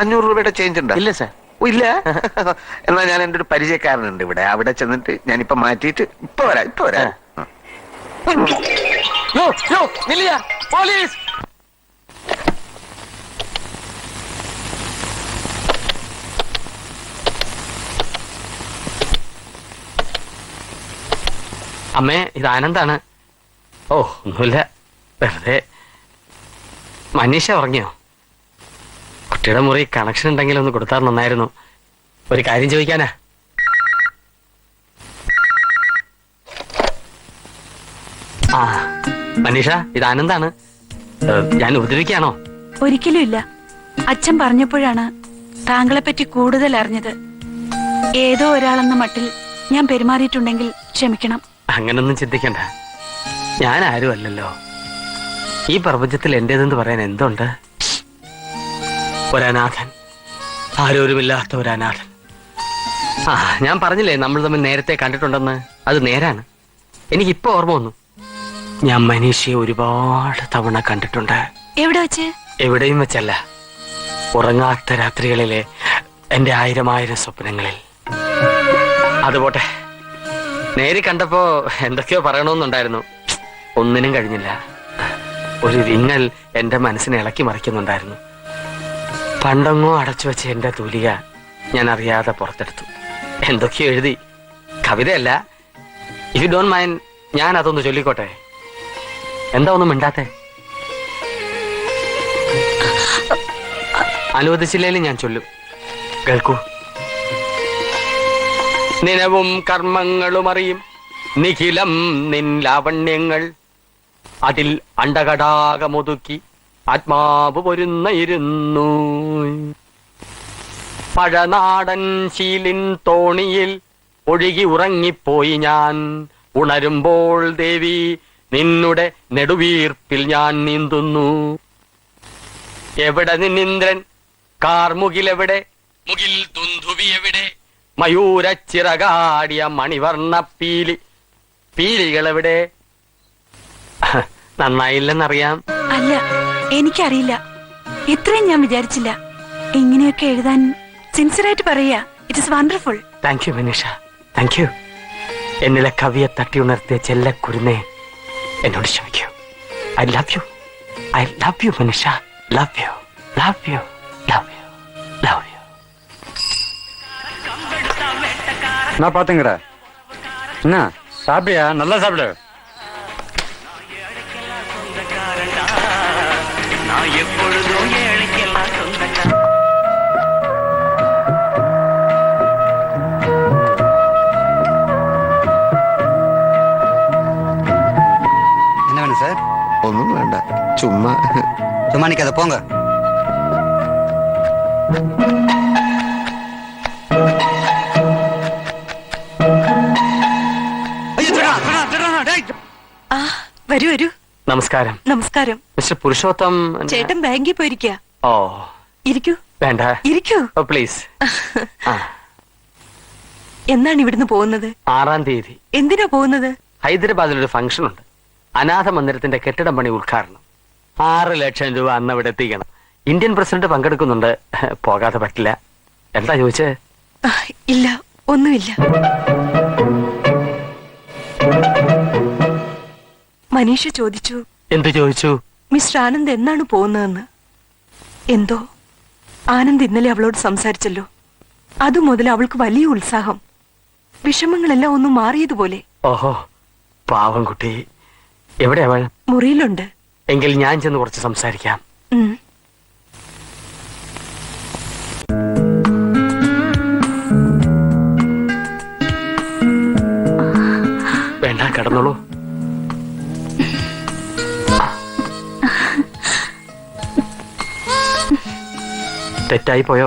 D: 500 രൂപയുടെ ചേഞ്ച് ഉണ്ടോ?
L: ഇല്ല സാർ.
D: ഓ ഇല്ല. എന്നാ ഞാൻ എന്റെ ഒരു പരിചയക്കാരനുണ്ട് ഇവിടെ. അവിടെ ചെന്നിട്ട് ഞാനിപ്പോ മാറ്റിയിട്ട് ഇപ്പൊ വരാം.
C: യോ യോ നില്ലിയ പോലീസ്. അമ്മേ ഇത് ആനന്ദാണ്. ഓ ഒന്നുമില്ല, വെറുതെ. മനീഷ ഉറങ്ങിയോ? കുട്ടിയുടെ മുറി കണക്ഷൻ ഉണ്ടെങ്കിൽ ഒന്ന് കൊടുത്താൽ നന്നായിരുന്നു. ഒരു കാര്യം ചോദിക്കാനാ. ആ മനീഷ ഇത് ആനന്ദാണ്. ഞാൻ ഉപദ്രവിക്കാണോ?
K: ഒരിക്കലും ഇല്ല. അച്ഛൻ പറഞ്ഞപ്പോഴാണ് താങ്കളെ പറ്റി കൂടുതൽ അറിഞ്ഞത്. ഏതോ ഒരാളെന്ന മട്ടിൽ ഞാൻ പെരുമാറിയിട്ടുണ്ടെങ്കിൽ ക്ഷമിക്കണം.
C: അങ്ങനൊന്നും ചിന്തിക്കണ്ട. ഞാൻ ആരും അല്ലല്ലോ. ഈ പ്രപഞ്ചത്തിൽ എന്റേതെന്ന് പറയാൻ എന്തുണ്ട്? ഒരനാഥൻ, ആരോരുമില്ലാത്ത ഒരനാഥൻ. ആ ഞാൻ പറഞ്ഞില്ലേ നമ്മൾ തമ്മിൽ നേരത്തെ കണ്ടിട്ടുണ്ടെന്ന്. അത് നേരാണ്. എനിക്കിപ്പോ ഓർമ്മ വന്നു. ഞാൻ മനീഷയെ ഒരുപാട് തവണ കണ്ടിട്ടുണ്ട്.
K: എവിടെ വെച്ച്?
C: എവിടെയും വെച്ചല്ല, ഉറങ്ങാത്ത രാത്രികളിലെ എന്റെ 1000 സ്വപ്നങ്ങളിൽ. അതുപോട്ടെ, നേരി കണ്ടപ്പോ എന്തൊക്കെയോ പറയണമെന്നുണ്ടായിരുന്നു. ഒന്നിനും കഴിഞ്ഞില്ല. ഒരു വിങ്ങൽ എന്റെ മനസ്സിനെ ഇളക്കി മറിക്കുന്നുണ്ടായിരുന്നു. പണ്ടെങ്ങോ അടച്ചു വെച്ച എന്റെ തൂലിക ഞാൻ അറിയാതെ പുറത്തെടുത്തു. എന്തൊക്കെയോ എഴുതി. കവിതയല്ല. ഇഫ് യു ഡോണ്ട് മൈൻഡ് ഞാൻ അതൊന്ന് ചൊല്ലിക്കോട്ടെ? എന്താ ഒന്നും മിണ്ടാത്തെ? അനുവദിച്ചില്ലേലും ഞാൻ ചൊല്ലും. കേൾക്കൂ. നിനവും കർമ്മങ്ങളും അറിയും നിഖിലം നിൻ ലാവണ്യങ്ങൾ, അതിൽ അണ്ടകടാകമൊതുക്കി ആത്മാവ് പൊരുന്നയിരുന്നു. പഴനാടൻ ശീലിൻ തോണിയിൽ ഒഴുകി ഉറങ്ങിപ്പോയി ഞാൻ. ഉണരുമ്പോൾ ദേവി നിന്നുടെ നെടുവീർപ്പിൽ ഞാൻ നീന്തുന്നു. എവിടെ നിന്നിന്ദ്രൻ കാർമുകിലെവിടെ, മുകിൽ തുന്തുവി എവിടെ, മയൂരച്ചിറകാടിയ മണിവർണ്ണ പീലികളെവിടെ? നന്നായില്ലെന്നറിയാം.
K: അല്ല, എനിക്കറിയില്ല. ഇത്രയും ഞാൻ വിചാരിച്ചില്ല. ഇങ്ങനെയൊക്കെ എഴുതാൻ സിൻസിയറായിട്ട് പറയാ. It is wonderful.
C: Thank you Manisha, thank you. എന്നിലെ കവിയെ തട്ടി ഉണർത്തിയ ചെല്ലക്കുരുന്നേ, എന്നോട് ക്ഷമിക്കൂ. I love you, I love you Manisha. Love you, love you, love you, love you.
B: நான் பாத்துங்கடா. என்ன சாப்பிடியா? நல்லா சாப்பிடு. என்ன வேணும் சார்?
A: ഒന്നും വേണ്ട, ചുമ്മാ.
B: சும்மா நிக்காத, போங்க.
M: ആ വരൂ വരൂ.
C: നമസ്കാരം.
M: നമസ്കാരം.
C: മിസ്റ്റർ പുരുഷോത്തം.
M: ചേട്ടൻ ബാങ്കിൽ പോയിരിക്കുക.
C: ഓ
M: ഇരിക്കൂ.
C: വേണ്ട,
M: ഇരിക്കൂ.
C: ഓ പ്ലീസ്.
M: എന്നാണ് ഇവിടുന്ന് പോകുന്നത്?
C: 6-ാം തീയതി.
M: എന്തിനാ പോകുന്നത്?
C: ഹൈദരാബാദിലൊരു ഫംഗ്ഷൻ ഉണ്ട്. അനാഥ മന്ദിരത്തിന്റെ കെട്ടിടം പണി ഉദ്ഘാടനം. 6 ലക്ഷം രൂപ അന്ന് ഇവിടെ എത്തിക്കണം. ഇന്ത്യൻ പ്രസിഡന്റ് പങ്കെടുക്കുന്നുണ്ട്. പോകാതെ പറ്റില്ല. എന്താ ചോദിച്ചേ?
M: ഇല്ല, ഒന്നുമില്ല. മനീഷ ചോദിച്ചു.
C: എന്ത് ചോദിച്ചു?
M: മിസ്റ്റർ ആനന്ദ് എന്നാണ് പോകുന്നതെന്ന്. എന്തോ ആനന്ദ് ഇന്നലെ അവളോട് സംസാരിച്ചല്ലോ. അതുമുതൽ അവൾക്ക് വലിയ ഉത്സാഹം. വിഷമങ്ങളെല്ലാം ഒന്നും മാറിയതുപോലെ.
C: ഓഹോ, പാവം കുട്ടി. എവിടെ അവൾ?
M: മുറിയിലുണ്ട്.
C: എങ്കിൽ ഞാൻ ചെന്ന് കുറച്ച് സംസാരിക്കാം. വേണ്ട, കിടന്നോളൂ. തെറ്റായി പോയോ?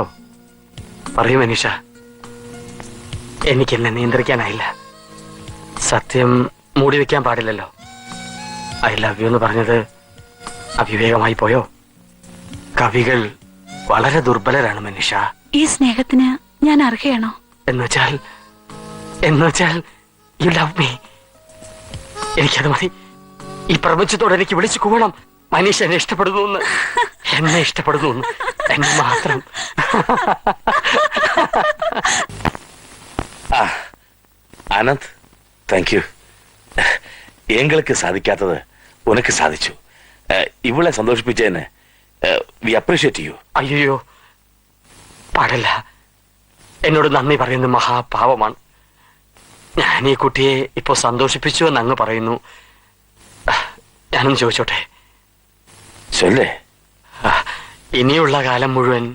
C: പറയൂ മനീഷ. എനിക്കെന്നെ നിയന്ത്രിക്കാനായില്ല. സത്യം മൂടി വെക്കാൻ പാടില്ലല്ലോ. ഐ ലവ് യു എന്ന് പറഞ്ഞത് അവിവേകമായി പോയോ? കവികൾ വളരെ ദുർബലരാണ് മനീഷ.
K: ഈ സ്നേഹത്തിന് ഞാൻ അർഹയാണോ?
C: എന്നുവെച്ചാൽ യു ലവ് മീ. എനിക്കത് മതി. ഈ പ്രപഞ്ചത്തോട് എനിക്ക് വിളിച്ചു കൂവണം, മനീഷ എന്നെ ഇഷ്ടപ്പെടുന്നു എന്ന്. എന്നെ ഇഷ്ടപ്പെടുന്നു എന്ന്. എന്നെ മാത്രം.
L: Anand, thank you. എങ്ങൾക്ക് സാധിക്കാത്തത് ഉനക്ക് സാധിച്ചു. ഇവളെ സന്തോഷിപ്പിച്ചതിന് വി അപ്രീഷിയേറ്റ് യു.
C: അയ്യോ, പാടില്ല. എന്നോട് നന്ദി പറയുന്നത് മഹാപാവമാണ്. ഞാൻ ഈ കുട്ടിയെ ഇപ്പോ സന്തോഷിപ്പിച്ചു എന്ന് അങ്ങ് പറയുന്നു. ഞാനൊന്ന് ചോദിച്ചോട്ടെ? ഇനിയുള്ള കാലം മുഴുവൻ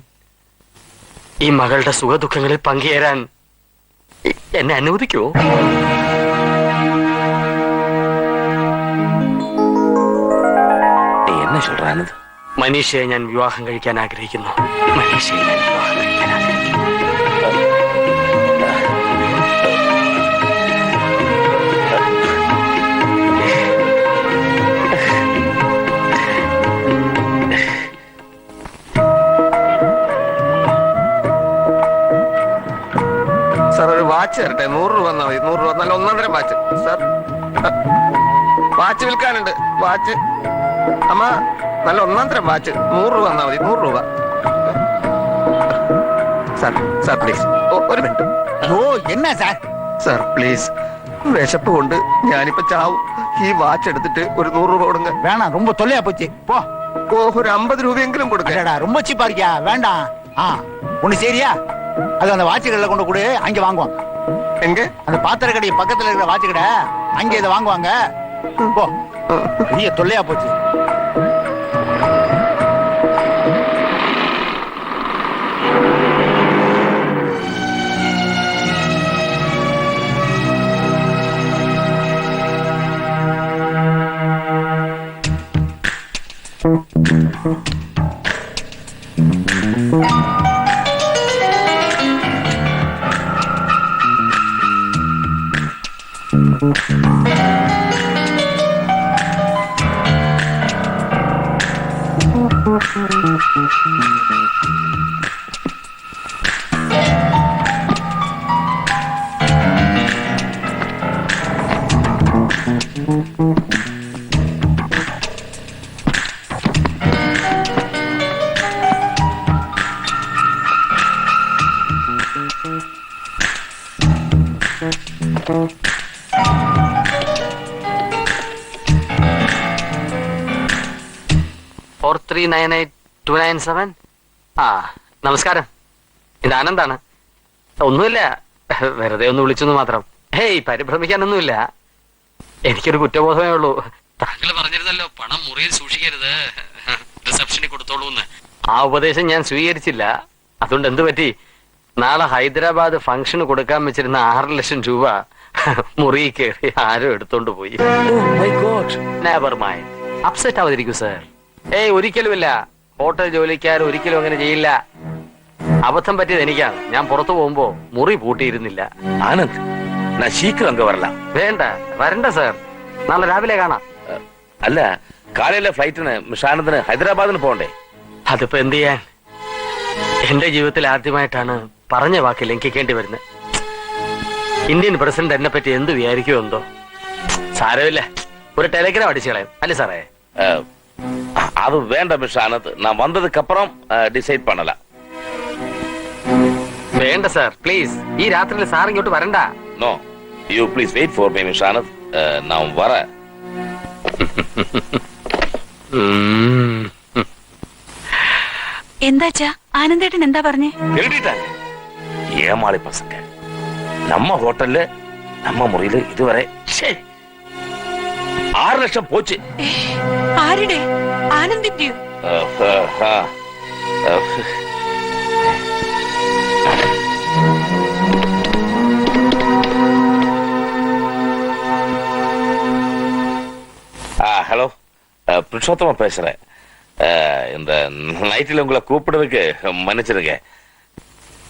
C: ഈ മകളുടെ സുഖദുഃഖങ്ങളിൽ പങ്കുചേരാൻ എന്നെ അനുവദിക്കുമോ?
L: என்ன சொல்ற ஆனந்த்?
C: മനീഷയെ ഞാൻ വിവാഹം കഴിക്കാൻ ആഗ്രഹിക്കുന്നു. മനീഷയെ ഞാൻ വിവാഹം കഴിക്കാൻ ആഗ്രഹിക്കുന്നു.
E: സാർ ഒരു വാച്ച് തരട്ടെ? 100 രൂപ തന്നാ മതി. 100 രൂപ നല്ല ഒന്നാന്തരം വാച്ച്. സാർ വാച്ച് വിൽക്കാനുണ്ട്. വാച്ച് അമ്മ നല്ല ഒന്നാന്തരം വാച്ച്. 100 രൂപ തന്നാ മതി. 100 രൂപ. സാർ സാർ പ്ലീസ് ഒരു മിനിറ്റ്.
B: ഓ എന്നാ സാർ?
E: സാർ പ്ലീസ്, വിശപ്പ് കൊണ്ട് ഞാനിപ്പോ ചാവും. ഈ വാച്ച് എടുത്തിട്ട് ഒരു 100 രൂപ കൊടുங்க.
B: വേണം, ரொம்ப தொல்லையா போச்சு. போ.
E: ഓ ഒരു 50 രൂപയെങ്കിലും കൊടുക്കടാ.
B: ரொம்ப சீப்பா இருக்கியா? வேண்டாம். ஒண்ணு சரியா? அது அந்த வாட்சுகள்ல கொண்டு கொடு, அங்க வாங்குவாங்க.
E: எங்க?
B: அந்த பாத்திர கடை பக்கத்துல இருக்கிற வாட்சு கடை, அங்க இதை வாங்குவாங்க. போ. பெரிய தொல்லையா போச்சு.
C: നമസ്കാരം. ഇത് ആനന്ദാണ്. ഒന്നുമില്ല, വെറുതെ ഒന്ന് വിളിച്ചെന്ന് മാത്രം. ഹേയ്, പരിഭ്രമിക്കാനൊന്നുമില്ല. എനിക്കൊരു കുറ്റബോധമേ ഉള്ളൂ. താങ്കൾ പറഞ്ഞിരുന്നല്ലോ പണം മുറിയിൽ സൂക്ഷിക്കരുത്, റിസപ്ഷനിൽ കൊടുത്തോളൂന്ന്. ആ ഉപദേശം ഞാൻ സ്വീകരിച്ചില്ല. അതുകൊണ്ട് എന്ത് പറ്റി? നാളെ ഹൈദരാബാദ് ഫംഗ്ഷന് കൊടുക്കാൻ വെച്ചിരുന്ന 6 ലക്ഷം രൂപ മുറിയിൽ കയറി ആരോ എടുത്തോണ്ട് പോയി. നെവർ മൈൻഡ്, അപ്സെറ്റ് ആവാതിരിക്കൂ സർ. ഏയ്, ഒരിക്കലുമില്ല. ഹോട്ടൽ ജോലിക്കാർ ഒരിക്കലും അങ്ങനെ ചെയ്യില്ല. അബദ്ധം പറ്റിയത് എനിക്കാണ്. ഞാൻ പുറത്തു പോകുമ്പോ മുറി പൂട്ടിയിരുന്നില്ല.
L: ஆனந்த், நான் சீக்கிரம் அங்க வரலாம்.
C: വേണ്ട, വരണ്ട സർ. നാളെ രാവിലെ കാണാം.
L: അല്ല, കാലയിലെ ഫ്ലൈറ്റിന് മിസ്റ്റർ ആനന്ദിന് ഹൈദരാബാദിന് പോകണ്ടേ?
C: അതിപ്പോ എന്ത് ചെയ്യാൻ? എന്റെ ജീവിതത്തിൽ ആദ്യമായിട്ടാണ് പറഞ്ഞ വാക്കിൽ ലംഘിക്കേണ്ടി വരുന്നത്. ഇന്ത്യൻ പ്രസിഡന്റ് എന്നെ പറ്റി എന്ത് വിചാരിക്കുമോ എന്തോ. സാരമില്ല, ഒരു ടെലിഗ്രാം അടിച്ചു കളയും അല്ലേ സാറേ?
L: அது வேண்டாம் மிஸ்டர் ஆனந்த், நான் வந்ததுக்கு அப்புறம் டிசைட் பண்ணலாம்.
C: വേണ്ട സാർ, പ്ലീസ്. ഈ രാത്രിയിൽ സാർ ഇങ്ങോട്ട് വരണ്ട.
L: No, you please wait for me mister Anand. நான் வரேன்.
K: എന്താച്ചാ ആനന്ദേട്ടൻ എന്താ പറഞ്ഞേ?
L: எழுதிட்டாங்க. ஏமாளி பசங்க. நம்ம ஹோட்டல்ல நம்ம முறையில இதுவரை 6 ലക്ഷം പോச்சு.
K: ആരുടെ? ആനന്ദിന്റെയോ?
L: ஹலோ, புருஷோத்தமா பேசுறேன். இந்த நைட்டில் உங்களை கூப்பிடுறதுக்கு மன்னிச்சிருங்க.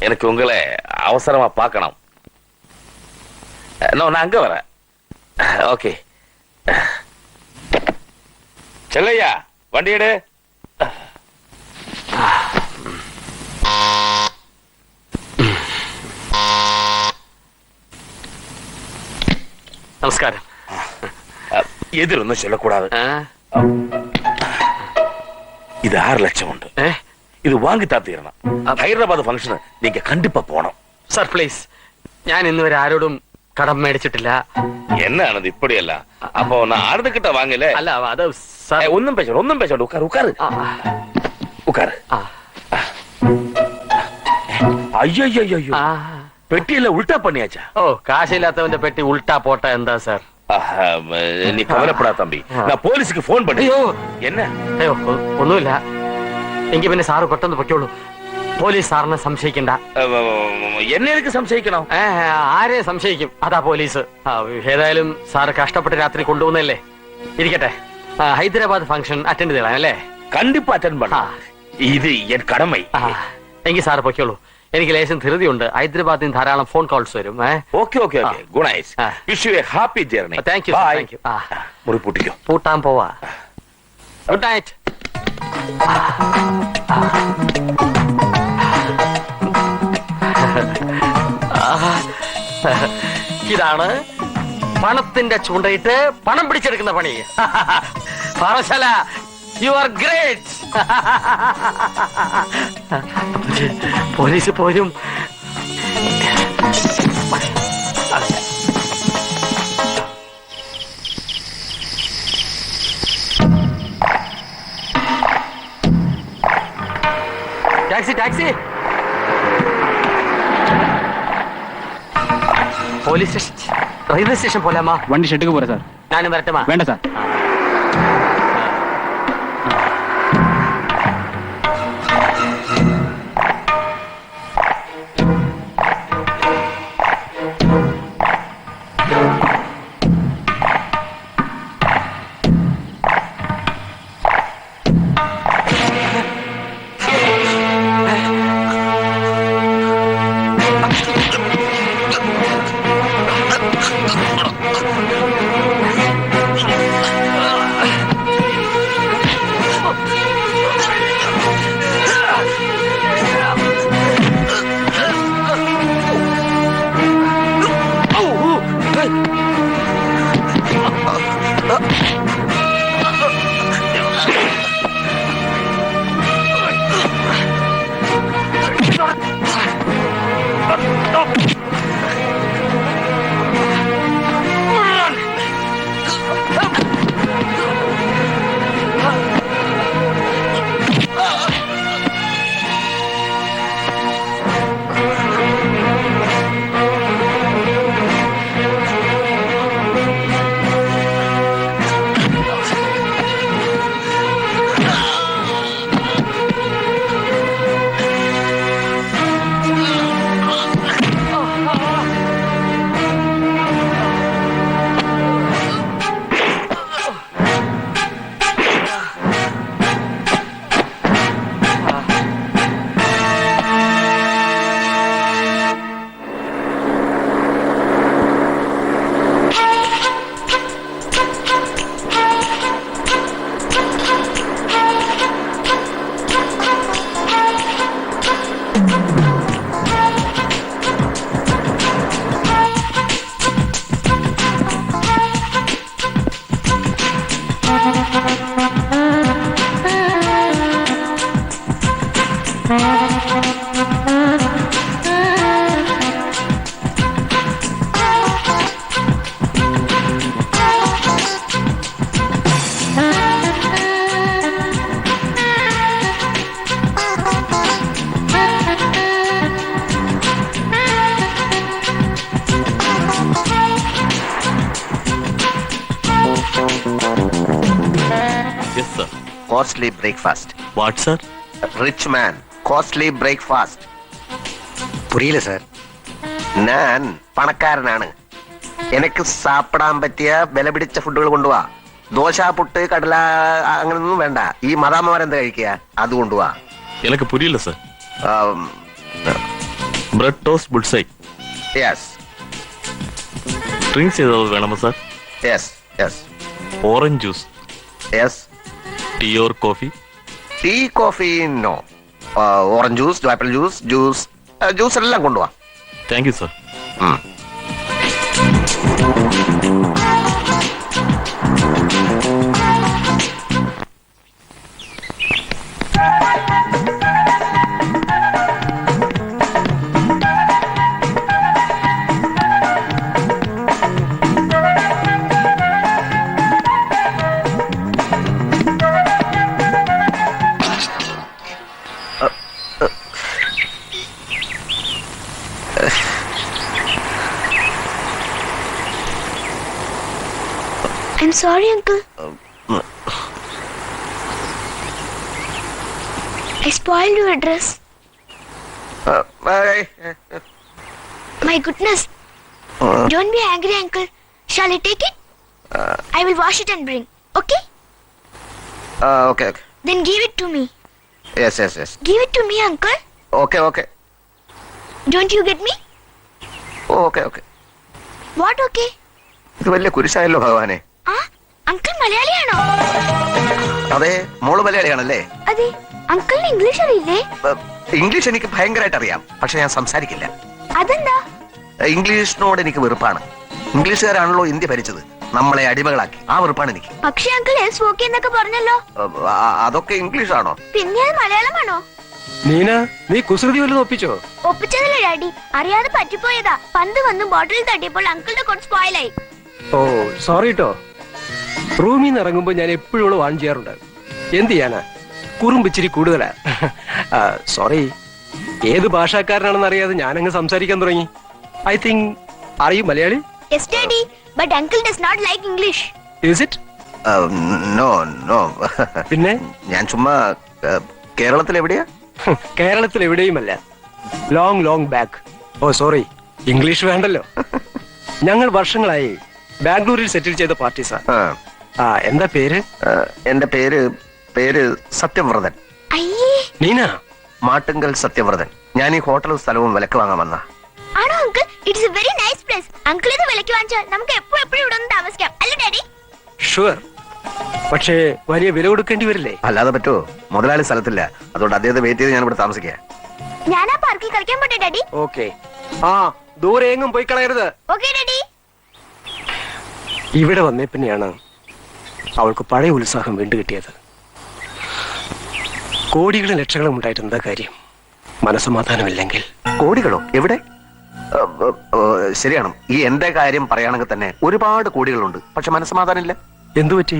L: எனக்கு உங்களை அவசரமா பார்க்கணும். நான் அங்க வரேன். ஓகே. செல்லையா, வண்டி எடு.
C: നമസ്കാരം.
L: எதிரொன்னும் சொல்லக்கூடாது. இது 6 லட்சம் உண்டு. இது வாங்கி தாத்தீரணும். ഹൈദരാബാദ് ഫംഗ്ഷന് നീങ്ക കണ്ടിപ്പാ പോണം.
C: സാർ പ്ലീസ്, ഞാൻ ഇന്നുവരെ ആരോടും കടം മേടിച്ചിട്ടില്ല.
L: എന്നാണത് ഇപ്പടിയല്ല? അപ്പൊ நான் ആടുകിட்ட വാങ്ങില്ലേ?
C: അല്ല, അത്
L: ഒന്നും പേശോണ്ട് ഉക്കാറ്. അയ്യോ, പെട്ടിയല്ല ഉൾട്ടാ പണിയാച്ചാ.
C: ഓ കാശില്ലാത്തവന്റെ പെട്ടി ഉൾട്ടാ പോട്ട എന്താ സാർ?
L: நீ கவலைப்படா தம்பி, நான் போலீஸுக்கு போன் பண்ணி.
C: അയ്യോ
L: என்ன
C: അയ്യോ ഒന്നുമില്ല. എങ്കിൽ പിന്നെ സാറ് പെട്ടെന്ന് പൊയ്ക്കോളൂ. പോലീസ് സാറിനെ സംശയിക്കണ്ട.
L: என்ன எதுக்கு சம்சயிக்கணும்?
C: ആരെ സംശയിക്കും, അതാ പോലീസ്. ഏതായാലും സാറ് കഷ്ടപ്പെട്ട് രാത്രി കൊണ്ടുപോകുന്നല്ലേ, ഇരിക്കട്ടെ. ഹൈദരാബാദ് ഫംഗ്ഷൻ അറ്റൻഡ് ചെയ്യണം അല്ലേ?
L: கண்டிப்பா அட்டெண்ட் பண்ணா, இது என் கடமை.
C: എങ്കിൽ സാറ് പൊയ്ക്കോളൂ. എനിക്ക് ലേശം ധൃതിയുണ്ട്. ഹൈദരാബാദിൽ നിന്ന് ധാരാളം ഫോൺ കോൾസ് വരും.
L: Okay okay okay, good night. Wish you a happy journey.
C: Thank you
L: Bye.
C: Thank you.
L: முறி பூட்டிக்கோ.
C: പൂട്ടാൻ പോവാ. Good night. ഇതാണ് പണത്തിന്റെ ചൂണ്ടയിട്ട് പണം പിടിച്ചെടുക്കുന്ന പണി. Parassala, you are great. Police പോരും. Taxi taxi. Police station, railway station പോലാമാ?
F: വണ്ടി ഷെട്ടുക്ക് പോരാ സാർ.
C: ഞാനും വരട്ടെമാ?
F: വേണ്ട sir.
E: Costly breakfast.
F: What sir?
E: Rich man, costly breakfast.
B: പുരിയില്ല സാർ.
E: ഞാൻ പണക്കാരനാണ്. എനിക്ക് സാപ്പിടാൻ പറ്റിയ വില പിടിച്ച ഫുഡുകൾ കൊണ്ടുപോവാ. ദോശ, പുട്ട്, കടല അങ്ങനൊന്നും വേണ്ട. ഈ മദാമ്മമാരെന്താ കഴിക്കുക, അത് കൊണ്ടുപോവാ.
F: എനിക്ക് പുരിയില്ല sir. Bread toast bullseye.
E: Yes
F: drinks ചെയ്തത് വേണമോ sir?
E: Yes yes
F: orange juice,
E: yes.
F: Tea or coffee?
E: Tea, coffee no. Orange juice, apple juice, juice എല്ലാം കൊണ്ടുപോവാ.
F: Thank you sir.
N: I'm sorry, uncle. I spoiled your dress. My goodness. Don't be angry, uncle. Shall I take it? I will wash it and bring. Okay?
E: Okay.
N: Then give it to me.
E: Yes.
N: Give it to me, uncle.
E: Okay.
N: Don't you get me?
E: Okay.
N: What okay?
E: ഇത് വലിയ കുരിശായല്ലോ ഭഗവാനെ.
N: അങ്കിൾ മലയാളിയാണോ?
E: അതെ, മോള് മലയാളിയാണല്ലേ?
N: അതെ. അങ്കിളിന് ഇംഗ്ലീഷ് അറിയില്ലേ?
E: ഇംഗ്ലീഷ് എനിക്ക് ഭയങ്കരമായിട്ട് അറിയാം, പക്ഷെ ഞാൻ സംസാരിക്കില്ല.
N: അതെന്താ?
E: ഇംഗ്ലീഷിനോട് എനിക്ക് വെറുപ്പാണ്. ഇംഗ്ലീഷുകാരാണല്ലോ ഇന്ത്യ ഭരിച്ചത്, നമ്മളെ അടിമകളാക്കി. ആ വെറുപ്പാണ് എനിക്ക്.
N: പക്ഷെ അങ്കിൾ ഓക്കെ എന്നൊക്കെ പറഞ്ഞല്ലോ.
E: അതൊക്കെ ഇംഗ്ലീഷാണോ?
N: പിന്നെ അത് മലയാളമാണോ?
D: നീന, നീ കുസൃതി വല്ലതും ഒപ്പിച്ചോ?
N: ഒപ്പിച്ചതല്ലേ ഡാഡി, അറിയാതെ പറ്റിപ്പോയതാ. പന്ത് വന്ന് ബോട്ടിൽ തട്ടിയപ്പോൾ അങ്കിളുടെ കുറച്ച് സ്പോയിലായി.
D: ഓ സോറി കേട്ടോ. റൂമിൽ നിന്ന് ഇറങ്ങുമ്പോ ഞാൻ എപ്പോഴും വാൺ ചെയ്യാറുണ്ട്. എന്ത് ചെയ്യാനാ, കുറുമ്പിച്ചിരി കൂടുതലാ. സോറി. ഏത് ഭാഷക്കാരനാണെന്ന് അറിയാതെ ഞാനങ്ങ് സംസാരിക്കാൻ തുടങ്ങി. ഐ തിങ്ക് അറിയും Malayali.
N: Yes, Daddy, but Uncle does not like English.
D: Is it?
E: No.
D: പിന്നെ
E: ഞാൻ ചുമ്മാ കേരളത്തിൽ എവിടെയാ?
D: കേരളത്തിൽ എവിടെയുമല്ല. Long back. Oh sorry, English വേണ്ടല്ലോ. ഞങ്ങൾ വർഷങ്ങളായി ബാംഗ്ലൂരിൽ സെറ്റിൽ ചെയ്ത പാർട്ടീസാ. എന്താ പേര്?
E: എന്റെ പേര് സത്യവ്രതൻ.
D: നീന?
E: മാട്ടുങ്കൽ സത്യവ്രതൻ. ഞാൻ ഈ ഹോട്ടലും സ്ഥലവും വിലക്ക് വാങ്ങാൻ വന്ന.
N: ആണോ uncle? It's A very nice place. Uncle ഇത് വിലക്ക് വാങ്ങിച്ചാൽ നമുക്ക് എപ്പോഴും ഇവിടെ ഒന്ന് താമസിക്കാം, അല്ലേ ഡാഡി?
D: ഷുവർ. പക്ഷേ വലിയ വില കൊടുക്കേണ്ടി വരില്ലേ?
E: അല്ലാതെ പറ്റുമോ? മുതലാളി സ്ഥലത്തില്ല, അതുകൊണ്ട് അദ്ദേഹത്തെ വെയിറ്റ് ചെയ്ത് ഞാൻ ഇവിടെ താമസിക്കാം.
N: ഞാൻ ആ പാർക്കിൽ കളിക്കാൻ പോട്ടെ ഡാഡി?
D: ഓക്കെ. ദൂരെ എങ്ങും പോയി കളയരുത്.
N: Okay daddy.
D: ഇവിടെ വന്നേ പിന്നെയാണ് അവൾക്ക് പഴയ ഉത്സാഹം വീണ്ടും കിട്ടിയത്. കോടികളും ലക്ഷങ്ങളും ഉണ്ടായിട്ട് എന്താ കാര്യം, മനസ്സമാധാനമില്ലെങ്കിൽ?
E: കോടികളോ? എവിടെ? ശരിയാണ്, ഈ എന്റെ കാര്യം പറയുകയാണെങ്കിൽ തന്നെ ഒരുപാട് കോടികളുണ്ട്, പക്ഷെ മനസ്സമാധാനം ഇല്ല.
D: എന്തു പറ്റി?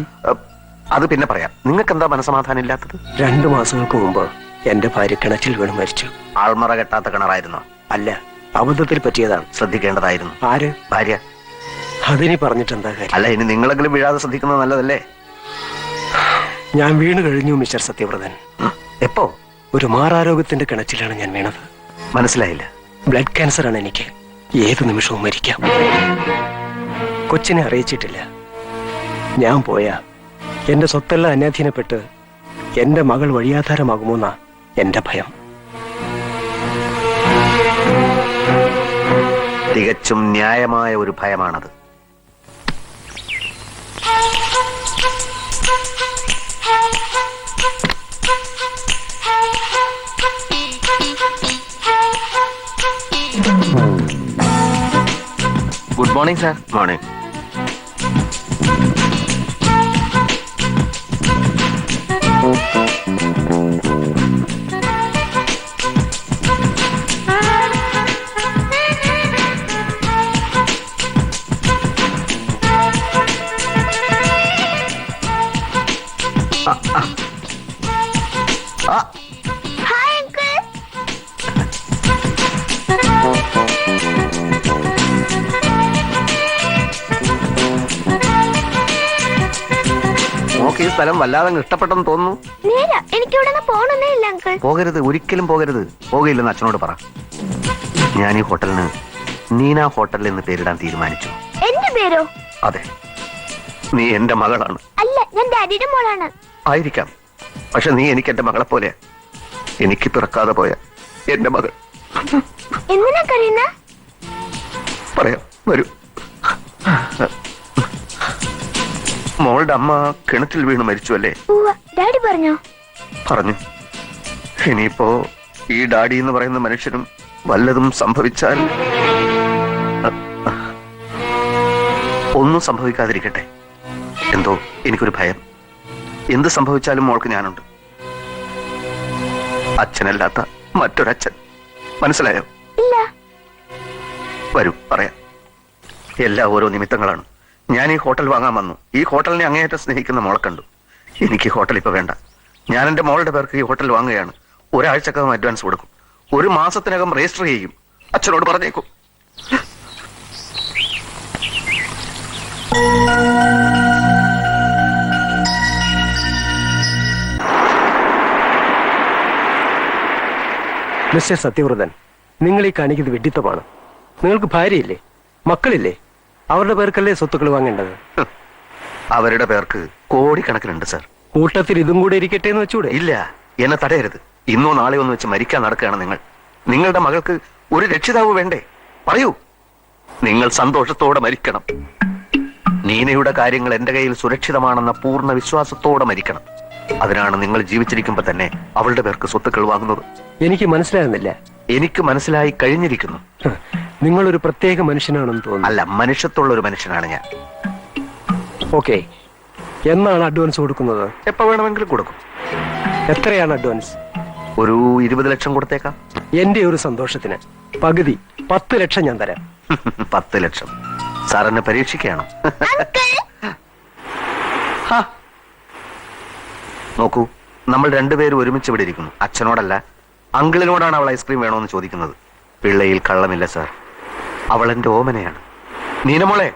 E: അത് പിന്നെ പറയാം. നിങ്ങൾക്ക് എന്താ മനസ്സമാധാനം ഇല്ലാത്തത്?
D: 2 മാസങ്ങൾക്ക് മുമ്പ് എന്റെ ഭാര്യ കിണറ്റിൽ വീണ് മരിച്ചു.
E: ആൾമറ കെട്ടാത്ത കിണറായിരുന്നോ?
D: അല്ല, അബദ്ധത്തിൽ പറ്റിയതാണ്.
E: ശ്രദ്ധിക്കേണ്ടതായിരുന്നു.
D: ആര്?
E: ഭാര്യ.
D: അതിനി പറഞ്ഞിട്ട് എന്താ കാര്യം?
E: അല്ല, ഇനി നിങ്ങളെങ്കിലും വീഴാതെ ശ്രദ്ധിക്കുന്നത് നല്ലതല്ലേ?
D: ഞാൻ വീണ് കഴിഞ്ഞു മിസ്റ്റർ സത്യവ്രതൻ.
E: എപ്പോ?
D: ഒരു മാറാരോഗത്തിന്റെ കിണറ്റിലാണ് ഞാൻ വീണത്.
E: മനസ്സിലായില്ല.
D: ബ്ലഡ് ക്യാൻസർ ആണ് എനിക്ക്. ഏത് നിമിഷവും മരിക്കാം. കൊച്ചിനെ അറിയിച്ചിട്ടില്ല. ഞാൻ പോയാ എന്റെ സ്വത്തെല്ലാം അന്യാധീനപ്പെട്ട് എന്റെ മകൾ വഴിയാധാരമാകുമോന്നാ എന്റെ ഭയം.
E: തികച്ചും ന്യായമായ ഒരു ഭയമാണത്.
H: Good morning sir.
E: Morning.
N: Hi uncle.
E: നോക്ക്, ഈ സ്ഥലം വല്ലാതെ ഇഷ്ടപ്പെട്ടെന്ന് തോന്നുന്നു.
N: നേരാ, എനിക്ക് ഇവിടെ പോകണമെന്നേ ഇല്ല അങ്കിൾ.
E: പോകരുത്, ഒരിക്കലും പോകരുത്. പോകയില്ലെന്ന് അച്ഛനോട് പറ. ഞാൻ ഈ ഹോട്ടലിന് നീന ഹോട്ടൽ എന്ന് പേരിടാൻ തീരുമാനിച്ചു.
N: എന്റെ പേരോ?
E: അതെ, നീ എന്റെ മകളാണ്.
N: അല്ല, ഞാൻ ഡാഡിയുടെ മോളാണ്.
E: ആയിരിക്കാം, പക്ഷെ നീ എനിക്ക് എന്റെ മകളെ പോലെ. എനിക്ക് പിറക്കാതെ പോയ എന്റെ മകൾ.
N: എന്തിനാ കരയുന്ന?
E: പറയാം, വരൂ. മോളുടെ അമ്മ കിണറ്റിൽ വീണ് മരിച്ചു അല്ലേ?
N: ഡാഡി പറഞ്ഞോ?
E: പറഞ്ഞു. ഇനിയിപ്പോ ഈ ഡാഡി എന്ന് പറയുന്ന മനുഷ്യനും വല്ലതും സംഭവിച്ചാൽ ഒന്നും സംഭവിക്കാതിരിക്കട്ടെ. എന്തോ എനിക്കൊരു ഭയം. എന്ത് സംഭവിച്ചാലും മോൾക്ക് ഞാനുണ്ട്. അച്ഛനല്ലാത്ത മറ്റൊരച്ഛൻ. മനസ്സിലായോ?
N: ഇല്ല.
E: വരൂ, പറയാം. എല്ലാം ഓരോ നിമിത്തങ്ങളാണ്. ഞാൻ ഈ ഹോട്ടൽ വാങ്ങാൻ വന്നു. ഈ ഹോട്ടലിനെ അങ്ങേയറ്റം സ്നേഹിക്കുന്ന മോളെ കണ്ടു. എനിക്ക് ഈ ഹോട്ടൽ ഇപ്പൊ വേണ്ട. ഞാൻ എന്റെ മോളുടെ പേർക്ക് ഈ ഹോട്ടൽ വാങ്ങുകയാണ്. ഒരാഴ്ചക്കകം അഡ്വാൻസ് കൊടുക്കും. 1 മാസത്തിനകം രജിസ്റ്റർ ചെയ്യും. അച്ഛനോട് പറഞ്ഞേക്കും.
O: മിസ്റ്റർ സത്യവ്രതൻ, നിങ്ങൾ ഈ കാണിക്കുന്നത് വിഡിത്തമാണ്. നിങ്ങൾക്ക് ഭാര്യയില്ലേ, മക്കളില്ലേ? അവരുടെ പേർക്കല്ലേ സ്വത്തുക്കൾ വാങ്ങേണ്ടത്?
E: അവരുടെ പേർക്ക് കോടിക്കണക്കിനുണ്ട് സാർ.
O: കൂട്ടത്തിൽ ഇതും കൂടെ ഇരിക്കട്ടെ എന്ന് വെച്ചൂടെ?
E: ഇല്ല, എന്നെ തടയരുത്. ഇന്നോ നാളെയോ ഒന്ന് വെച്ച് മരിക്കാൻ നടക്കുകയാണ് നിങ്ങൾ. നിങ്ങളുടെ മകൾക്ക് ഒരു രക്ഷിതാവ് വേണ്ടേ? പറയൂ. നിങ്ങൾ സന്തോഷത്തോടെ മരിക്കണം. നീനയുടെ കാര്യങ്ങൾ എന്റെ കയ്യിൽ സുരക്ഷിതമാണെന്ന പൂർണ്ണ വിശ്വാസത്തോടെ മരിക്കണം. അതിനാണ് നിങ്ങൾ ജീവിച്ചിരിക്കുമ്പോ തന്നെ അവളുടെ പേർക്ക് സ്വത്തുക്കൾ വാങ്ങുന്നത്.
O: എനിക്ക് മനസ്സിലാകുന്നില്ല.
E: എനിക്ക് മനസ്സിലായി കഴിഞ്ഞിരിക്കുന്നു.
O: നിങ്ങളൊരു പ്രത്യേക മനുഷ്യനാണെന്ന് തോന്നുന്നു.
E: അല്ല, മനുഷ്യത്തുള്ള ഒരു മനുഷ്യനാണ് ഞാൻ.
O: ഓക്കെ, എന്നാണ് അഡ്വാൻസ് കൊടുക്കുന്നത്?
E: എപ്പോ വേണമെങ്കിലും കൊടുക്കും.
O: എത്രയാണ് അഡ്വാൻസ്?
E: ഒരു 20 ലക്ഷം കൊടുത്തേക്കാം.
O: എന്റെ ഒരു സന്തോഷത്തിന് പകുതി 10 ലക്ഷം ഞാൻ തരാം.
E: 10 ലക്ഷം സാർ എന്നെ പരീക്ഷിക്കുകയാണോ? നോക്കൂ, നമ്മൾ രണ്ടുപേരും ഒരുമിച്ച് ഇവിടെ ഇരിക്കുന്നു. അച്ഛനോടല്ല, അങ്കിളിനോടാണ് അവൾ ഐസ്ക്രീം വേണോന്ന് ചോദിക്കുന്നത്. പിള്ളയിൽ കള്ളമില്ല സാർ. അവൾ എന്റെ ഓമനയാണ്. നീനമോളെ,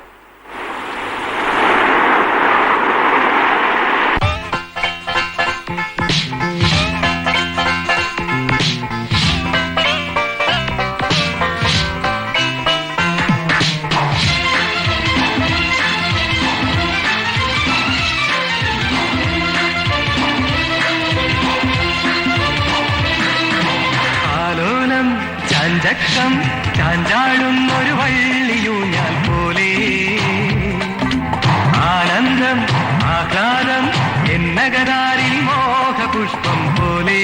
P: ചാഞ്ചക്കം ചാഞ്ചാടുന്നൊരു വള്ളിയൂഞ്ഞാൽ പോലെ ആനന്ദം ആഹ്ലാദം എന്നകരാരിൽ മോഹപുഷ്പം പോലെ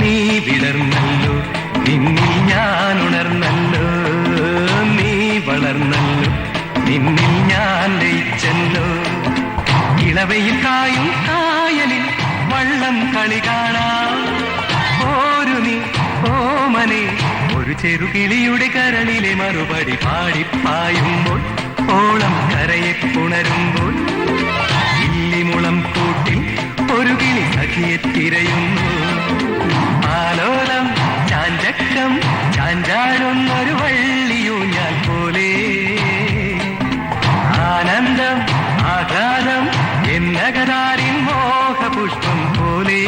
P: നീ വിടർന്നല്ലോ, നിന്നിൽ ഞാൻ ഉണർന്നല്ലോ, നീ വളർന്നല്ലോ, നിന്നിൽ ഞാൻ ലയിച്ചല്ലോ. ഇളവയിൽ കായും കായലിൽ വള്ളം കളി കാണാം. ഒരു നീ ഓമനെ ഒരു ചെറുകിളിയുടെ കരളിലെ മറുപടി പാടിപ്പായുമ്പോൾ ഓളം കരയെ പുണരുമ്പോൾ ഇല്ലിമുളം കൂട്ടിൽ ഒരു കിളി സഖിയെ തിരയുന്നു. ആലോലം ചാഞ്ചക്കം ചാഞ്ചാടുന്നൊരു വള്ളിയൂഞ്ഞാൽ പോലെ ആനന്ദം ആഹ്ലാദം എന്നകരാരിൻ മോഹപുഷ്പം പോലെ.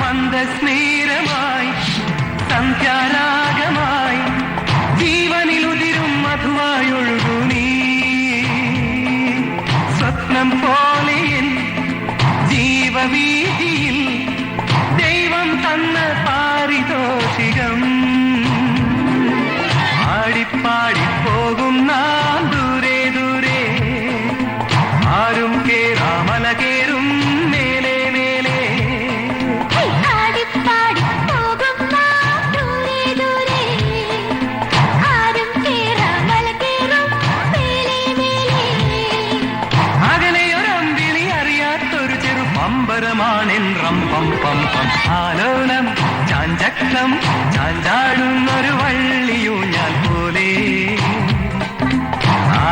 P: മന്ദസ്നേഹമായി സന്ധ്യാരാഗമായി ജീവനിലുതിരും മധുവായൊഴുകു നീ. സ്വപ്നം പോലെ ജീവവീതിയിൽ ദൈവം തന്ന പാരിതോഷികം ആടിപ്പാടിപ്പോകും നാം ദൂരെ ദൂരെ. ആരും കേറാമല കേറും മേലെ മേലെ. അകലെയൊരമ്പിളി അറിയാത്തൊരു ചെറു പമ്പരമാണെൻ റം പം പം പം. ആലോലം ചാഞ്ചക്കം ചാഞ്ചാടുന്നൊരു വള്ളിയൂഞ്ഞാൽ പോലെ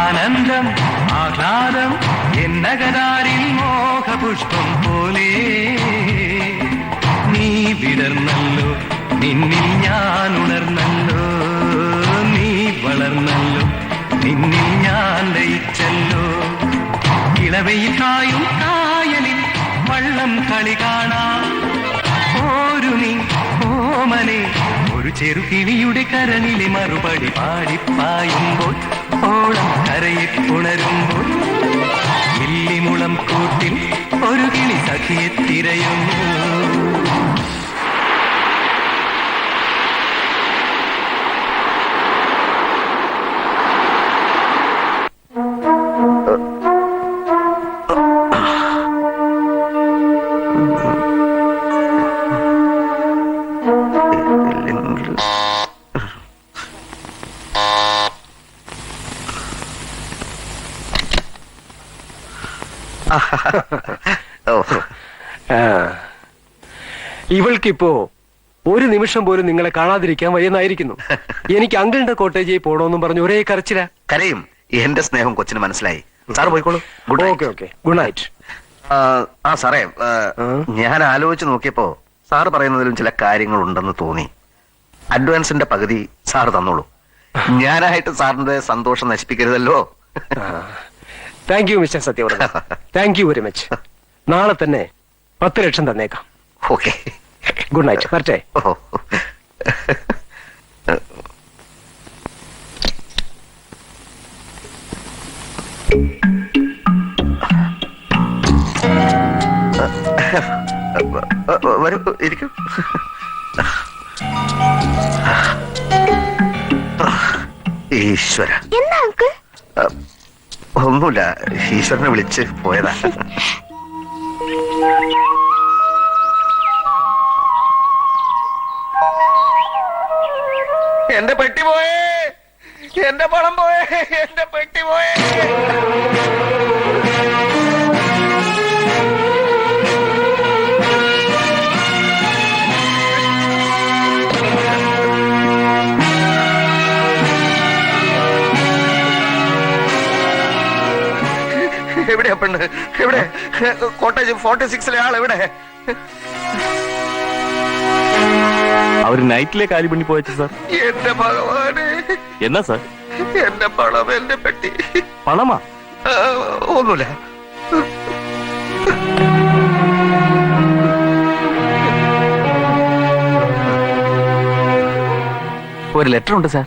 P: ആനന്ദം ആഹ്ലാദം എന്നകരാരിൽ മോഹപുഷ്പം പോലെ. നീ വിടർന്നല്ലോ, നിന്നിൽ ഞാൻ ഉണർന്നല്ലോ, നീ വളർന്നല്ലോ, നിന്നിൽ ഞാൻ ലയിച്ചല്ലോ. ഇളവയിൽ കായും കായലിൽ വള്ളം കളി കാണാം. ഒരു നീ ഓമനെ ഒരു ചെറുകിളിയുടെ കരണിലെ മറുപടി പാടിപ്പായുമ്പോൾ ഓളം കരയെ പുണരുമ്പോൾ ഇല്ലിമുളം കൂട്ടിൽ ഒരു കിളി സഖിയെ തിരയുന്നു.
O: ഇവൾക്കിപ്പോ ഒരു നിമിഷം പോലും നിങ്ങളെ കാണാതിരിക്കാൻ വയ്യെന്നായിരിക്കുന്നു. എനിക്ക് അങ്കിളിന്റെ കോട്ടേജിൽ പോണോന്നും പറഞ്ഞു ഒരേ കരച്ചില.
E: കരയും. എന്റെ സ്നേഹം കൊച്ചിന് മനസ്സിലായി. സാറ് പോയിക്കോളൂ. Good
O: okay okay, good night.
E: ആ സാറേ, ഞാൻ ആലോചിച്ച് നോക്കിയപ്പോ സാറ് പറയുന്നതിലും ചില കാര്യങ്ങൾ ഉണ്ടെന്ന് തോന്നി. അഡ്വാൻസിന്റെ പകുതി സാറ് തന്നോളൂ. ഞാനായിട്ട് സാറിന്റെ സന്തോഷം നശിപ്പിക്കരുതല്ലോ.
O: Thank you mister Sathyavratha, thank you very much. നാളെ തന്നെ 10 ലക്ഷം തന്നേക്കാം.
E: Okay,
O: good night. വരട്ടെ.
E: വരൂ, ഇരിക്കും. ഈശ്വര,
N: എന്താ അങ്കിൾ?
E: ഒന്നുമില്ല, ഈശ്വരനെ വിളിച്ച് പോയതാ.
D: എന്റെ പെട്ടി പോയേ, എന്റെ പണം പോയേ, എന്റെ പെട്ടി പോയേ.
E: എവിടെയാ പെണ്ണ്? എവിടെ? കോട്ടേജ് 46-ലെ ആൾ എവിടെ?
F: അവര് നൈറ്റിലെ കാലി പണി പോയച്ചു സാർ.
E: എന്റെ ഭഗവാനെ,
F: എന്നാ സാർ?
E: എന്റെ പണം, എന്റെ പെട്ടി.
F: പണമാ?
E: ഒന്നുമില്ല.
F: ഒരു ലെറ്റർ ഉണ്ട് സാർ.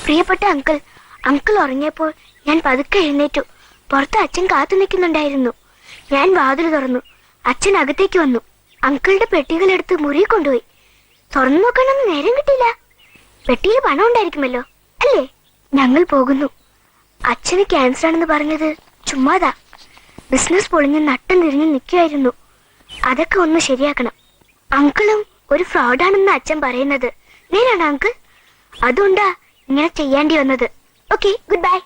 N: പ്രിയപ്പെട്ട അങ്കിൾ, അങ്കിൾ ഉറങ്ങിയപ്പോൾ ഞാൻ പതുക്കെ എഴുന്നേറ്റു. പുറത്ത് അച്ഛൻ കാത്തു നിൽക്കുന്നുണ്ടായിരുന്നു. ഞാൻ വാതിൽ തുറന്നു. അച്ഛൻ അകത്തേക്ക് വന്നു. അങ്കിളുടെ പെട്ടികൾ എടുത്ത് മുറി കൊണ്ടുപോയി. തുറന്നു നോക്കാനൊന്നും നേരം കിട്ടിയില്ല. പെട്ടിയിൽ പണം ഉണ്ടായിരിക്കുമല്ലോ അല്ലേ? ഞങ്ങൾ പോകുന്നു. അച്ഛന് ക്യാൻസർ ആണെന്ന് പറഞ്ഞത് ചുമ്മാതാ. ബിസിനസ് പൊളിഞ്ഞ് നട്ടം തിരിഞ്ഞ് നിൽക്കുമായിരുന്നു. അതൊക്കെ ഒന്ന് ശരിയാക്കണം. അങ്കിളും ഒരു ഫ്രോഡാണെന്ന് അച്ഛൻ പറയുന്നത് നേരാണ് അങ്കിൾ. അതുകൊണ്ടാ ഇങ്ങനെ ചെയ്യേണ്ടി വന്നത്. Okay, good bye.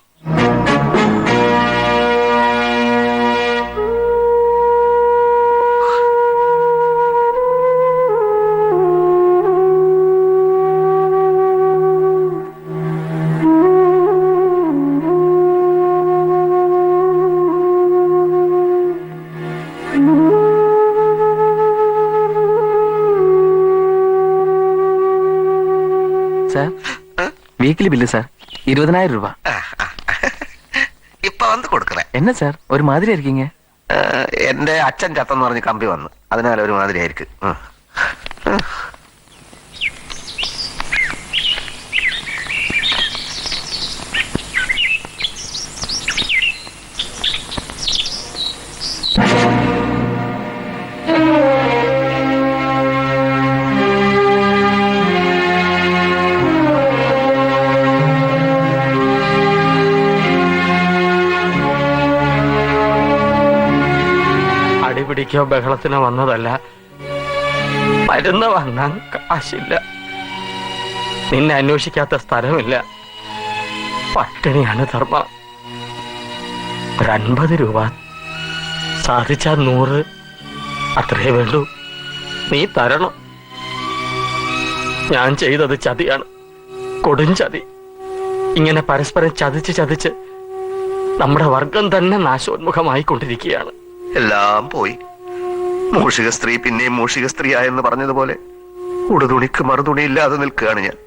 F: Sir, weekly bill sir, 20,000 രൂപ.
E: ഇപ്പൊ വന്ന് കൊടുക്കണേ.
F: എന്നാ സാർ ഒരു മാതിരി ആയിരിക്കീங்க?
E: എന്റെ അച്ഛൻ ചത്തെന്ന് പറഞ്ഞ് കമ്പി വന്നു, അതിനാൽ ഒരു മാതിരി ആയിരിക്കും.
C: അടിപിടിക്കോ ബഹളത്തിനോ വന്നതല്ല. മരുന്ന് വാങ്ങാൻ കാശില്ല. നിന്നെ അന്വേഷിക്കാത്ത സ്ഥലമില്ല. പട്ടിണിയാണ് ധർമ്മം. ഒരു 50 രൂപ സാധിച്ചാൽ 100, അത്രേ വേണ്ടൂ. നീ തരണം. ഞാൻ ചെയ്തത് ചതിയാണ്, കൊടും ചതി. ഇങ്ങനെ പരസ്പരം ചതിച്ച് ചതിച്ച് നമ്മുടെ വർഗം തന്നെ നാശോന്മുഖമായിക്കൊണ്ടിരിക്കുകയാണ്.
E: എല്ലാം പോയി. മൂഷിക സ്ത്രീ പിന്നെയും മൂഷിക സ്ത്രീ ആയെന്ന് പറഞ്ഞതുപോലെ ഉടുതുണിക്ക് മറുതുണി ഇല്ലാതെ നിൽക്കുകയാണ് ഞാൻ.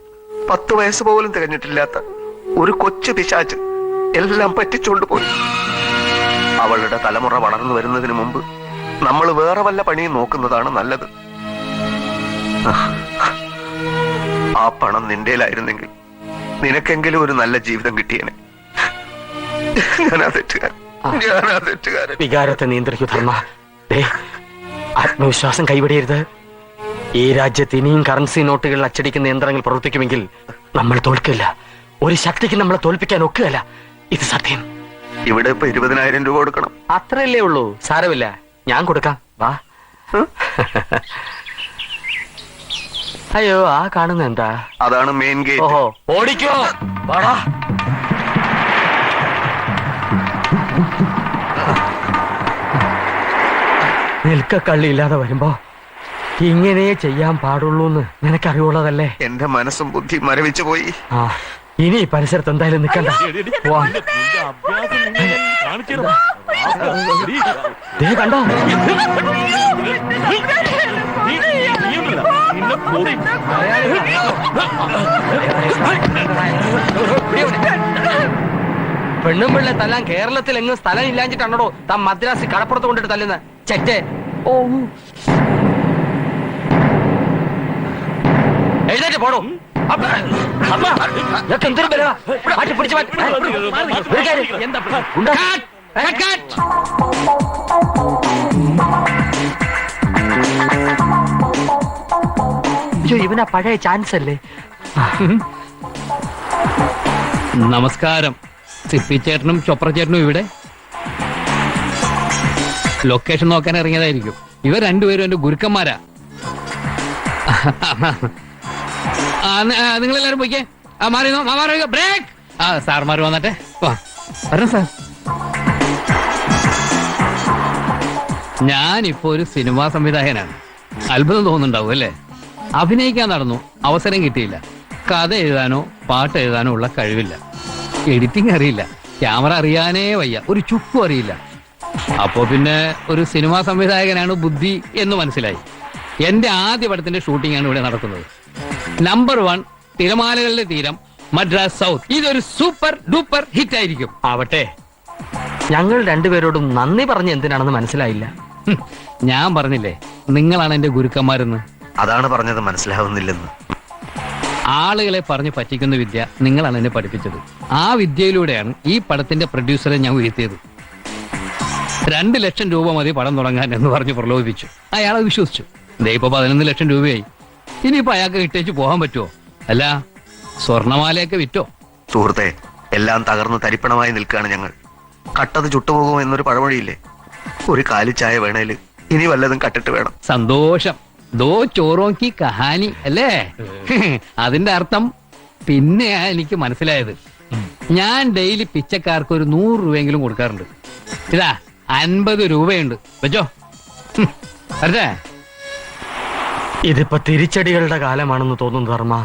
E: 10 വയസ്സ് പോലും തികഞ്ഞിട്ടില്ലാത്ത ഒരു കൊച്ചു പിശാച്ച് എല്ലാം പറ്റിച്ചുകൊണ്ട് പോയി. അവളുടെ തലമുറ വളർന്നു വരുന്നതിന് മുമ്പ് നമ്മൾ വേറെ വല്ല പണിയും നോക്കുന്നതാണ് നല്ലത്. ആ പണം നിന്റേലായിരുന്നെങ്കിൽ നിനക്കെങ്കിലും ഒരു നല്ല ജീവിതം കിട്ടിയേനെ. ഞാനാ തെറ്റുകാരൻ.
C: വികാരത്തെ നിയന്ത്രിക്കൂ ധർമ്മ. ആത്മവിശ്വാസം കൈവിടരുത്. ഈ രാജ്യത്ത് ഇനിയും കറൻസി നോട്ടുകൾ അച്ചടിക്കുന്ന യന്ത്രങ്ങൾ പ്രവർത്തിക്കുമെങ്കിൽ നമ്മൾ തോൽക്കില്ല. ഒരു ശക്തിക്ക് നമ്മളെ തോൽപ്പിക്കാൻ ഒക്കുകയല്ല. ഇത് സത്യം.
E: ഇവിടെ ഇപ്പൊ 20,000 രൂപ കൊടുക്കണം.
C: അത്രയല്ലേ ഉള്ളൂ. സാരമില്ല, ഞാൻ കൊടുക്കാം. വാ. അയ്യോ, ആ കാണുന്ന എന്താ?
E: അതാണ് മെയിൻ ഗേറ്റ്.
C: ഓഹോ, ഓടിക്കോ. വാടാ. ഉറക്കക്കള്ളിയില്ലാതെ വരുമ്പോ ഇങ്ങനെ ചെയ്യാൻ പാടുള്ളൂ എന്ന് നിനക്കറിവുള്ളതല്ലേ?
E: എന്റെ മനസ്സും ബുദ്ധി മരവിച്ചു പോയി.
C: ആ ഇനി ഈ പരിസരത്ത് എന്തായാലും നിൽക്കണ്ട. കണ്ടോ പെണ്ണും പിള്ളെ തല്ലാൻ കേരളത്തിൽ എങ്ങും സ്ഥലം ഇല്ലാഞ്ഞിട്ടാണോ താൻ മദ്രാസ് കടപ്പുറത്ത് കൊണ്ടിട്ട് തല്ലുന്ന ചെറ്റേ? ഓ എഴുന്നേറ്റ് പോടോ. എന്തൊരു ബലവാ. മാറ്റി പിടിച്ച് ഇവനാ പഴയ ചാൻസ് അല്ലേ?
I: നമസ്കാരം. സിപ്പിച്ചേട്ടനും ചൊപ്രച്ചേട്ടനും ഇവിടെ ലൊക്കേഷൻ നോക്കാൻ ഇറങ്ങിയതായിരിക്കും. ഇവർ രണ്ടുപേരും എന്റെ ഗുരുക്കന്മാരാ. നിങ്ങളെല്ലാരും പോയിക്കേ. മാറി ബ്രേക്ക്. സാർമാർ വന്നട്ടെ. വരണം സാർ. ഞാനിപ്പോ ഒരു സിനിമാ സംവിധായകനാണ്. അത്ഭുതം തോന്നുന്നുണ്ടാവും അല്ലേ? അഭിനയിക്കാൻ നടന്നു, അവസരം കിട്ടിയില്ല. കഥ എഴുതാനോ പാട്ട് എഴുതാനോ ഉള്ള കഴിവില്ല. എഡിറ്റിംഗ് അറിയില്ല, ക്യാമറ അറിയാനേ വയ്യ, ഒരു ചുക്കും അറിയില്ല. അപ്പോ പിന്നെ ഒരു സിനിമാ സംവിധായകനാണ് ബുദ്ധി എന്ന് മനസ്സിലായി. എന്റെ ആദ്യ പടത്തിന്റെ ഷൂട്ടിംഗ് ആണ് ഇവിടെ നടക്കുന്നത്. നമ്പർ 1 തിരമാലകളുടെ തീരം, മദ്രാസ് സൗത്ത്. ഇതൊരു സൂപ്പർ ഡൂപ്പർ ഹിറ്റ് ആയിരിക്കും.
C: ആവട്ടെ. ഞങ്ങൾ രണ്ടുപേരോടും നന്ദി പറഞ്ഞ് എന്തിനാണെന്ന് മനസ്സിലായില്ല.
I: ഞാൻ പറഞ്ഞില്ലേ നിങ്ങളാണ് എന്റെ ഗുരുക്കന്മാരെന്ന്.
E: അതാണ് പറഞ്ഞത്, മനസ്സിലാവുന്നില്ലെന്ന്.
I: ആളുകളെ പറഞ്ഞ് പറ്റിക്കുന്ന വിദ്യ നിങ്ങളാണ് എന്നെ പഠിപ്പിച്ചത്. ആ വിദ്യയിലൂടെയാണ് ഈ പടത്തിന്റെ പ്രൊഡ്യൂസറെ ഞാൻ വീഴ്ത്തിയത്. 2 ലക്ഷം രൂപ മതി പടം തുടങ്ങാൻ എന്ന് പറഞ്ഞ് പ്രലോഭിപ്പിച്ചു. അയാളെ വിശ്വസിച്ചു. ഇപ്പൊ 11 ലക്ഷം രൂപയായി. ഇനിയിപ്പോ അയാൾക്ക് ഇട്ടേച്ച് പോകാൻ പറ്റുമോ? അല്ല, സ്വർണമാലയൊക്കെ വിറ്റോ?
E: സുഹൃത്തെ, എല്ലാം തകർന്ന് തരിപ്പണമായി നിൽക്കുകയാണ് ഞങ്ങൾ. കട്ടത് ചുട്ടുപോകുമോ എന്നൊരു പഴമൊഴിയില്ലേ? ഒരു കാലിച്ചായ വേണേല് ഇനി വല്ലതും കട്ടിട്ട് വേണം.
I: സന്തോഷം. ദോ ചോറോക്കി കഹാനി അല്ലേ? അതിന്റെ അർത്ഥം പിന്നെയാ എനിക്ക് മനസ്സിലായത്. ഞാൻ ഡെയിലി പിച്ചക്കാർക്ക് ഒരു 100 രൂപയെങ്കിലും കൊടുക്കാറുണ്ട്. ഇതാ 50 രൂപയുണ്ട്, വെച്ചോ. അല്ലേ?
C: ഇതിപ്പോ തിരിച്ചടികളുടെ കാലമാണെന്ന് തോന്നുന്നു ധർമ്മ.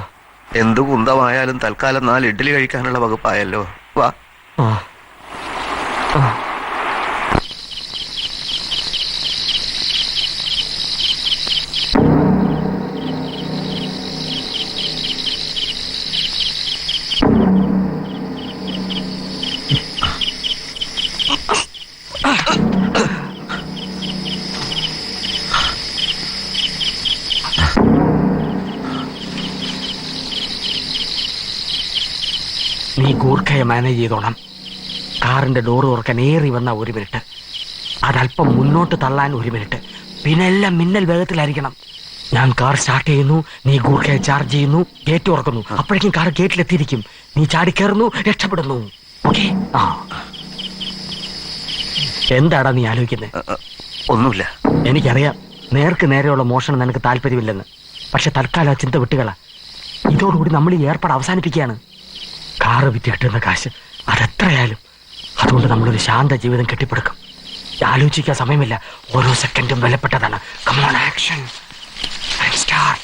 E: എന്തു കുന്തമായാലും തൽക്കാലം 4 ഇഡ്ഡലി കഴിക്കാനുള്ള വകുപ്പായല്ലോ. വാ.
C: നീ ഗൂർഖയെ മാനേജ് ചെയ്തോണം. കാറിന്റെ ഡോർ തുറക്കാൻ ഏറി വന്ന 1 മിനിറ്റ്, അതല്പം മുന്നോട്ട് തള്ളാൻ 1 മിനിറ്റ്, പിന്നെ എല്ലാം മിന്നൽ വേഗത്തിലായിരിക്കണം. ഞാൻ കാർ സ്റ്റാർട്ട് ചെയ്യുന്നു, നീ ഗൂർഖയെ ചാർജ് ചെയ്യുന്നു, ഗേറ്റ് തുറക്കുന്നു. അപ്പോഴേക്കും കാർ ഗേറ്റിലെത്തിയിരിക്കും. നീ ചാടിക്കയറുന്നു, രക്ഷപ്പെടുന്നു. ഓക്കെ? ആ, എന്താടാ നീ ആലോചിക്കുന്നത്?
E: ഒന്നുമില്ല.
C: എനിക്കറിയാം നേർക്ക് നേരെയുള്ള മോഷണം നിനക്ക് താല്പര്യമില്ലെന്ന്. പക്ഷെ തൽക്കാലം ആ ചിന്ത വിട്ടുകള. ഇതോടുകൂടി നമ്മൾ ഈ ഏർപ്പാട് അവസാനിപ്പിക്കുകയാണ്. കാറ് വിറ്റ് കിട്ടുന്ന കാശ് അതെത്രയായാലും, അതുകൊണ്ട് നമ്മളൊരു ശാന്ത ജീവിതം കെട്ടിപ്പടുക്കും. ആലോചിക്കാൻ സമയമില്ല, ഓരോ സെക്കൻഡും വിലപ്പെട്ടതാണ്. Come on, action and start.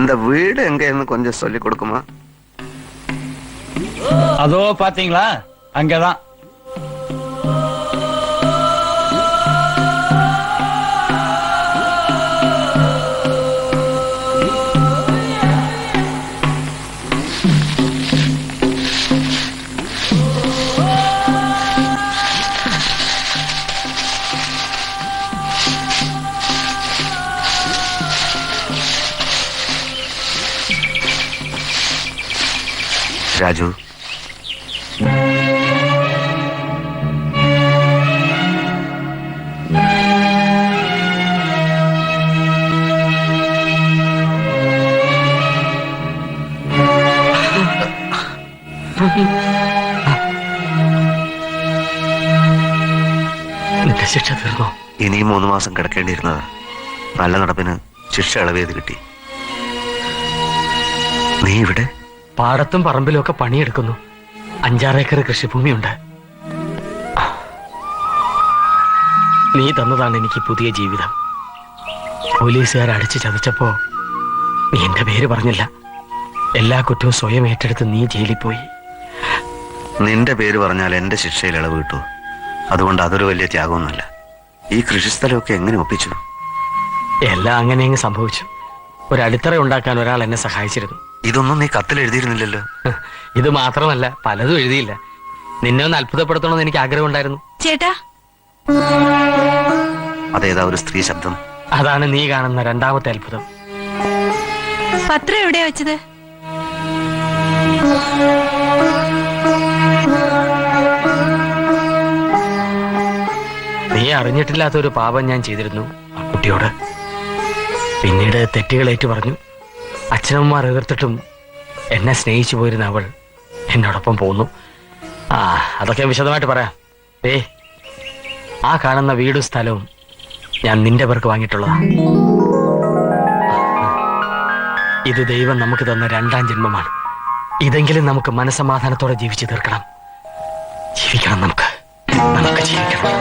E: இந்த வீடு எங்கன்னு கொஞ்சம் சொல்லி கொடுக்குமா?
Q: அதோ பாத்தீங்களா, அங்கதான்.
E: രാജു,
C: നിന്റെ ശിക്ഷ തീർന്നോ?
E: ഇനിയും 3 മാസം കിടക്കേണ്ടിയിരുന്നത് നല്ല നടപ്പിന് ശിക്ഷ ഇളവേത് കിട്ടി. നീ ഇവിടെ
C: പാടത്തും പറമ്പിലും ഒക്കെ പണിയെടുക്കുന്നു. 5-6 ഏക്കർ കൃഷിഭൂമിയുണ്ട്. നീ തന്നതാണ് എനിക്ക് പുതിയ ജീവിതം. പോലീസുകാർ അടിച്ചു ചതച്ചപ്പോ നീ എന്റെ പേര് പറഞ്ഞില്ല. എല്ലാ കുറ്റവും സ്വയം ഏറ്റെടുത്ത് നീ ജയിലിൽ പോയി.
E: നിന്റെ പേര് പറഞ്ഞാൽ എന്റെ ശിക്ഷയിൽ ഇളവ് കിട്ടൂ. അതുകൊണ്ട് അതൊരു വലിയ ത്യാഗമൊന്നുമല്ല. ഈ കൃഷിസ്ഥലമൊക്കെ എങ്ങനെ ഒപ്പിച്ചു?
C: എല്ലാം അങ്ങനെ അങ്ങ് സംഭവിച്ചു. ഒരു അടിത്തറ ഉണ്ടാക്കാൻ ഒരാൾ എന്നെ സഹായിച്ചിരുന്നു.
E: ഇതൊന്നും നീ കത്തിൽ എഴുതിയിരുന്നില്ലല്ലോ.
C: ഇത് മാത്രമല്ല, പലതും എഴുതിയില്ല. നിന്നെ ഒന്ന് അത്ഭുതപ്പെടുത്തണമെന്ന് എനിക്ക് ആഗ്രഹം ഉണ്ടായിരുന്നു.
K: ചേട്ടാ,
E: അതേതാ ഒരു സ്ത്രീ ശബ്ദം?
C: അതാണ് നീ കാണുന്ന 2ാമത്തെ അത്ഭുതം.
K: പത്രം എവിടെയാ വെച്ചത്?
C: നീ അറിഞ്ഞിട്ടില്ലാത്ത ഒരു പാപം ഞാൻ ചെയ്തിരുന്നു ആ കുട്ടിയോട്. പിന്നീട് തെറ്റുകളേറ്റു പറഞ്ഞു. അച്ഛനമ്മമാർ എതിർത്തിട്ടും എന്നെ സ്നേഹിച്ചു പോയിരുന്ന അവൾ എന്നോടൊപ്പം പോന്നു. അതൊക്കെ വിശദമായിട്ട് പറയാം. ആ കാണുന്ന വീടും സ്ഥലവും ഞാൻ നിന്റെ പേർക്ക് വാങ്ങിയിട്ടുള്ളതാ. ഇത് ദൈവം നമുക്ക് തന്ന 2ാം ജന്മമാണ്. ഇതെങ്കിലും നമുക്ക് മനസ്സമാധാനത്തോടെ ജീവിച്ചു തീർക്കണം. ജീവിക്കണം, നമുക്ക് ജീവിക്കണം.